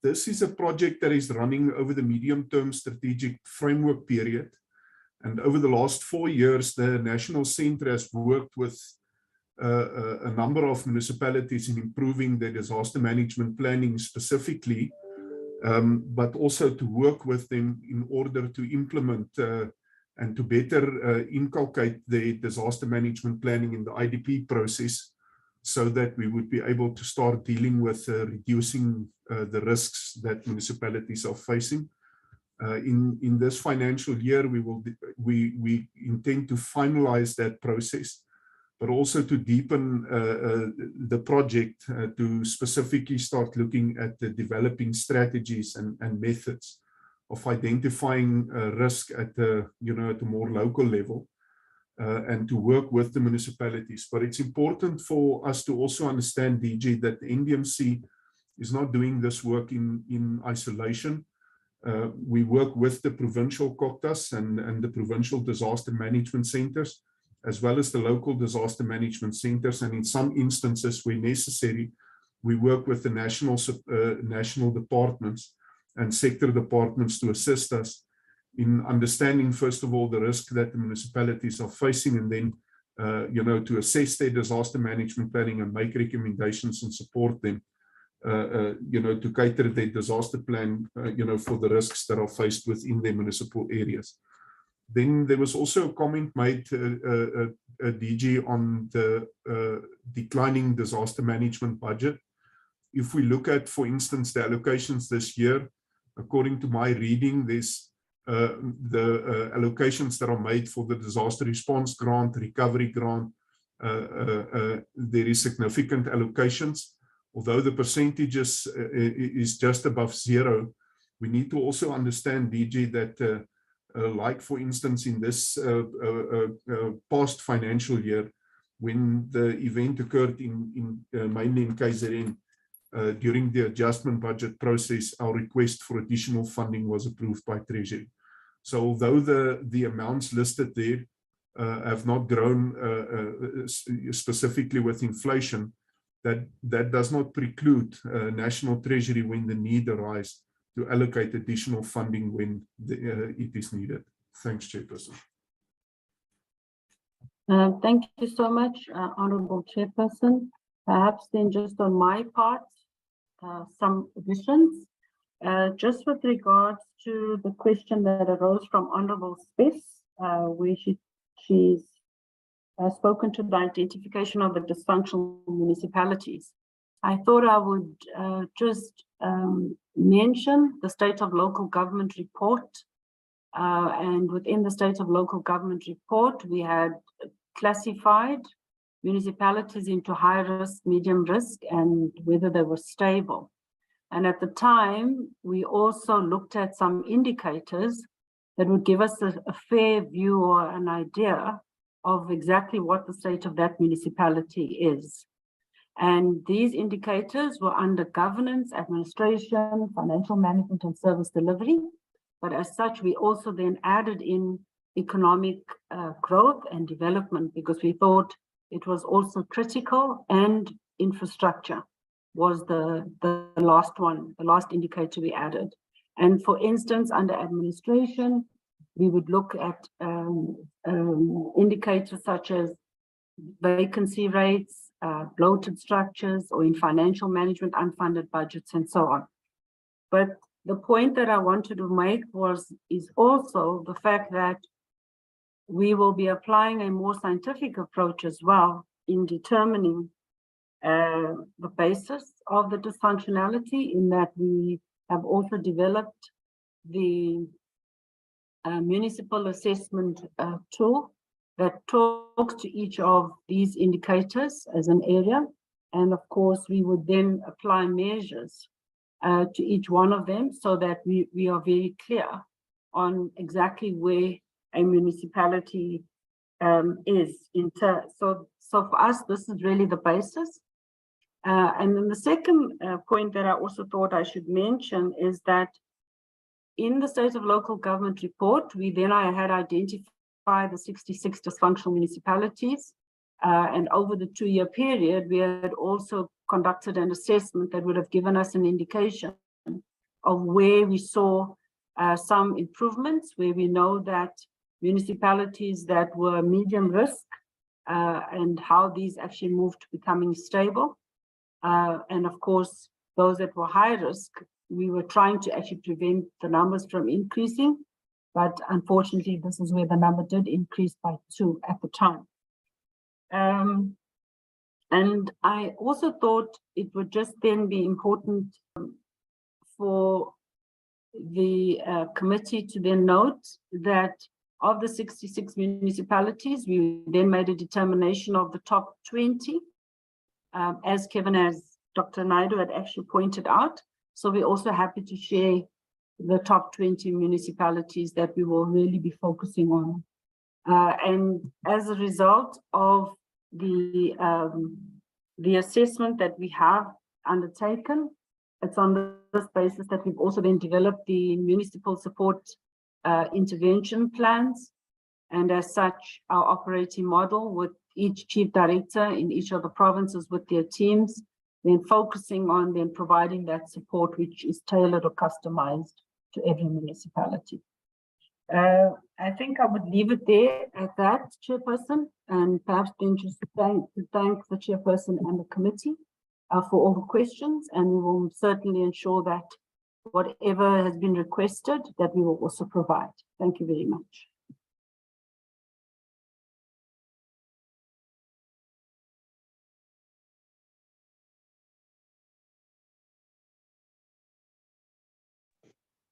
This is a project that is running over the medium-term strategic framework period. And over the last 4 years, the National Centre has worked with a number of municipalities in improving their disaster management planning specifically, but also to work with them in order to implement and to better inculcate the disaster management planning in the IDP process, so that we would be able to start dealing with reducing the risks that municipalities are facing. In this financial year, we intend to finalize that process, but also to deepen the project to specifically start looking at the developing strategies and methods of identifying risk at the at a more local level, and to work with the municipalities. But it's important for us to also understand, DG, that the NDMC is not doing this work in isolation. We work with the provincial COCTAs and the provincial disaster management centers, as well as the local disaster management centers. And in some instances, where necessary, we work with the national departments and sector departments to assist us in understanding, first of all, the risk that the municipalities are facing, and then, to assess their disaster management planning and make recommendations and support them, to cater their disaster plan, for the risks that are faced within their municipal areas. Then there was also a comment made, DG, on the declining disaster management budget. If we look at, for instance, the allocations this year, according to my reading, there's the allocations that are made for the disaster response grant, recovery grant, there is significant allocations. Although the percentages is just above zero, we need to also understand, DG, that like, for instance, in this past financial year, when the event occurred mainly in KZN, during the adjustment budget process, our request for additional funding was approved by Treasury. So although the amounts listed there have not grown specifically with inflation, that does not preclude National Treasury, when the need arises, to allocate additional funding when it is needed. Thanks, Chairperson. Thank you so much, Honourable Chairperson. Perhaps then just on my part, some additions. Just with regards to the question that arose from Honourable Spes, where she's spoken to the identification of the dysfunctional municipalities. I thought I would just mention the State of Local Government report. And within the State of Local Government report, we had classified municipalities into high risk, medium risk, and whether they were stable. And at the time, we also looked at some indicators that would give us a fair view or an idea of exactly what the state of that municipality is. And these indicators were under governance, administration, financial management, and service delivery. But as such, we also then added in economic growth and development, because we thought it was also critical, and infrastructure was the last one, the last indicator we added. And for instance, under administration, we would look at indicators such as vacancy rates, bloated structures, or in financial management, unfunded budgets, and so on. But the point that I wanted to make is also the fact that we will be applying a more scientific approach as well in determining the basis of the dysfunctionality, in that we have also developed the municipal assessment tool that talks to each of these indicators as an area. And of course, we would then apply measures to each one of them, so that we are very clear on exactly where a municipality is in turn. So for us, this is really the basis. And then the second point that I also thought I should mention is that in the State of Local Government report, I had identified the 66 dysfunctional municipalities. And over the 2-year period, we had also conducted an assessment that would have given us an indication of where we saw some improvements, where we know that municipalities that were medium risk and how these actually moved to becoming stable. And of course, those that were high risk, we were trying to actually prevent the numbers from increasing. but unfortunately, this is where the number did increase by 2 at the time. And I also thought it would just then be important for the committee to then note that of the 66 municipalities, we then made a determination of the top 20, as Kevin, as Dr. Naidu had actually pointed out. So we're also happy to share the top 20 municipalities that we will really be focusing on. And as a result of the assessment that we have undertaken, it's on this basis that we've also then developed the municipal support intervention plans. And as such, our operating model with each chief director in each of the provinces with their teams, then focusing on then providing that support, which is tailored or customized to every municipality. I think I would leave it there at that, Chairperson, and perhaps then just thank the Chairperson and the committee for all the questions, and we will certainly ensure that whatever has been requested, that we will also provide. Thank you very much.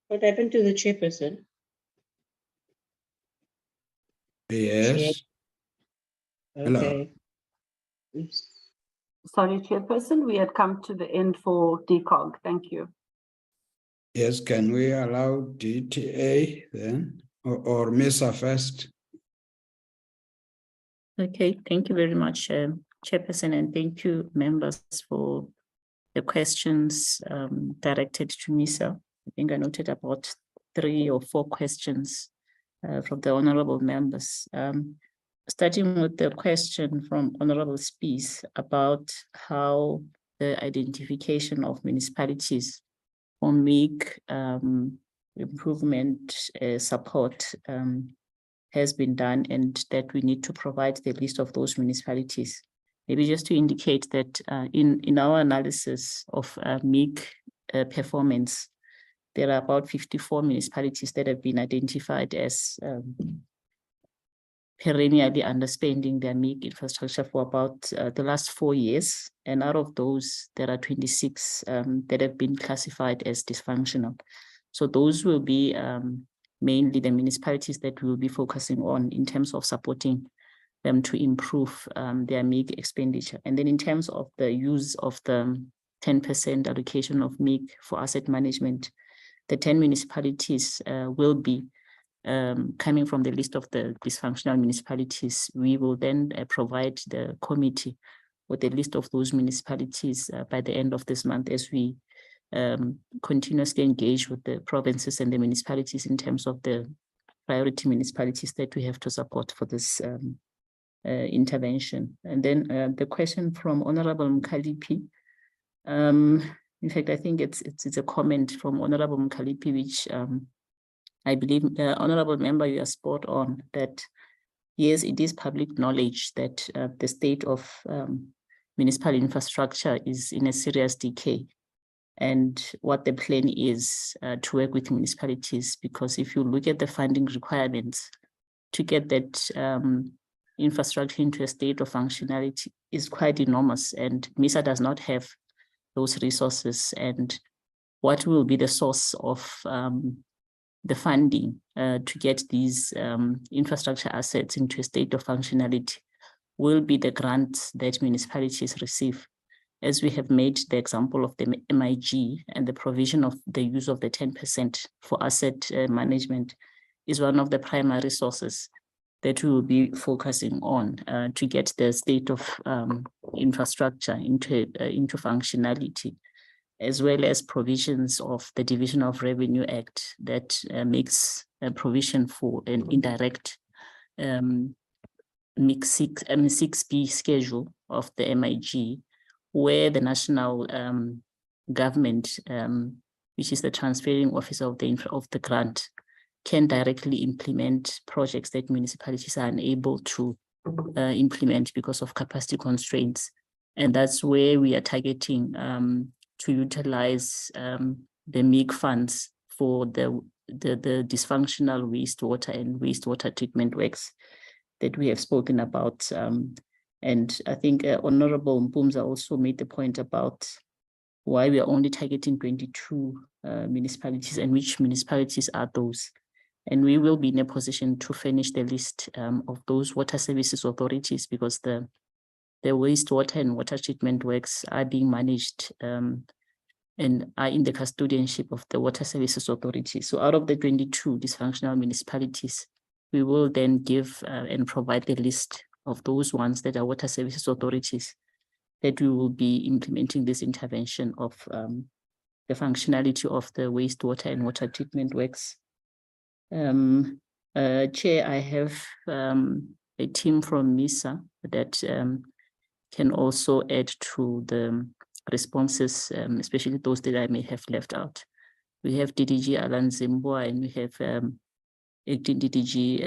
What happened to the Chairperson? Yes. Hello. Okay. Sorry, Chairperson, we had come to the end for DCOG. Thank you. Yes, can we allow DTA then, or MISA first? Okay, thank you very much, Chairperson, and thank you, members, for the questions directed to MISA. I think I noted about 3 or 4 questions from the honorable members. Starting with the question from Honorable Spies about how the identification of municipalities for MIG improvement support has been done, and that we need to provide the list of those municipalities. Maybe just to indicate that in our analysis of MIG performance, there are about 54 municipalities that have been identified as perennially underspending their MIG infrastructure for about the last 4 years. And out of those, there are 26 that have been classified as dysfunctional. So those will be mainly the municipalities that we will be focusing on in terms of supporting them to improve their MIG expenditure. And then in terms of the use of the 10% allocation of MIG for asset management, the 10 municipalities will be coming from the list of the dysfunctional municipalities. We will then provide the committee with a list of those municipalities by the end of this month, as we continuously engage with the provinces and the municipalities in terms of the priority municipalities that we have to support for this intervention. And then the question from Honorable Mkalipi. In fact, I think it's a comment from Honorable Mkalipi, which I believe, Honorable Member, you are spot on that, yes, it is public knowledge that the state of municipal infrastructure is in a serious decay, and what the plan is to work with municipalities, because if you look at the funding requirements to get that infrastructure into a state of functionality is quite enormous, and MISA does not have those resources. And what will be the source of the funding to get these infrastructure assets into a state of functionality will be the grants that municipalities receive. As we have made the example of the MIG, and the provision of the use of the 10% for asset management is one of the primary sources that we will be focusing on to get the state of infrastructure into functionality, as well as provisions of the Division of Revenue Act that makes a provision for an indirect mix 6B schedule of the MIG, where the national government, which is the transferring officer of the grant, can directly implement projects that municipalities are unable to implement because of capacity constraints. And that's where we are targeting to utilize the MIG funds for the the dysfunctional wastewater and wastewater treatment works that we have spoken about. And I think Honorable Mpumza also made the point about why we are only targeting 22 municipalities and which municipalities are those. And we will be in a position to finish the list of those water services authorities, because the wastewater and water treatment works are being managed and are in the custodianship of the water services authority. So out of the 22 dysfunctional municipalities, we will then give and provide the list of those ones that are water services authorities that we will be implementing this intervention of the functionality of the wastewater and water treatment works. Chair, I have a team from MISA that can also add to the responses, especially those that I may have left out. We have DDG Alan Zimbwa, and we have acting DDG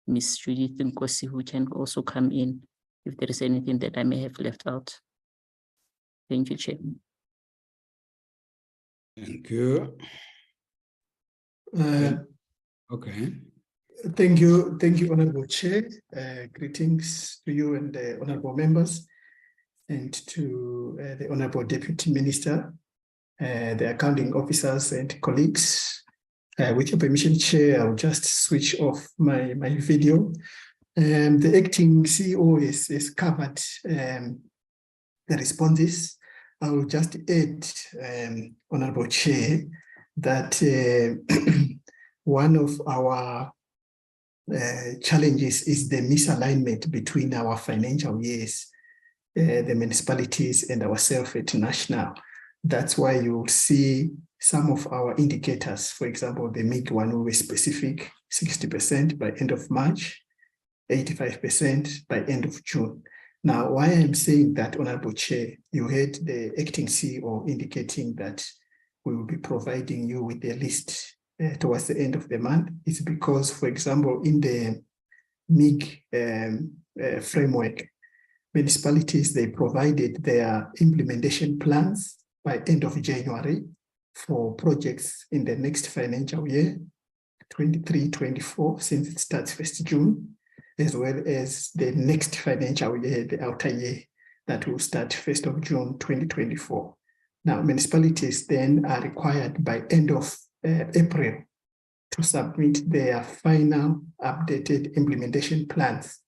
Ms. Judith Nkosi, who can also come in if there is anything that I may have left out. Thank you, Chair. Thank you. Okay. Thank you, Honorable Chair. Greetings to you and the honorable members, and to the Honorable Deputy Minister, the accounting officers and colleagues. With your permission, Chair, I'll just switch off my video. The acting CEO has covered the responses. I will just add, Honorable Chair, that one of our challenges is the misalignment between our financial years, the municipalities and ourselves at national. That's why you will see some of our indicators. For example, the MIG one, we were specific, 60% by end of March, 85% by end of June. Now, why I'm saying that, Honorable Chair, you heard the acting CEO indicating that we will be providing you with a list towards the end of the month. It's because, for example, in the MIG framework, municipalities, they provided their implementation plans by end of January for projects in the next financial year, 23-24, since it starts 1st June, as well as the next financial year, the outer year, that will start 1st of June, 2024. Now, municipalities then are required by end of April to submit their final updated implementation plans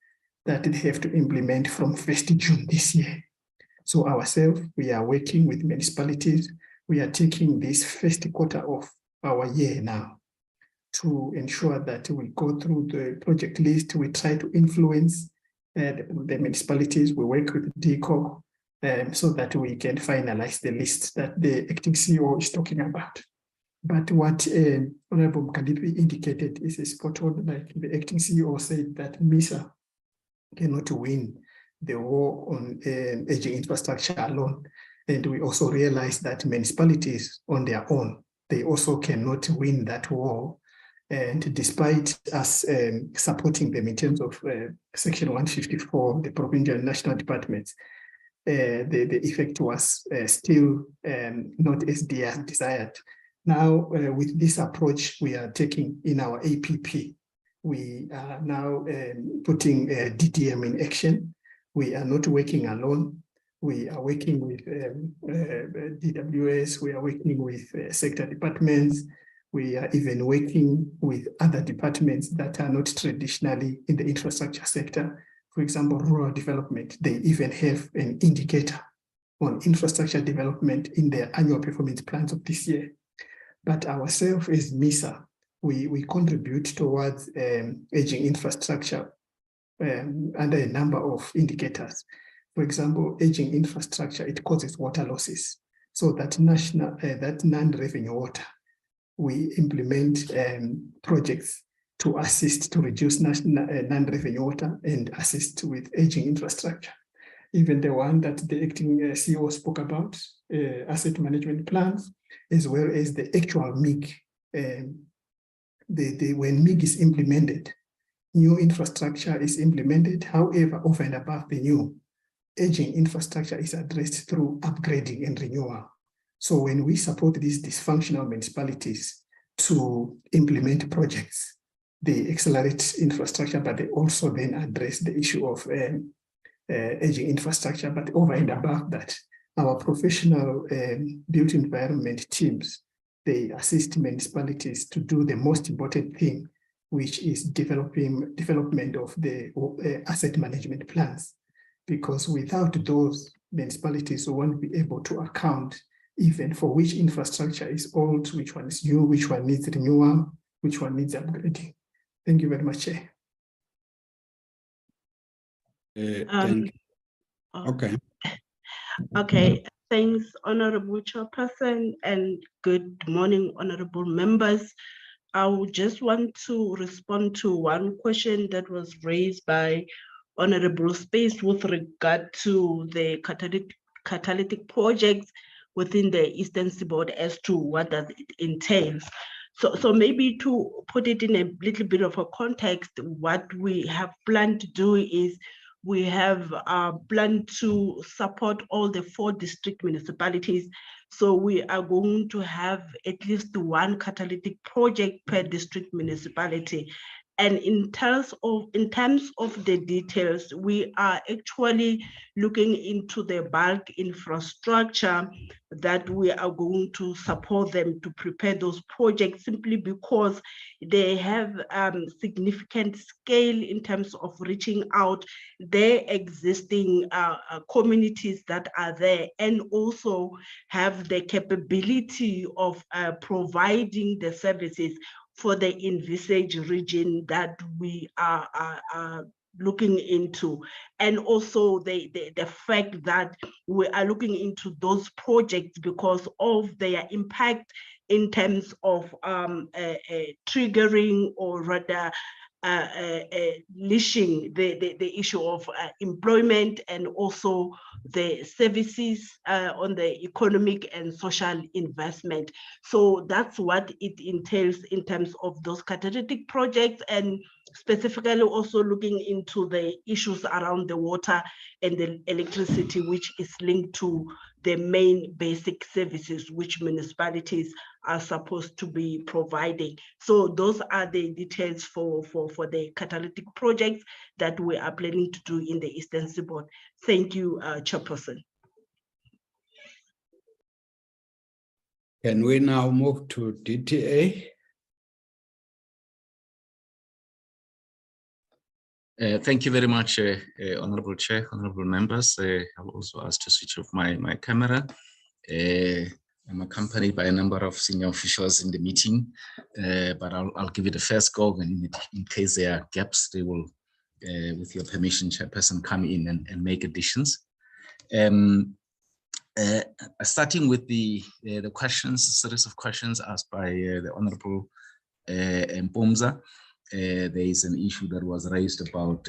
that they have to implement from 1st June this year. So ourselves, we are working with municipalities. We are taking this first quarter of our year now to ensure that we go through the project list. We try to influence the municipalities. We work with DCOG so that we can finalize the list that the acting CEO is talking about. But what Honorable Mkalipi indicated is spot on. Like the acting CEO said, that MISA cannot win the war on aging infrastructure alone. And we also realize that municipalities on their own, they also cannot win that war. And despite us supporting them in terms of Section 154, the provincial and national departments, the effect was still not as desired. Now, with this approach we are taking in our APP, we are now putting DDM in action. We are not working alone. We are working with DWS. We are working with sector departments. We are even working with other departments that are not traditionally in the infrastructure sector. For example, rural development, they even have an indicator on infrastructure development in their annual performance plans of this year. But ourselves as MISA, we contribute towards aging infrastructure under a number of indicators. For example, aging infrastructure, it causes water losses. So that non-revenue water, we implement projects to assist to reduce non-revenue water and assist with aging infrastructure. Even the one that the acting CEO spoke about, asset management plans, as well as the actual MIG. When MIG is implemented, new infrastructure is implemented. However, over and above the new, aging infrastructure is addressed through upgrading and renewal. So when we support these dysfunctional municipalities, to implement projects. They accelerate infrastructure, but they also then address the issue of aging infrastructure. But over and above that, our professional built environment teams, they assist municipalities to do the most important thing, which is development of the asset management plans. Because without those, municipalities won't be able to account even for which infrastructure is old, which one is new, which one needs renewal, which one needs upgrading. Thank you very much, Chair. Thank you. Okay. Okay, thanks, Honorable Chairperson, and good morning, honorable members. I would just want to respond to one question that was raised by Honorable Space with regard to the catalytic projects within the Eastern Seaboard as to what does it entails. So maybe to put it in a little bit of a context, what we have planned to do is we have planned to support all the 4 district municipalities. So we are going to have at least one catalytic project per district municipality. And in terms of the details, we are actually looking into the bulk infrastructure that we are going to support them to prepare those projects, simply because they have significant scale in terms of reaching out their existing communities that are there, and also have the capability of providing the services for the envisaged region that we are looking into. And also the fact that we are looking into those projects because of their impact in terms of triggering, or rather leashing the issue of employment, and also the services on the economic and social investment. So that's what it entails in terms of those catalytic projects, and specifically also looking into the issues around the water and the electricity, which is linked to the main basic services which municipalities are supposed to be providing. So those are the details for the catalytic projects that we are planning to do in the Eastern Seaboard. Thank you, Chairperson. Can we now move to DTA? Thank you very much, Honorable Chair, honorable members. I'll also ask to switch off my camera. I'm accompanied by a number of senior officials in the meeting, but I'll give it a first go, and in case there are gaps, they will, with your permission, Chairperson, come in and make additions. Starting with the questions, series of questions asked by the Honorable Mpumza. There is an issue that was raised about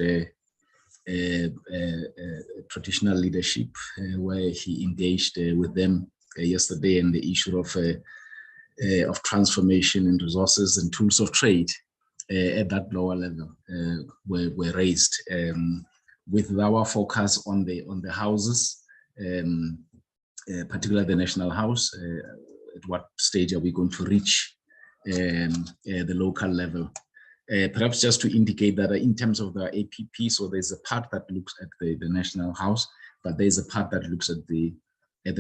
traditional leadership, where he engaged with them yesterday, and the issue of transformation and resources and tools of trade at that lower level were raised, with our focus on the houses, particularly the National House. At what stage are we going to reach the local level? Perhaps just to indicate that in terms of the APP, so there's a part that looks at the National House, but there's a part that looks at the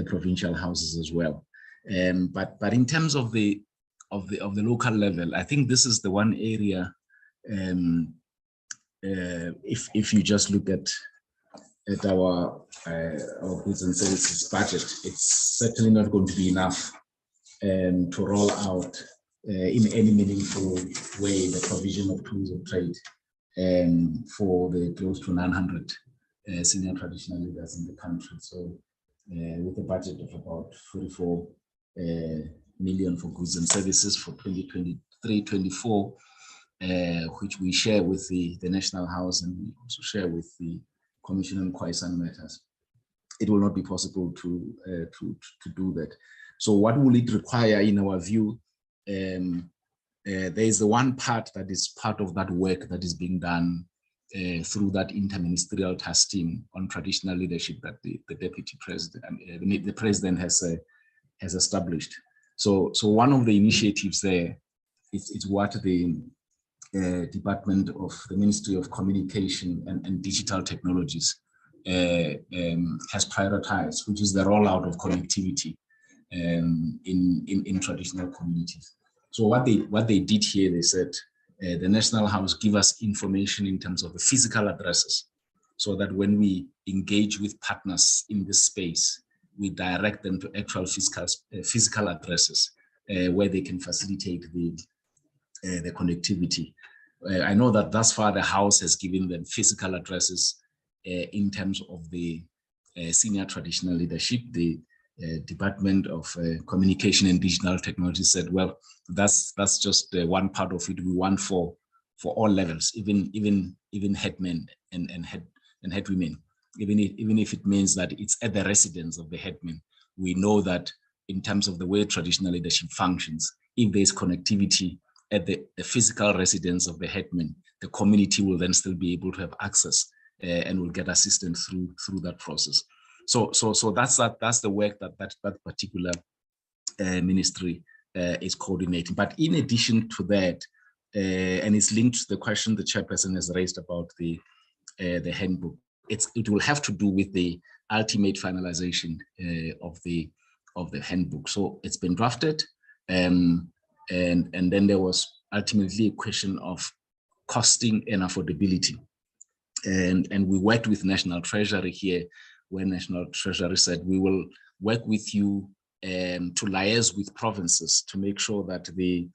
provincial houses as well. But in terms of the local level, I think this is the one area. If you just look at our goods and services budget, it's certainly not going to be enough to roll out in any meaningful way the provision of tools of trade for the close to 900 senior traditional leaders in the country. So with a budget of about 44 million for goods and services for 2023-24, which we share with the National House, and we also share with the Commission on Quaisano Matters, it will not be possible to do that. So what will it require in our view? There is the one part that is part of that work that is being done through that interministerial task team on traditional leadership that the deputy president, the president has established. So one of the initiatives there it's what the Department of the Ministry of Communication and Digital Technologies has prioritized, which is the rollout of connectivity in traditional communities. So what they did here, they said the National House give us information in terms of the physical addresses, so that when we engage with partners in this space, we direct them to actual physical addresses where they can facilitate the connectivity. I know that thus far the House has given them physical addresses in terms of the senior traditional leadership. The Department of Communication and Digital Technology said, well, that's just one part of it. We want for all levels, even headmen and headwomen, even if it means that it's at the residence of the headman. We know that in terms of the way traditional leadership functions, if there's connectivity at the physical residence of the headman, the community will then still be able to have access and will get assistance through that process. So that's the work that particular ministry is coordinating. But in addition to that, and it's linked to the question the chairperson has raised about the handbook, it will have to do with the ultimate finalization of the handbook. So it's been drafted, and then there was ultimately a question of costing and affordability. And we worked with National Treasury here, where National Treasury said, we will work with you to liaise with provinces to make sure that the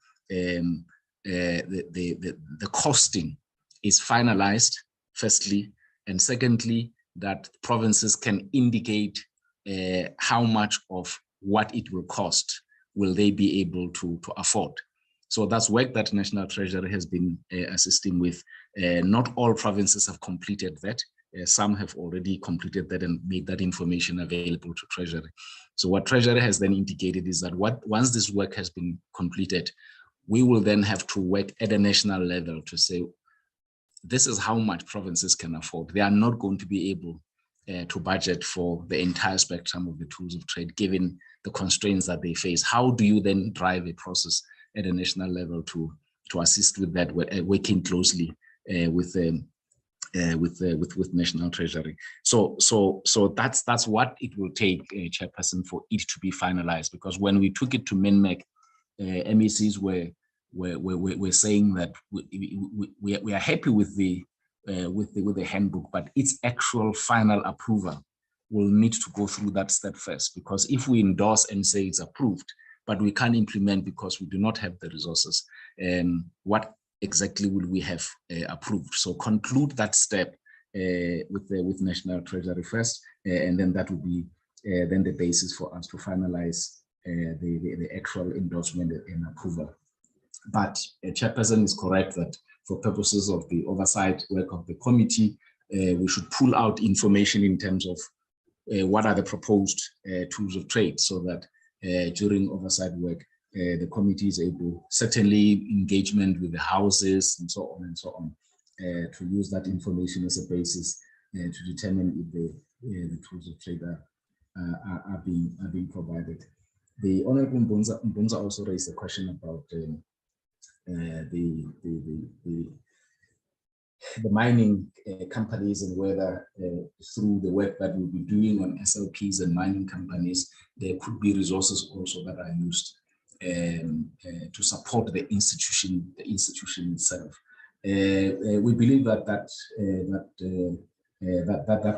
costing is finalized, firstly, and secondly, that provinces can indicate how much of what it will cost will they be able to afford. So that's work that National Treasury has been assisting with. Not all provinces have completed that. Some have already completed that and made that information available to Treasury. So what Treasury has then indicated is that once this work has been completed, we will then have to work at a national level to say, this is how much provinces can afford. They are not going to be able to budget for the entire spectrum of the tools of trade, given the constraints that they face. How do you then drive a process at a national level to assist with that, working closely with National Treasury? So that's what it will take, Chairperson, for it to be finalized. Because when we took it to MINMEC, MECs were saying that we are happy with the handbook, but its actual final approval will need to go through that step first. Because if we endorse and say it's approved, but we can't implement because we do not have the resources, what exactly will we have approved? So conclude that step with National Treasury first, and then that will be then the basis for us to finalize the actual endorsement and approval. But Chairperson is correct that for purposes of the oversight work of the committee, we should pull out information in terms of what are the proposed tools of trade, so that during oversight work, the committee is able, certainly engagement with the houses and so on, to use that information as a basis to determine if the tools of trade are being provided. The Honorable Mbunza also raised a question about the mining companies, and whether through the work that we'll be doing on SLPs and mining companies, there could be resources also that are used to support the institution itself. We believe that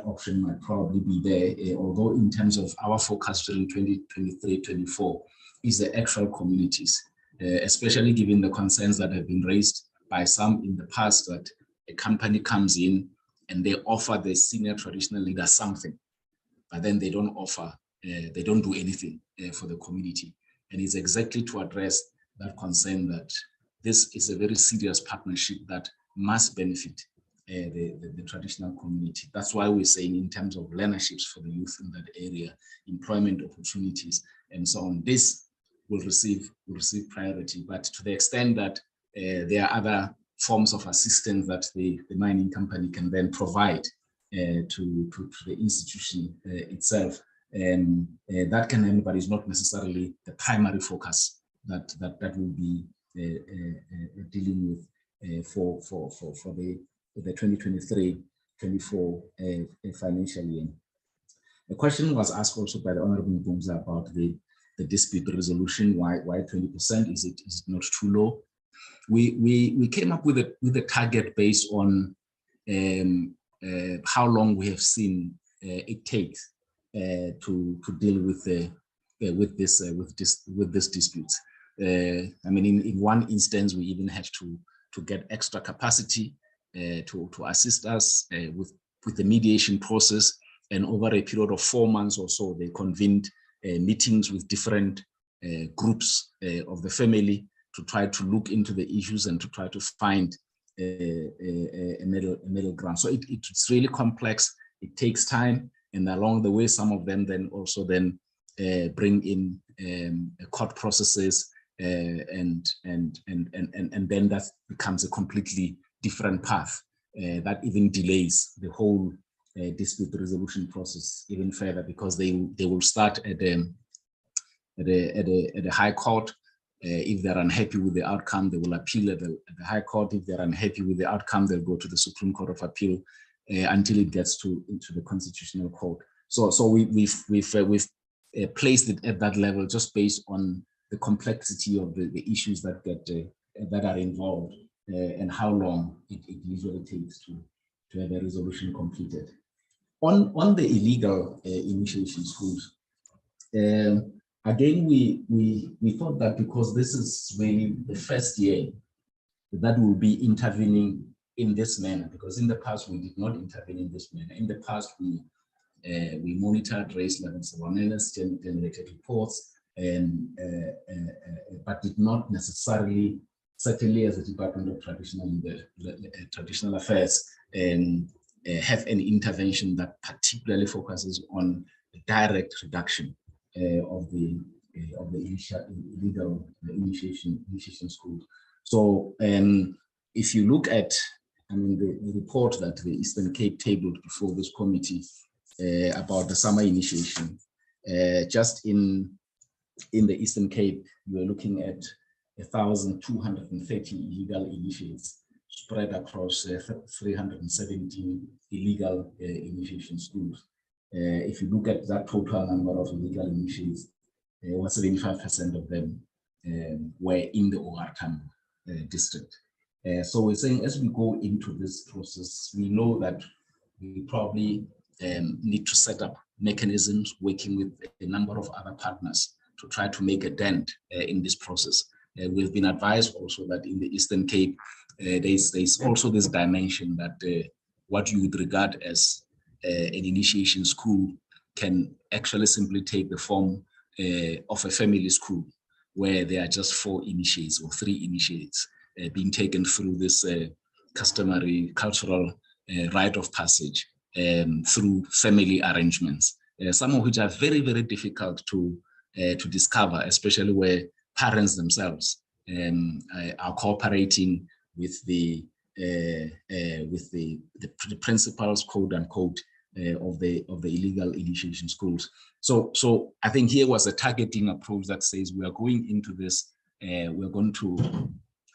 option might probably be there, although in terms of our focus during 2023-24 is the actual communities, especially given the concerns that have been raised by some in the past, that a company comes in and they offer the senior traditional leader something, but then they don't offer, they don't do anything for the community. And it's exactly to address that concern that this is a very serious partnership that must benefit the traditional community. That's why we're saying, in terms of learnerships for the youth in that area, employment opportunities, and so on, this will receive priority. But to the extent that there are other forms of assistance that the mining company can then provide to the institution itself, that can happen, but is not necessarily the primary focus that will be dealing with for the 2023-24 financial year. The question was asked also by the Honorable Mbumza about the dispute resolution. Why 20%? Is it not too low? We came up with a target based on how long we have seen it takes to deal with this dispute. I mean, in one instance, we even had to get extra capacity to assist us with the mediation process. And over a period of 4 months or so, they convened meetings with different groups of the family to try to look into the issues and to try to find a middle ground. So it's really complex. It takes time, and along the way, some of them then also bring in court processes, and then that becomes a completely different path that even delays the whole dispute resolution process even further, because they will start at the High Court. If they're unhappy with the outcome, they will appeal at the High Court. If they're unhappy with the outcome, they'll go to the Supreme Court of Appeal until it gets into the Constitutional Court. So we've placed it at that level just based on the complexity of the issues that are involved and how long it usually takes to have a resolution completed. On the illegal initiation schools, again, we thought that because this is really the first year that we'll be intervening in this manner, because in the past we did not intervene in this manner. In the past, we monitored race levels, surveillance, generated reports, but did not necessarily, certainly as a Department of Traditional Affairs, have an intervention that particularly focuses on direct reduction of the illegal initiation schools. So if you look at, I mean, the report that the Eastern Cape tabled before this committee about the summer initiation, just in the Eastern Cape, we are looking at 1,230 illegal initiates spread across 317 illegal initiation schools. If you look at that total number of illegal initiates, 75% of them were in the OR Tambo district. So we're saying as we go into this process, we know that we probably need to set up mechanisms working with a number of other partners to try to make a dent in this process. We've been advised also that in the Eastern Cape, there's also this dimension that what you would regard as an initiation school can actually simply take the form of a family school, where there are just 4 initiates or 3 initiates being taken through this customary cultural rite of passage through family arrangements, some of which are very, very difficult to discover, especially where parents themselves are cooperating with the principals, quote unquote, of the illegal initiation schools. So I think here was a targeting approach that says we are going into this, we're going to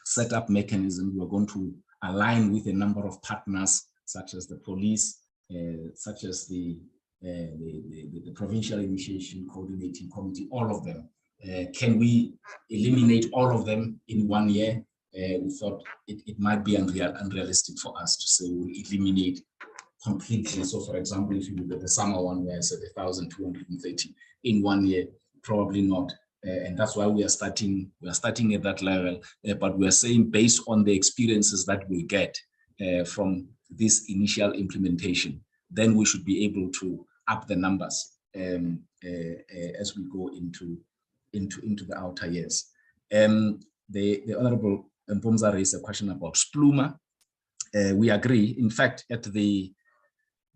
set up mechanisms, we're going to align with a number of partners, such as the police, such as the Provincial Initiation Coordinating Committee, all of them. Can we eliminate all of them in 1 year? We thought it might be unrealistic for us to say we'll eliminate completely. So for example, if you look at the summer one where I said 1,230 in 1 year, probably not. And that's why we are starting at that level. But we are saying based on the experiences that we get from this initial implementation, then we should be able to up the numbers as we go into the outer years. The Honorable Mbumza raised a question about SPLUMA. We agree. In fact, at the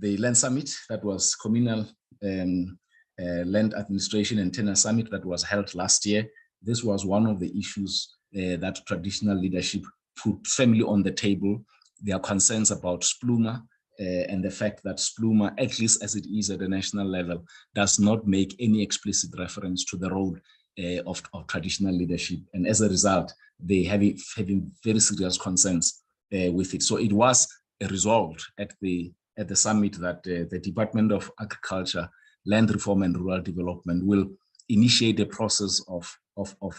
Land Summit, that was Communal Land Administration and Tenure Summit that was held last year, this was one of the issues that traditional leadership put firmly on the table. Their concerns about SPLUMA and the fact that SPLUMA, at least as it is at the national level, does not make any explicit reference to the role of traditional leadership. And as a result, they having very serious concerns with it. So it was resolved at the summit that the Department of Agriculture, Land Reform and Rural Development will initiate a process of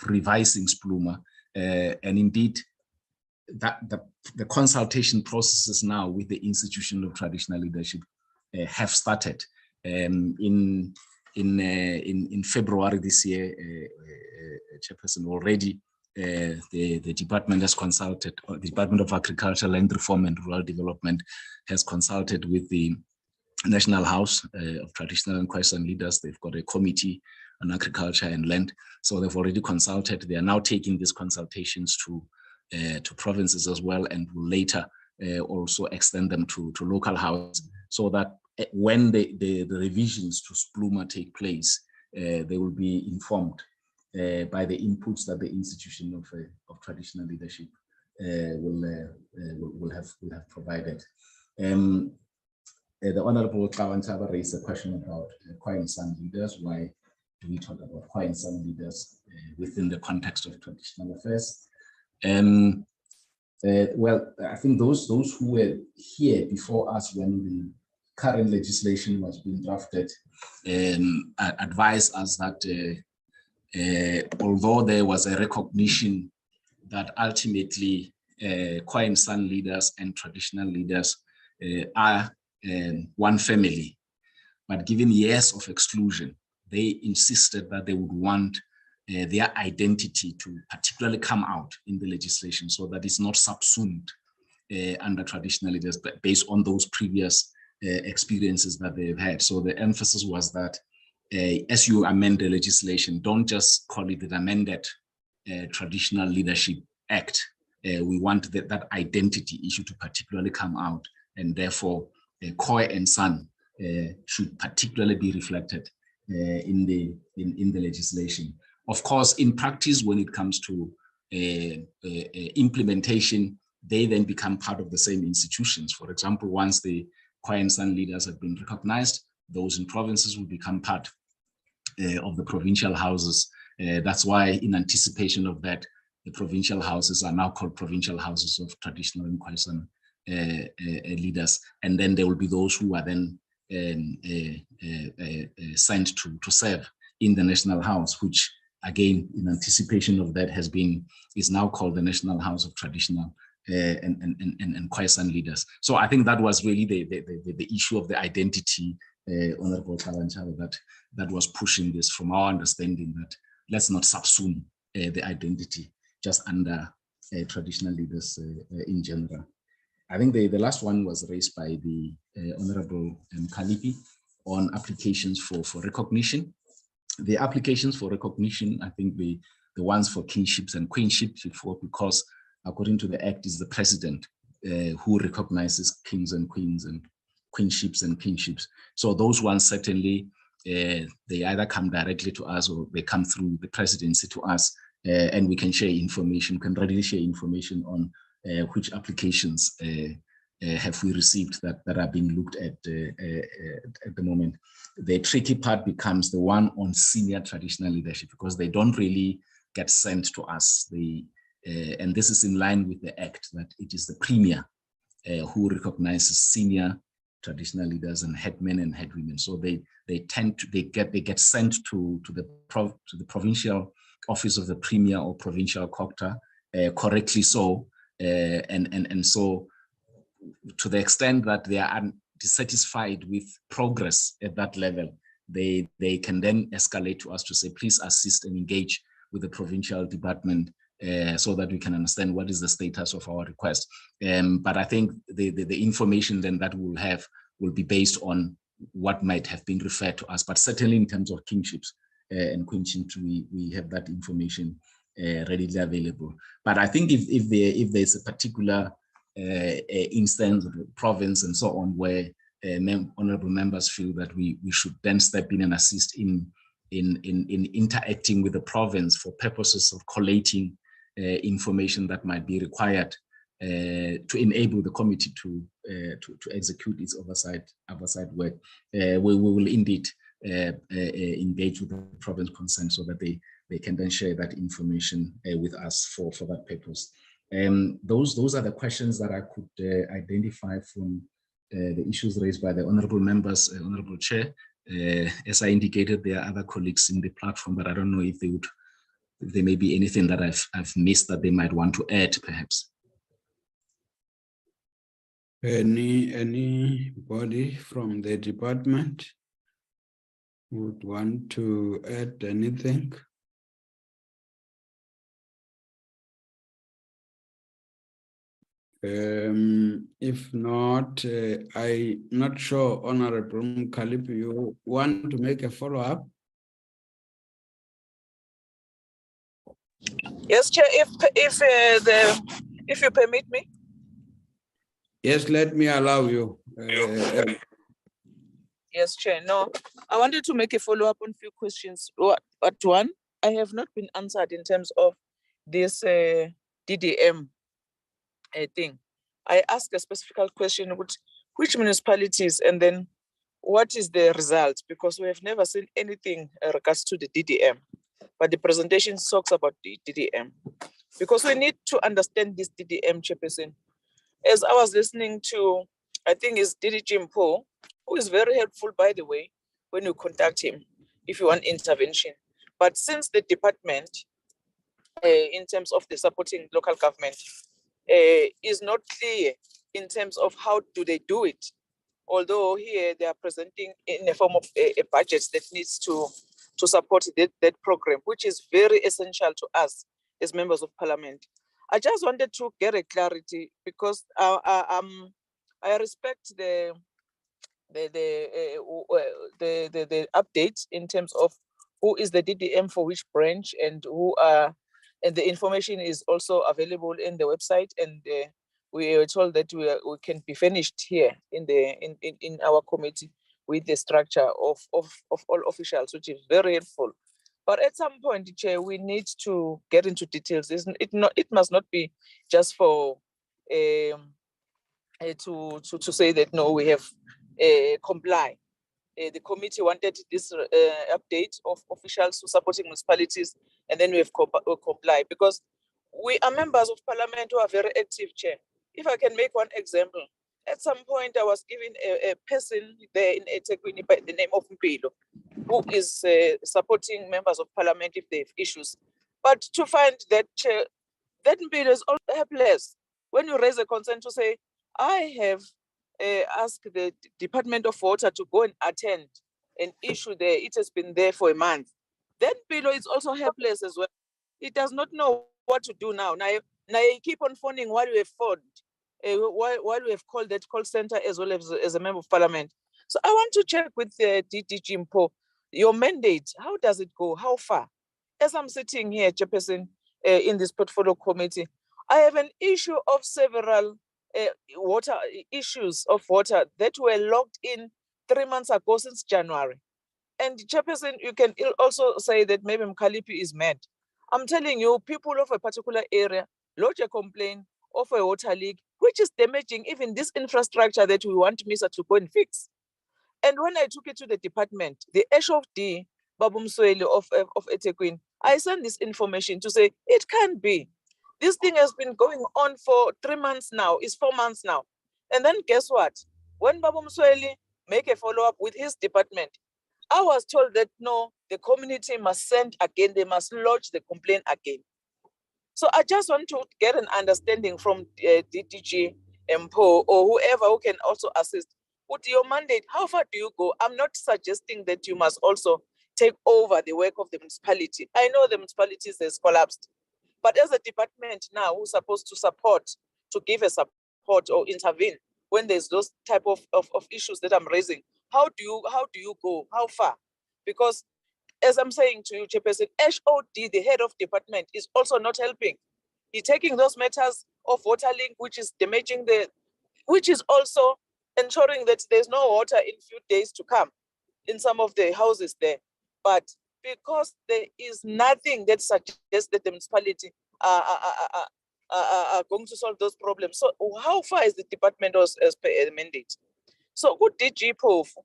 revising SPLUMA, and indeed that the consultation processes now with the Institution of Traditional Leadership have started. In February this year, Chairperson, already the department has consulted, or the Department of Agriculture, Land Reform and Rural Development has consulted with the National House of Traditional and Quaishan Leaders. They've got a committee on agriculture and land. So they've already consulted. They are now taking these consultations to provinces as well, and will later also extend them to local houses, so that when the revisions to SPLUMA take place, they will be informed by the inputs that the Institution of Traditional Leadership will have provided. The Honorable Kawantaba raised a question about Quaishan leaders. Why do we talk about Quaishan leaders within the context of traditional affairs? Well, I think those who were here before us when the current legislation was being drafted advised us that although there was a recognition that ultimately Quaishan leaders and traditional leaders are one family, but given years of exclusion, they insisted that they would want their identity to particularly come out in the legislation, so that it's not subsumed under traditional leaders, but based on those previous experiences that they've had. So the emphasis was that as you amend the legislation, don't just call it the amended Traditional Leadership Act. We want that identity issue to particularly come out, and therefore Khoi and San should particularly be reflected in the legislation. Of course, in practice, when it comes to implementation, they then become part of the same institutions. For example, once the Quaishan leaders have been recognized, those in provinces will become part of the provincial houses. That's why, in anticipation of that, the provincial houses are now called Provincial Houses of Traditional and Quaishan leaders. And then there will be those who are then sent to serve in the National House, which again, in anticipation of that, is now called the National House of Traditional and Quaishan leaders. So I think that was really the issue of the identity, Honorable Kalanchalo, that was pushing this, from our understanding, that let's not subsume the identity just under traditional leaders in general. I think the last one was raised by the Honorable Kalipi on applications for recognition. The applications for recognition, I think the ones for kingships and queenships, because according to the Act, is the President who recognizes kings and queens and queenships and kingships. So those ones certainly, they either come directly to us or they come through the presidency to us, and we can share information, can readily share information on which applications have we received that are being looked at the moment. The tricky part becomes the one on senior traditional leadership, because they don't really get sent to us. And this is in line with the Act, that it is the Premier who recognizes senior traditional leaders and headmen and headwomen. So they get sent to the provincial office of the Premier or provincial COGTA, correctly so, and so to the extent that they are dissatisfied with progress at that level, they can then escalate to us to say, please assist and engage with the provincial department so that we can understand what is the status of our request. But I think the information then that we'll have will be based on what might have been referred to us. But certainly in terms of kingships and queenships, we have that information readily available. But I think if there's a particular instance of the province and so on where honorable members feel that we should then step in and assist in interacting with the province for purposes of collating information that might be required to enable the committee to execute its oversight work, we will indeed engage with the province concerned so that they they can then share that information with us for that purpose. Those are the questions that I could identify from the issues raised by the honorable members, honorable chair. As I indicated, there are other colleagues in the platform, but I don't know if there may be anything that I've missed that they might want to add, perhaps. Anybody from the department would want to add anything? If not, I'm not sure, Honorable Mkhalip, you want to make a follow-up? Yes, Chair, if you permit me. Yes, let me allow you. Yes, Chair. No, I wanted to make a follow-up on a few questions. But one, I have not been answered in terms of this DDM thing. I asked a specific question, which municipalities, and then what is the result? Because we have never seen anything regards to the DDM, but the presentation talks about the DDM. Because we need to understand this DDM, Chairperson. As I was listening to, I think it's DDG Mpo, who is very helpful, by the way, when you contact him, if you want intervention. But since the department, in terms of the supporting local government, is not clear in terms of how do they do it. Although here they are presenting in the form of a budget that needs to support that program, which is very essential to us as members of parliament. I just wanted to get a clarity because I respect the updates in terms of who is the DDM for which branch and who are, and the information is also available in the website, and we were told that we can be finished here in our committee with the structure of all officials, which is very helpful. But at some point, Chair, we need to get into details. It must not be just for to say that no, we have comply. The committee wanted this update of officials supporting municipalities, and then we have comply because we are members of parliament who are very active, Chair. If I can make one example, at some point I was given a person there in eThekwini by the name of Mpilo, who is supporting members of parliament if they have issues. But to find that that Mpilo is also helpless. When you raise a concern to say, I have asked the Department of Water to go and attend an issue there. It has been there for a month. Then Mpilo is also helpless as well. He does not know what to do now. Now you keep on phoning while we have phoned, while we have called that call center as well as a member of parliament. So I want to check with DDG Mpo, your mandate, how does it go? How far? As I'm sitting here, Chairperson, in this portfolio committee, I have an issue of several water issues of water that were logged in 3 months ago since January. And Chairperson, you can also say that maybe Mkhalipi is mad. I'm telling you, people of a particular area lodge a complaint of a water leak, which is damaging even this infrastructure that we want MISA to go and fix. And when I took it to the department, the HOD, Babu Msweli of eThekwini, I sent this information to say, it can't be. This thing has been going on for 3 months now, it's 4 months now. And then guess what? When Babu Msweli make a follow-up with his department, I was told that no, the community must send again, they must lodge the complaint again. So I just want to get an understanding from DDG Mpo or whoever who can also assist. With your mandate, how far do you go? I'm not suggesting that you must also take over the work of the municipality. I know the municipalities has collapsed, but as a department now who's supposed to support, to give a support or intervene when there's those type of issues that I'm raising, how do you go? How far? Because as I'm saying to you, Chairperson, HOD, the head of department, is also not helping. He's taking those matters of water link, which is damaging which is also ensuring that there's no water in few days to come in some of the houses there. But because there is nothing that suggests that the municipality are going to solve those problems. So how far is the department as per the mandate? So good DG Pofu,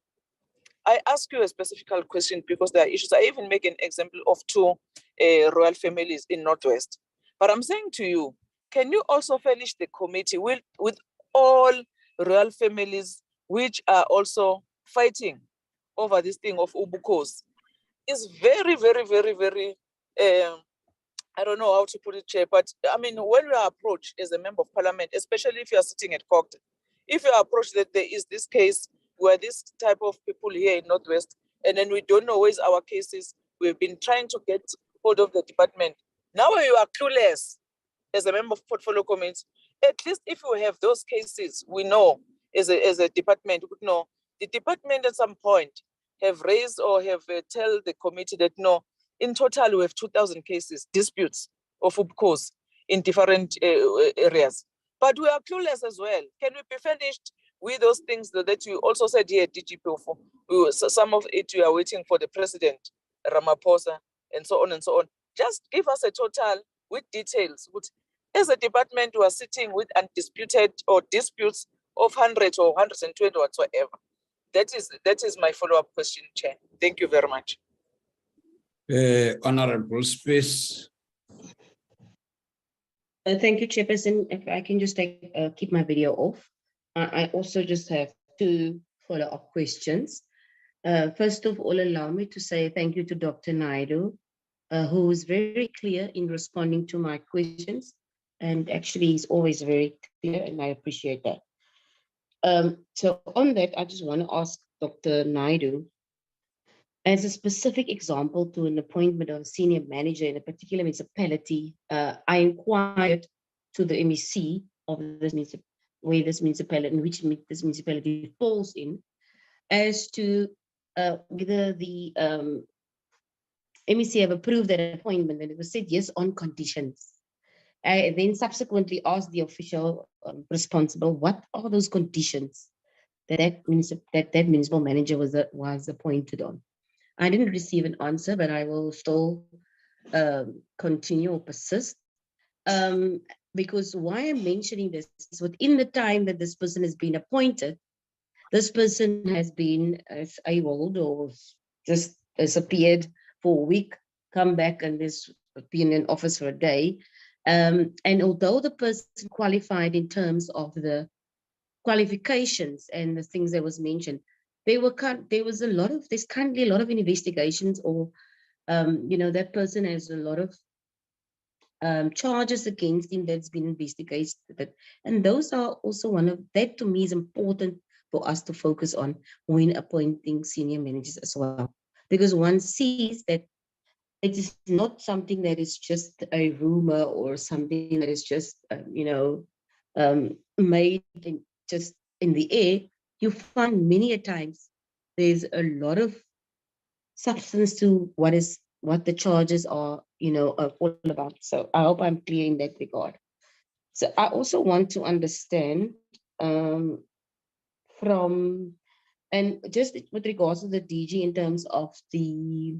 I ask you a specific question because there are issues. I even make an example of two royal families in Northwest. But I'm saying to you, can you also furnish the committee with all royal families which are also fighting over this thing of ubukos? It's very, very, very, very, I don't know how to put it, Chair, but I mean, when you are approached as a member of parliament, especially if you are sitting at court, if you are approached that there is this case where this type of people here in Northwest, and then we don't know where's our cases, we've been trying to get hold of the department. Now you are clueless as a member of portfolio committee. At least if you have those cases, we know as a department, we know the department at some point have raised or have tell the committee that no, in total we have 2,000 cases, disputes of ubukos in different areas. But we are clueless as well. Can we be finished with those things that you also said here, DGP? Some of it you are waiting for the president, Ramaphosa, and so on and so on. Just give us a total with details. As a department, we are sitting with undisputed or disputes of 100 or 120 whatsoever. That is my follow-up question, Chair. Thank you very much. Honorable Space. Thank you, Chairperson. If I can just keep my video off. I also just have two follow-up questions. First of all, allow me to say thank you to Dr. Naidu, who was very clear in responding to my questions. And actually, he's always very clear, and I appreciate that. So on that, I just want to ask Dr. Naidu, as a specific example to an appointment of a senior manager in a particular municipality, I inquired to the MEC of this municipality, where this municipality, in which this municipality falls in, as to whether the MEC have approved that appointment, and it was said yes on conditions. I then subsequently asked the official responsible, what are those conditions that municipal manager was appointed on? I didn't receive an answer, but I will still continue or persist. Because why I'm mentioning this is within the time that this person has been appointed, this person has been AWOL'd or just disappeared for a week, come back and has been in office for a day. And although the person qualified in terms of the qualifications and the things that was mentioned, there's currently a lot of investigations, or that person has a lot of charges against him that's been investigated. And those are also that to me is important for us to focus on when appointing senior managers as well. Because one sees that it is not something that is just a rumor or something that is just, made just in the air. You find many a times there's a lot of substance to what the charges are, all about. So I hope I'm clear in that regard. So I also want to understand and just with regards to the DG in terms of the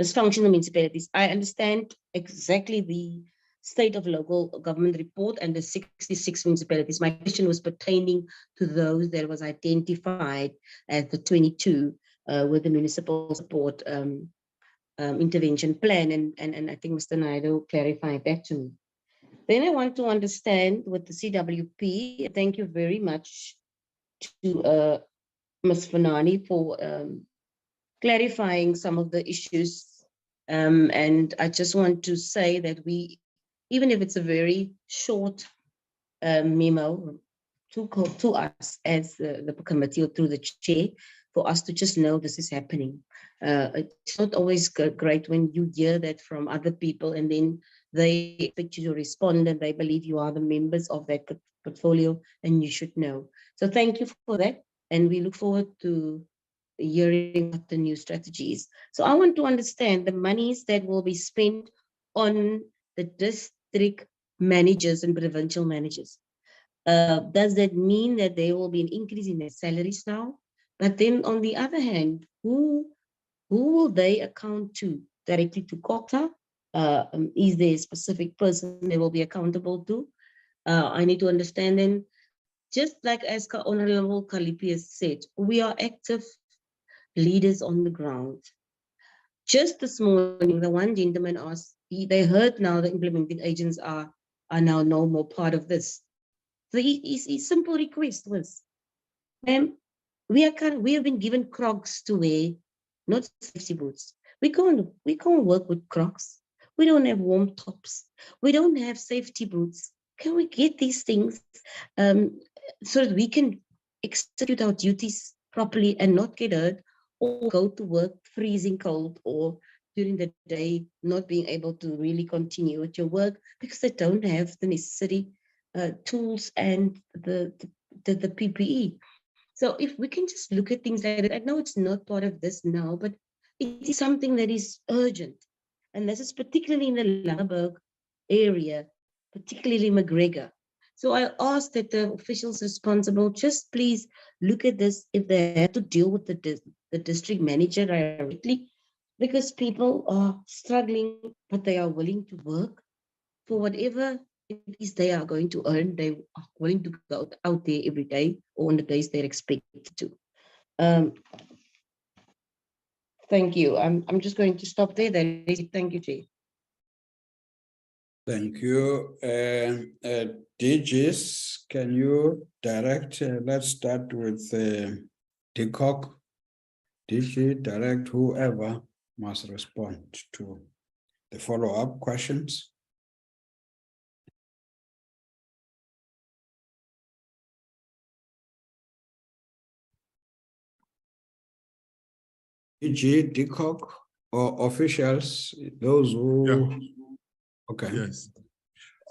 dysfunctional municipalities, I understand exactly the state of local government report and the 66 municipalities. My question was pertaining to those that was identified as the 22 with the municipal support intervention plan, and I think Mr. Naidu clarified that to me. Then I want to understand with the CWP, thank you very much to Ms. Fanani for clarifying some of the issues. And I just want to say that even if it's a very short memo to us as the committee or through the chair, for us to just know this is happening. It's not always great when you hear that from other people and then they expect you to respond and they believe you are the members of that portfolio and you should know. So thank you for that. And we look forward to hearing what the new strategy is. So I want to understand the monies that will be spent on the district managers and provincial managers. Does that mean that there will be an increase in their salaries now? But then on the other hand, who will they account to? Directly to COCTA? Is there a specific person they will be accountable to? I need to understand. And just like as Honorable Kalipi has said, we are active leaders on the ground. Just this morning, the one gentleman asked, they heard now the implementing agents are now no more part of this. So his simple request was, ma'am, we have been given Crocs to wear, not safety boots. We can't work with Crocs. We don't have warm tops. We don't have safety boots. Can we get these things so that we can execute our duties properly and not get hurt or go to work freezing cold or during the day not being able to really continue with your work because they don't have the necessary tools and the PPE. So if we can just look at things like that, I know it's not part of this now, but it is something that is urgent. And this is particularly in the Langeberg area, particularly McGregor. So I ask that the officials responsible just please look at this if they have to deal with the district manager directly, because people are struggling, but they are willing to work for whatever it is they are going to earn. They are willing to go out there every day or on the days they're expected to. Thank you. I'm just going to stop there. Then. Thank you, Chair. Thank you. DGs, can you direct? Let's start with DCOG. DG, direct whoever must respond to the follow-up questions. DG, DCOG, or officials, those who... Yeah. Okay. Yes.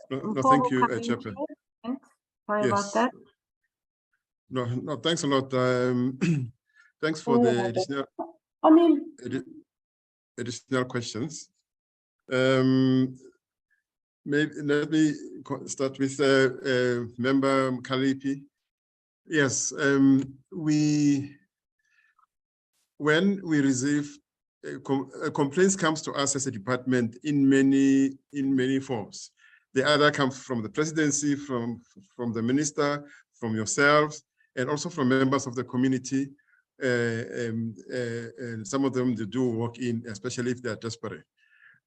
No, thank you, Chairperson. Sorry about that. No, thanks a lot. Thanks for the additional questions. Maybe let me start with Member Kalipi. Yes, when we receive complaints comes to us as a department in many forms. The other comes from the presidency, from the minister, from yourselves, and also from members of the community. And some of them they do walk in, especially if they are desperate.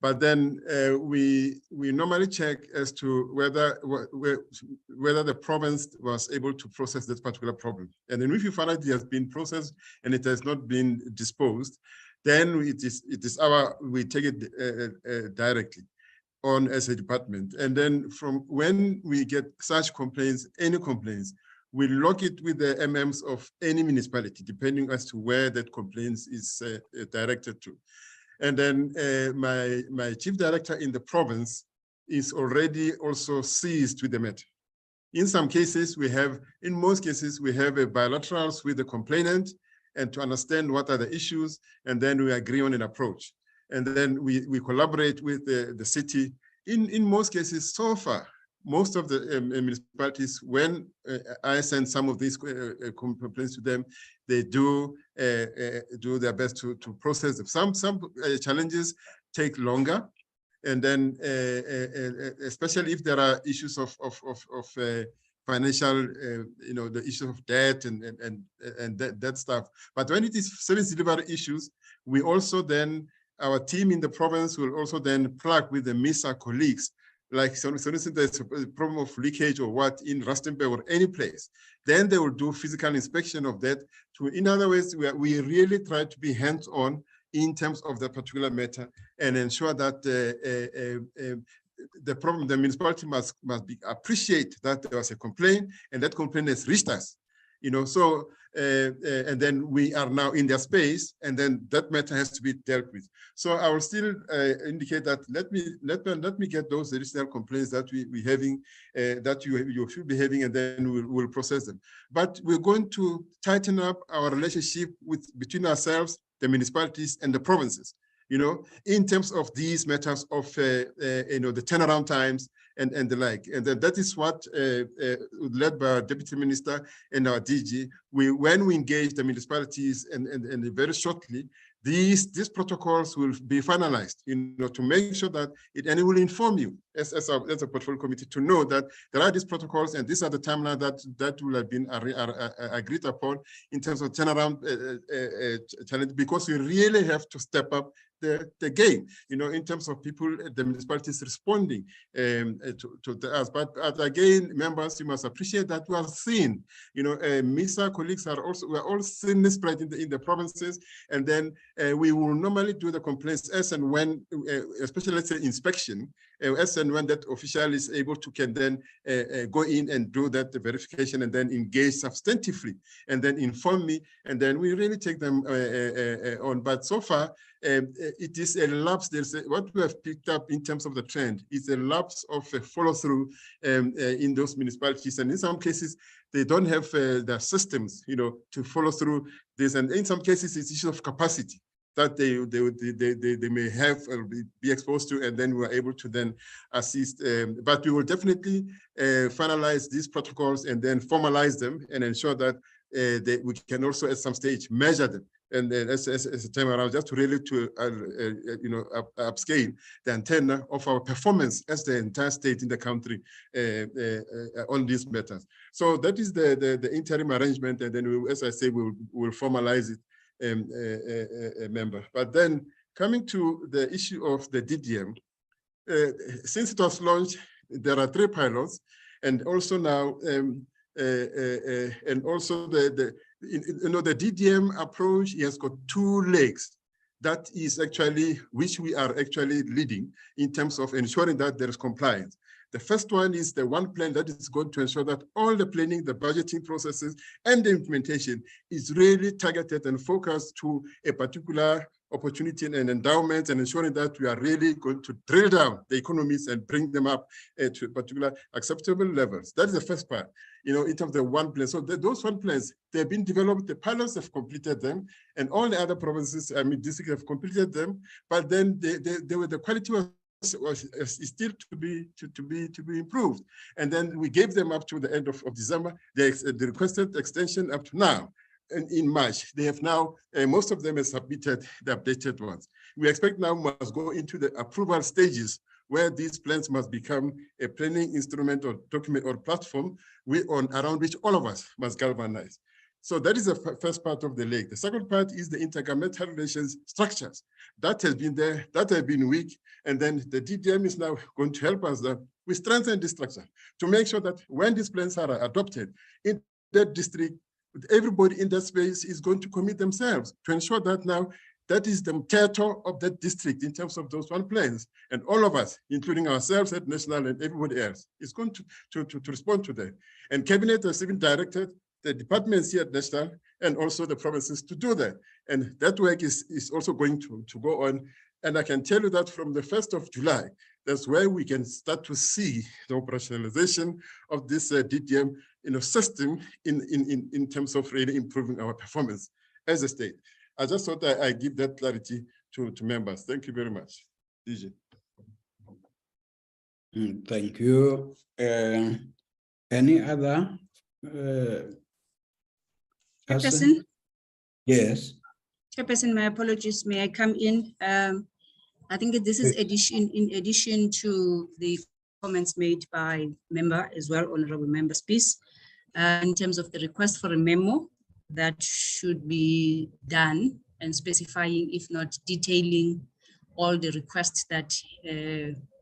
But then we normally check as to whether the province was able to process that particular problem. And then if you find out it has been processed and it has not been disposed, then we take it directly on as a department. And then from when we get such complaints, any complaints, we log it with the MMs of any municipality, depending as to where that complaint is directed to. And then my chief director in the province is already also seized with the matter. In some cases, in most cases, we have a bilaterals with the complainant and to understand what are the issues, and then we agree on an approach. And then we collaborate with the city. In most cases, so far, most of the municipalities, when I send some of these complaints to them, they do their best to process them. Some challenges take longer, and then especially if there are issues of financial, the issue of debt and that stuff. But when it is service delivery issues, we also then, our team in the province will also then plug with the MISA colleagues. Like, so instance, there's a problem of leakage or what in Rustenburg or any place, then they will do physical inspection of that. In other words, we really try to be hands-on in terms of the particular matter and ensure that the municipality must appreciate that there was a complaint and that complaint has reached us. So and then we are now in their space, and then that matter has to be dealt with. So I will still indicate that let me get those additional complaints that we having, that you should be having, and then we'll process them. But we're going to tighten up our relationship between ourselves, the municipalities, and the provinces. In terms of these matters of the turnaround times and the like. And then that is what led by our Deputy Minister and our DG, when we engage the municipalities and very shortly, these protocols will be finalized, to make sure that it will inform you as a portfolio committee to know that there are these protocols and these are the timeline that will have been agreed upon in terms of turnaround challenge, because we really have to step up the game, in terms of people, the municipalities responding to us. But again, members, you must appreciate that we are seeing, MISA colleagues we're all seeing this spread in the provinces, and then we will normally do the complaints as and when, especially let's say inspection, as and when that official is able to can then go in and do that verification and then engage substantively and then inform me, and then we really take them on. But so far, it is a lapse. What we have picked up in terms of the trend is a lapse of a follow-through in those municipalities, and in some cases they don't have the systems, to follow through this, and in some cases it's issue of capacity that they may have or be exposed to, and then we're able to then assist. But we will definitely finalize these protocols and then formalize them and ensure that we can also at some stage measure them. And then as a time around, just to really upscale the antenna of our performance as the entire state in the country on these matters. So that is the interim arrangement, and then as I say, we'll formalize it. Member. But then coming to the issue of the DDM, since it was launched, there are 3 pilots, and also now, and also the DDM approach has got 2 legs. That is actually which we are actually leading in terms of ensuring that there is compliance. The first one is the one plan that is going to ensure that all the planning, the budgeting processes, and the implementation is really targeted and focused to a particular opportunity and endowment, and ensuring that we are really going to drill down the economies and bring them up to particular acceptable levels. That is the first part, in terms of the one plan. So those one plans, they've been developed, the pilots have completed them, and all the other provinces, districts have completed them, but then the quality is still to be improved. And then we gave them up to the end of December, the requested extension up to now. And in March, they have now, most of them have submitted the updated ones. We expect now must go into the approval stages where these plans must become a planning instrument or document or platform around which all of us must galvanize. So that is the first part of the leg. The second part is the intergovernmental relations structures. That has been there, that have been weak, and then the DDM is now going to help us that we strengthen this structure to make sure that when these plans are adopted in that district, everybody in that space is going to commit themselves to ensure that now that is the theater of that district in terms of those one plans. And all of us, including ourselves at national and everybody else, is going to respond to that. And Cabinet has even directed the departments here at national and also the provinces to do that. And that work is also going to go on. And I can tell you that from the 1st of July, that's where we can start to see the operationalization of this DDM system in terms of really improving our performance as a state. I just thought I give that clarity to members. Thank you very much. DG. Thank you. Any other person? Yes. Chairperson, my apologies. May I come in? I think this is in addition to the comments made by member as well, Honorable Member Peace, in terms of the request for a memo that should be done and specifying, if not detailing, all the requests that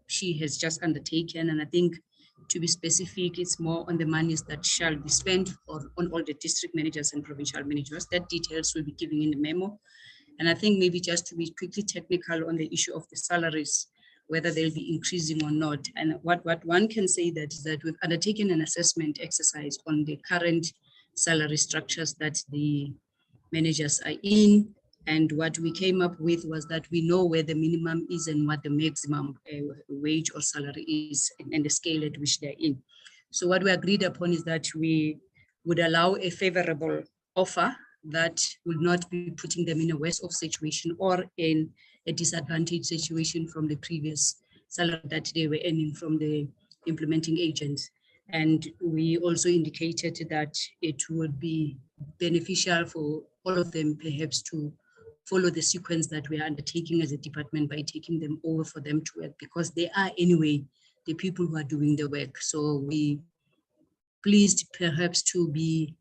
she has just undertaken. And I think to be specific, it's more on the monies that shall be spent on all the district managers and provincial managers. That details will be given in the memo. And I think maybe just to be quickly technical on the issue of the salaries, whether they'll be increasing or not. And what one can say that is that we've undertaken an assessment exercise on the current salary structures that the managers are in. And what we came up with was that we know where the minimum is and what the maximum wage or salary is, and the scale at which they're in. So what we agreed upon is that we would allow a favorable offer that would not be putting them in a worse off situation or in a disadvantaged situation from the previous salary that they were earning from the implementing agent. And we also indicated that it would be beneficial for all of them perhaps to follow the sequence that we are undertaking as a department by taking them over for them to work, because they are anyway the people who are doing the work. So we pleased perhaps to be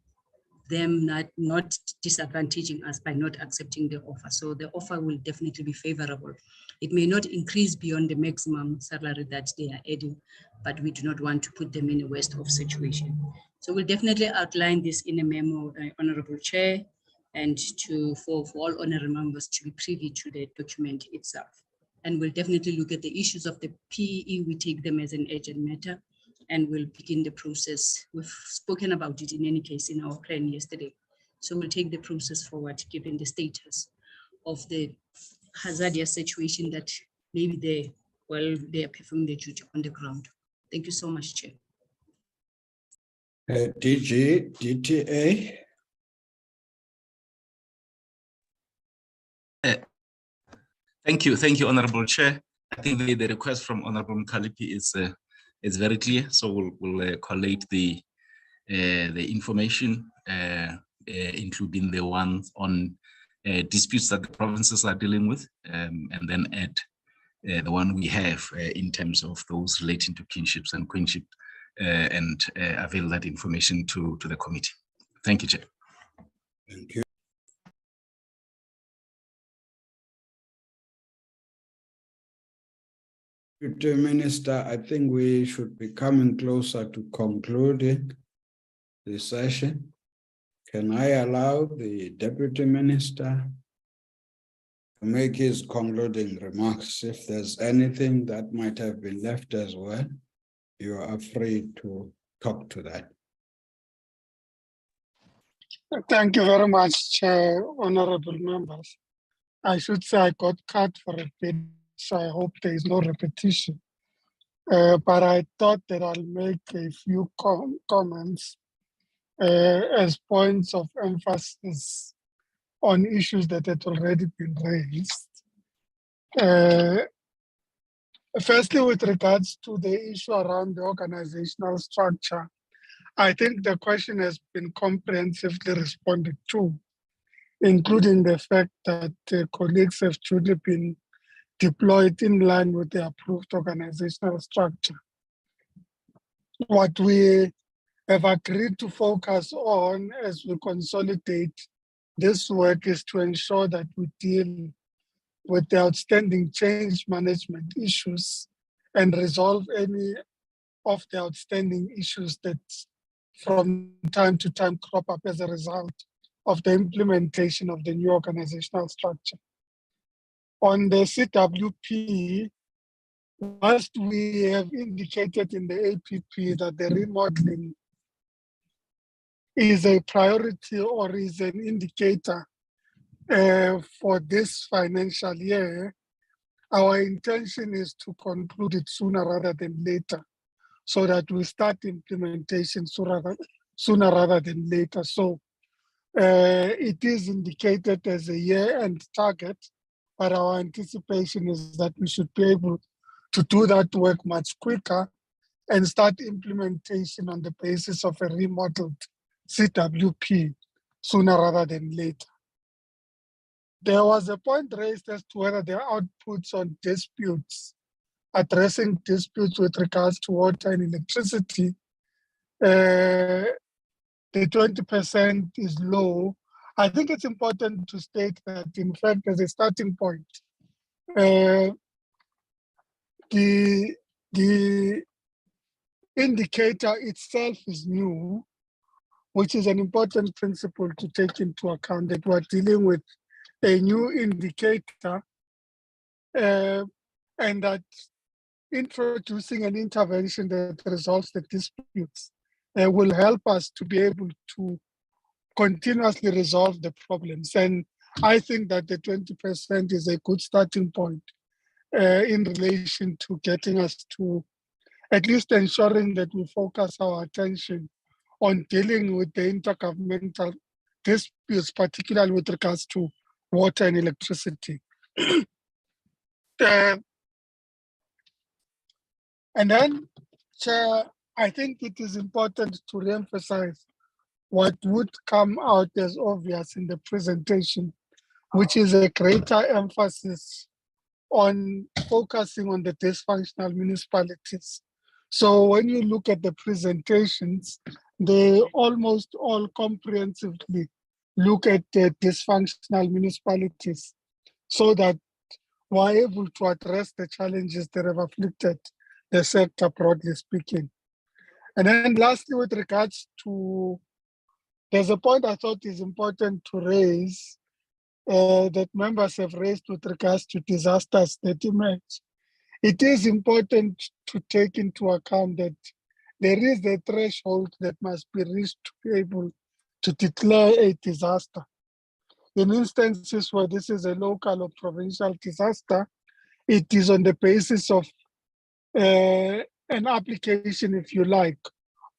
them not disadvantaging us by not accepting the offer. So the offer will definitely be favorable. It may not increase beyond the maximum salary that they are adding, but we do not want to put them in a worst off situation. So we'll definitely outline this in a memo, Honorable Chair, and for all honorable members to be privy to the document itself. And we'll definitely look at the issues of the PE. We take them as an urgent matter, and we'll begin the process. We've spoken about it in any case in our plan yesterday. So we'll take the process forward given the status of the hazardous situation that maybe they are performing their duty on the ground. Thank you so much, Chair. DG, DTA. Thank you, Honorable Chair. I think the request from Honorable Mkalipi is very clear. So we'll collate the information, including the ones on disputes that the provinces are dealing with, and then add the one we have in terms of those relating to kinships and queenship, and avail that information to the committee. Thank you, Chair. Thank you. Deputy Minister, I think we should be coming closer to concluding the session. Can I allow the Deputy Minister to make his concluding remarks? If there's anything that might have been left as well, you are free to talk to that. Thank you very much, Chair, honorable members. I should say I got cut for a bit, so I hope there is no repetition. But I thought that I'll make a few comments as points of emphasis on issues that had already been raised. Firstly, with regards to the issue around the organizational structure, I think the question has been comprehensively responded to, including the fact that colleagues have truly been deployed in line with the approved organizational structure. What we have agreed to focus on as we consolidate this work is to ensure that we deal with the outstanding change management issues and resolve any of the outstanding issues that from time to time crop up as a result of the implementation of the new organizational structure. On the CWP, whilst we have indicated in the APP that the remodeling is a priority or is an indicator for this financial year, our intention is to conclude it sooner rather than later, so that we start implementation sooner rather than later. So it is indicated as a year-end target, but our anticipation is that we should be able to do that work much quicker and start implementation on the basis of a remodeled CWP sooner rather than later. There was a point raised as to whether the outputs on disputes, addressing disputes with regards to water and electricity, the 20% is low. I think it's important to state that, in fact, as a starting point, the indicator itself is new, which is an important principle to take into account, that we're dealing with a new indicator, and that introducing an intervention that resolves the disputes will help us to be able to continuously resolve the problems. And I think that the 20% is a good starting point in relation to getting us to at least ensuring that we focus our attention on dealing with the intergovernmental disputes, particularly with regards to water and electricity. And then, Chair, I think it is important to reemphasize what would come out as obvious in the presentation, which is a greater emphasis on focusing on the dysfunctional municipalities. So when you look at the presentations, they almost all comprehensively look at the dysfunctional municipalities so that we're able to address the challenges that have afflicted the sector, broadly speaking. And then lastly, with regards to, there's a point I thought is important to raise that members have raised with regards to disasters that emerge. It is important to take into account that there is a threshold that must be reached to be able to declare a disaster. In instances where this is a local or provincial disaster, it is on the basis of an application, if you like,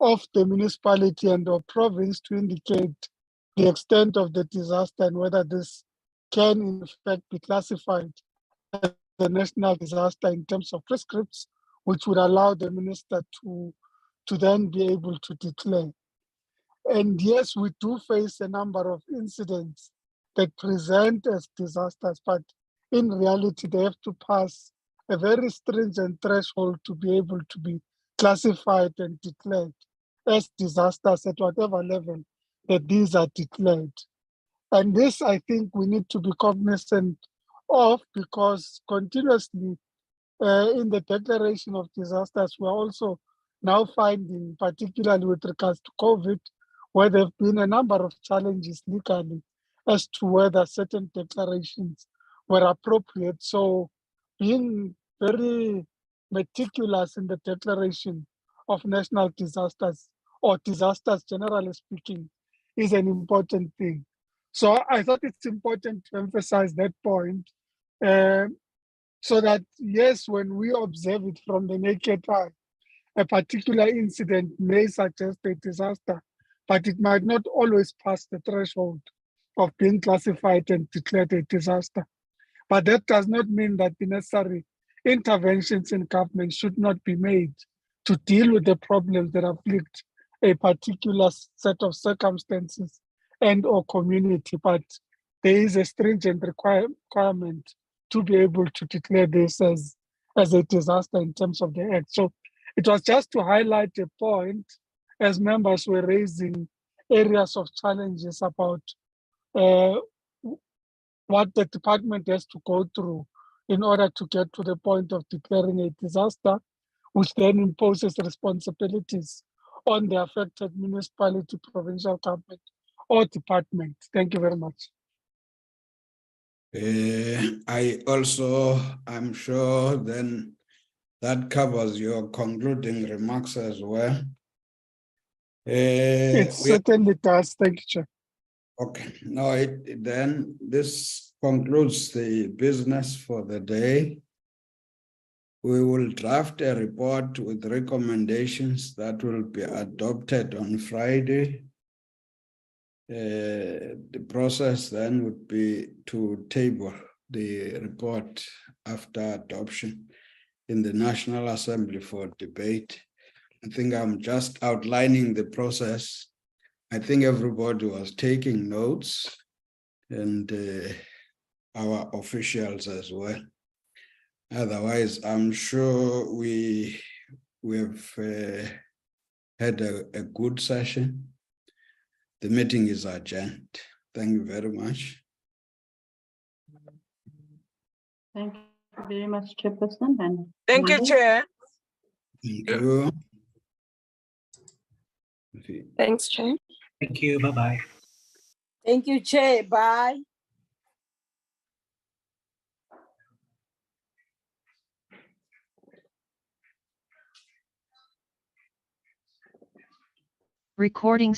of the municipality and or province to indicate the extent of the disaster and whether this can in fact be classified as a national disaster in terms of prescripts, which would allow the minister to then be able to declare. And yes, we do face a number of incidents that present as disasters, but in reality, they have to pass a very stringent threshold to be able to be classified and declared as disasters at whatever level that these are declared. And this, I think, we need to be cognizant of, because continuously in the declaration of disasters, we're also now finding, particularly with regards to COVID, where there have been a number of challenges legally as to whether certain declarations were appropriate. So being very meticulous in the declaration of national disasters or disasters generally speaking is an important thing. So I thought it's important to emphasize that point so that, yes, when we observe it from the naked eye, a particular incident may suggest a disaster, but it might not always pass the threshold of being classified and declared a disaster. But that does not mean that the necessary interventions in government should not be made to deal with the problems that afflict a particular set of circumstances and or community. But there is a stringent requirement to be able to declare this as a disaster in terms of the act. So it was just to highlight a point as members were raising areas of challenges about what the department has to go through in order to get to the point of declaring a disaster, which then imposes responsibilities on the affected municipality, provincial government, or department. Thank you very much. I'm sure then that covers your concluding remarks as well. It certainly does. Thank you, Chair. Okay, no, then this concludes the business for the day. We will draft a report with recommendations that will be adopted on Friday. The process then would be to table the report after adoption in the National Assembly for debate. I think I'm just outlining the process. I think everybody was taking notes, and our officials as well. Otherwise, I'm sure we have had a good session. The meeting is adjourned. Thank you very much. Thank you very much, Chairperson. And Thank you, Chair. Thank you. Thanks, Chair. Thank you. Bye-bye. Thank you, Chair. Bye. Recording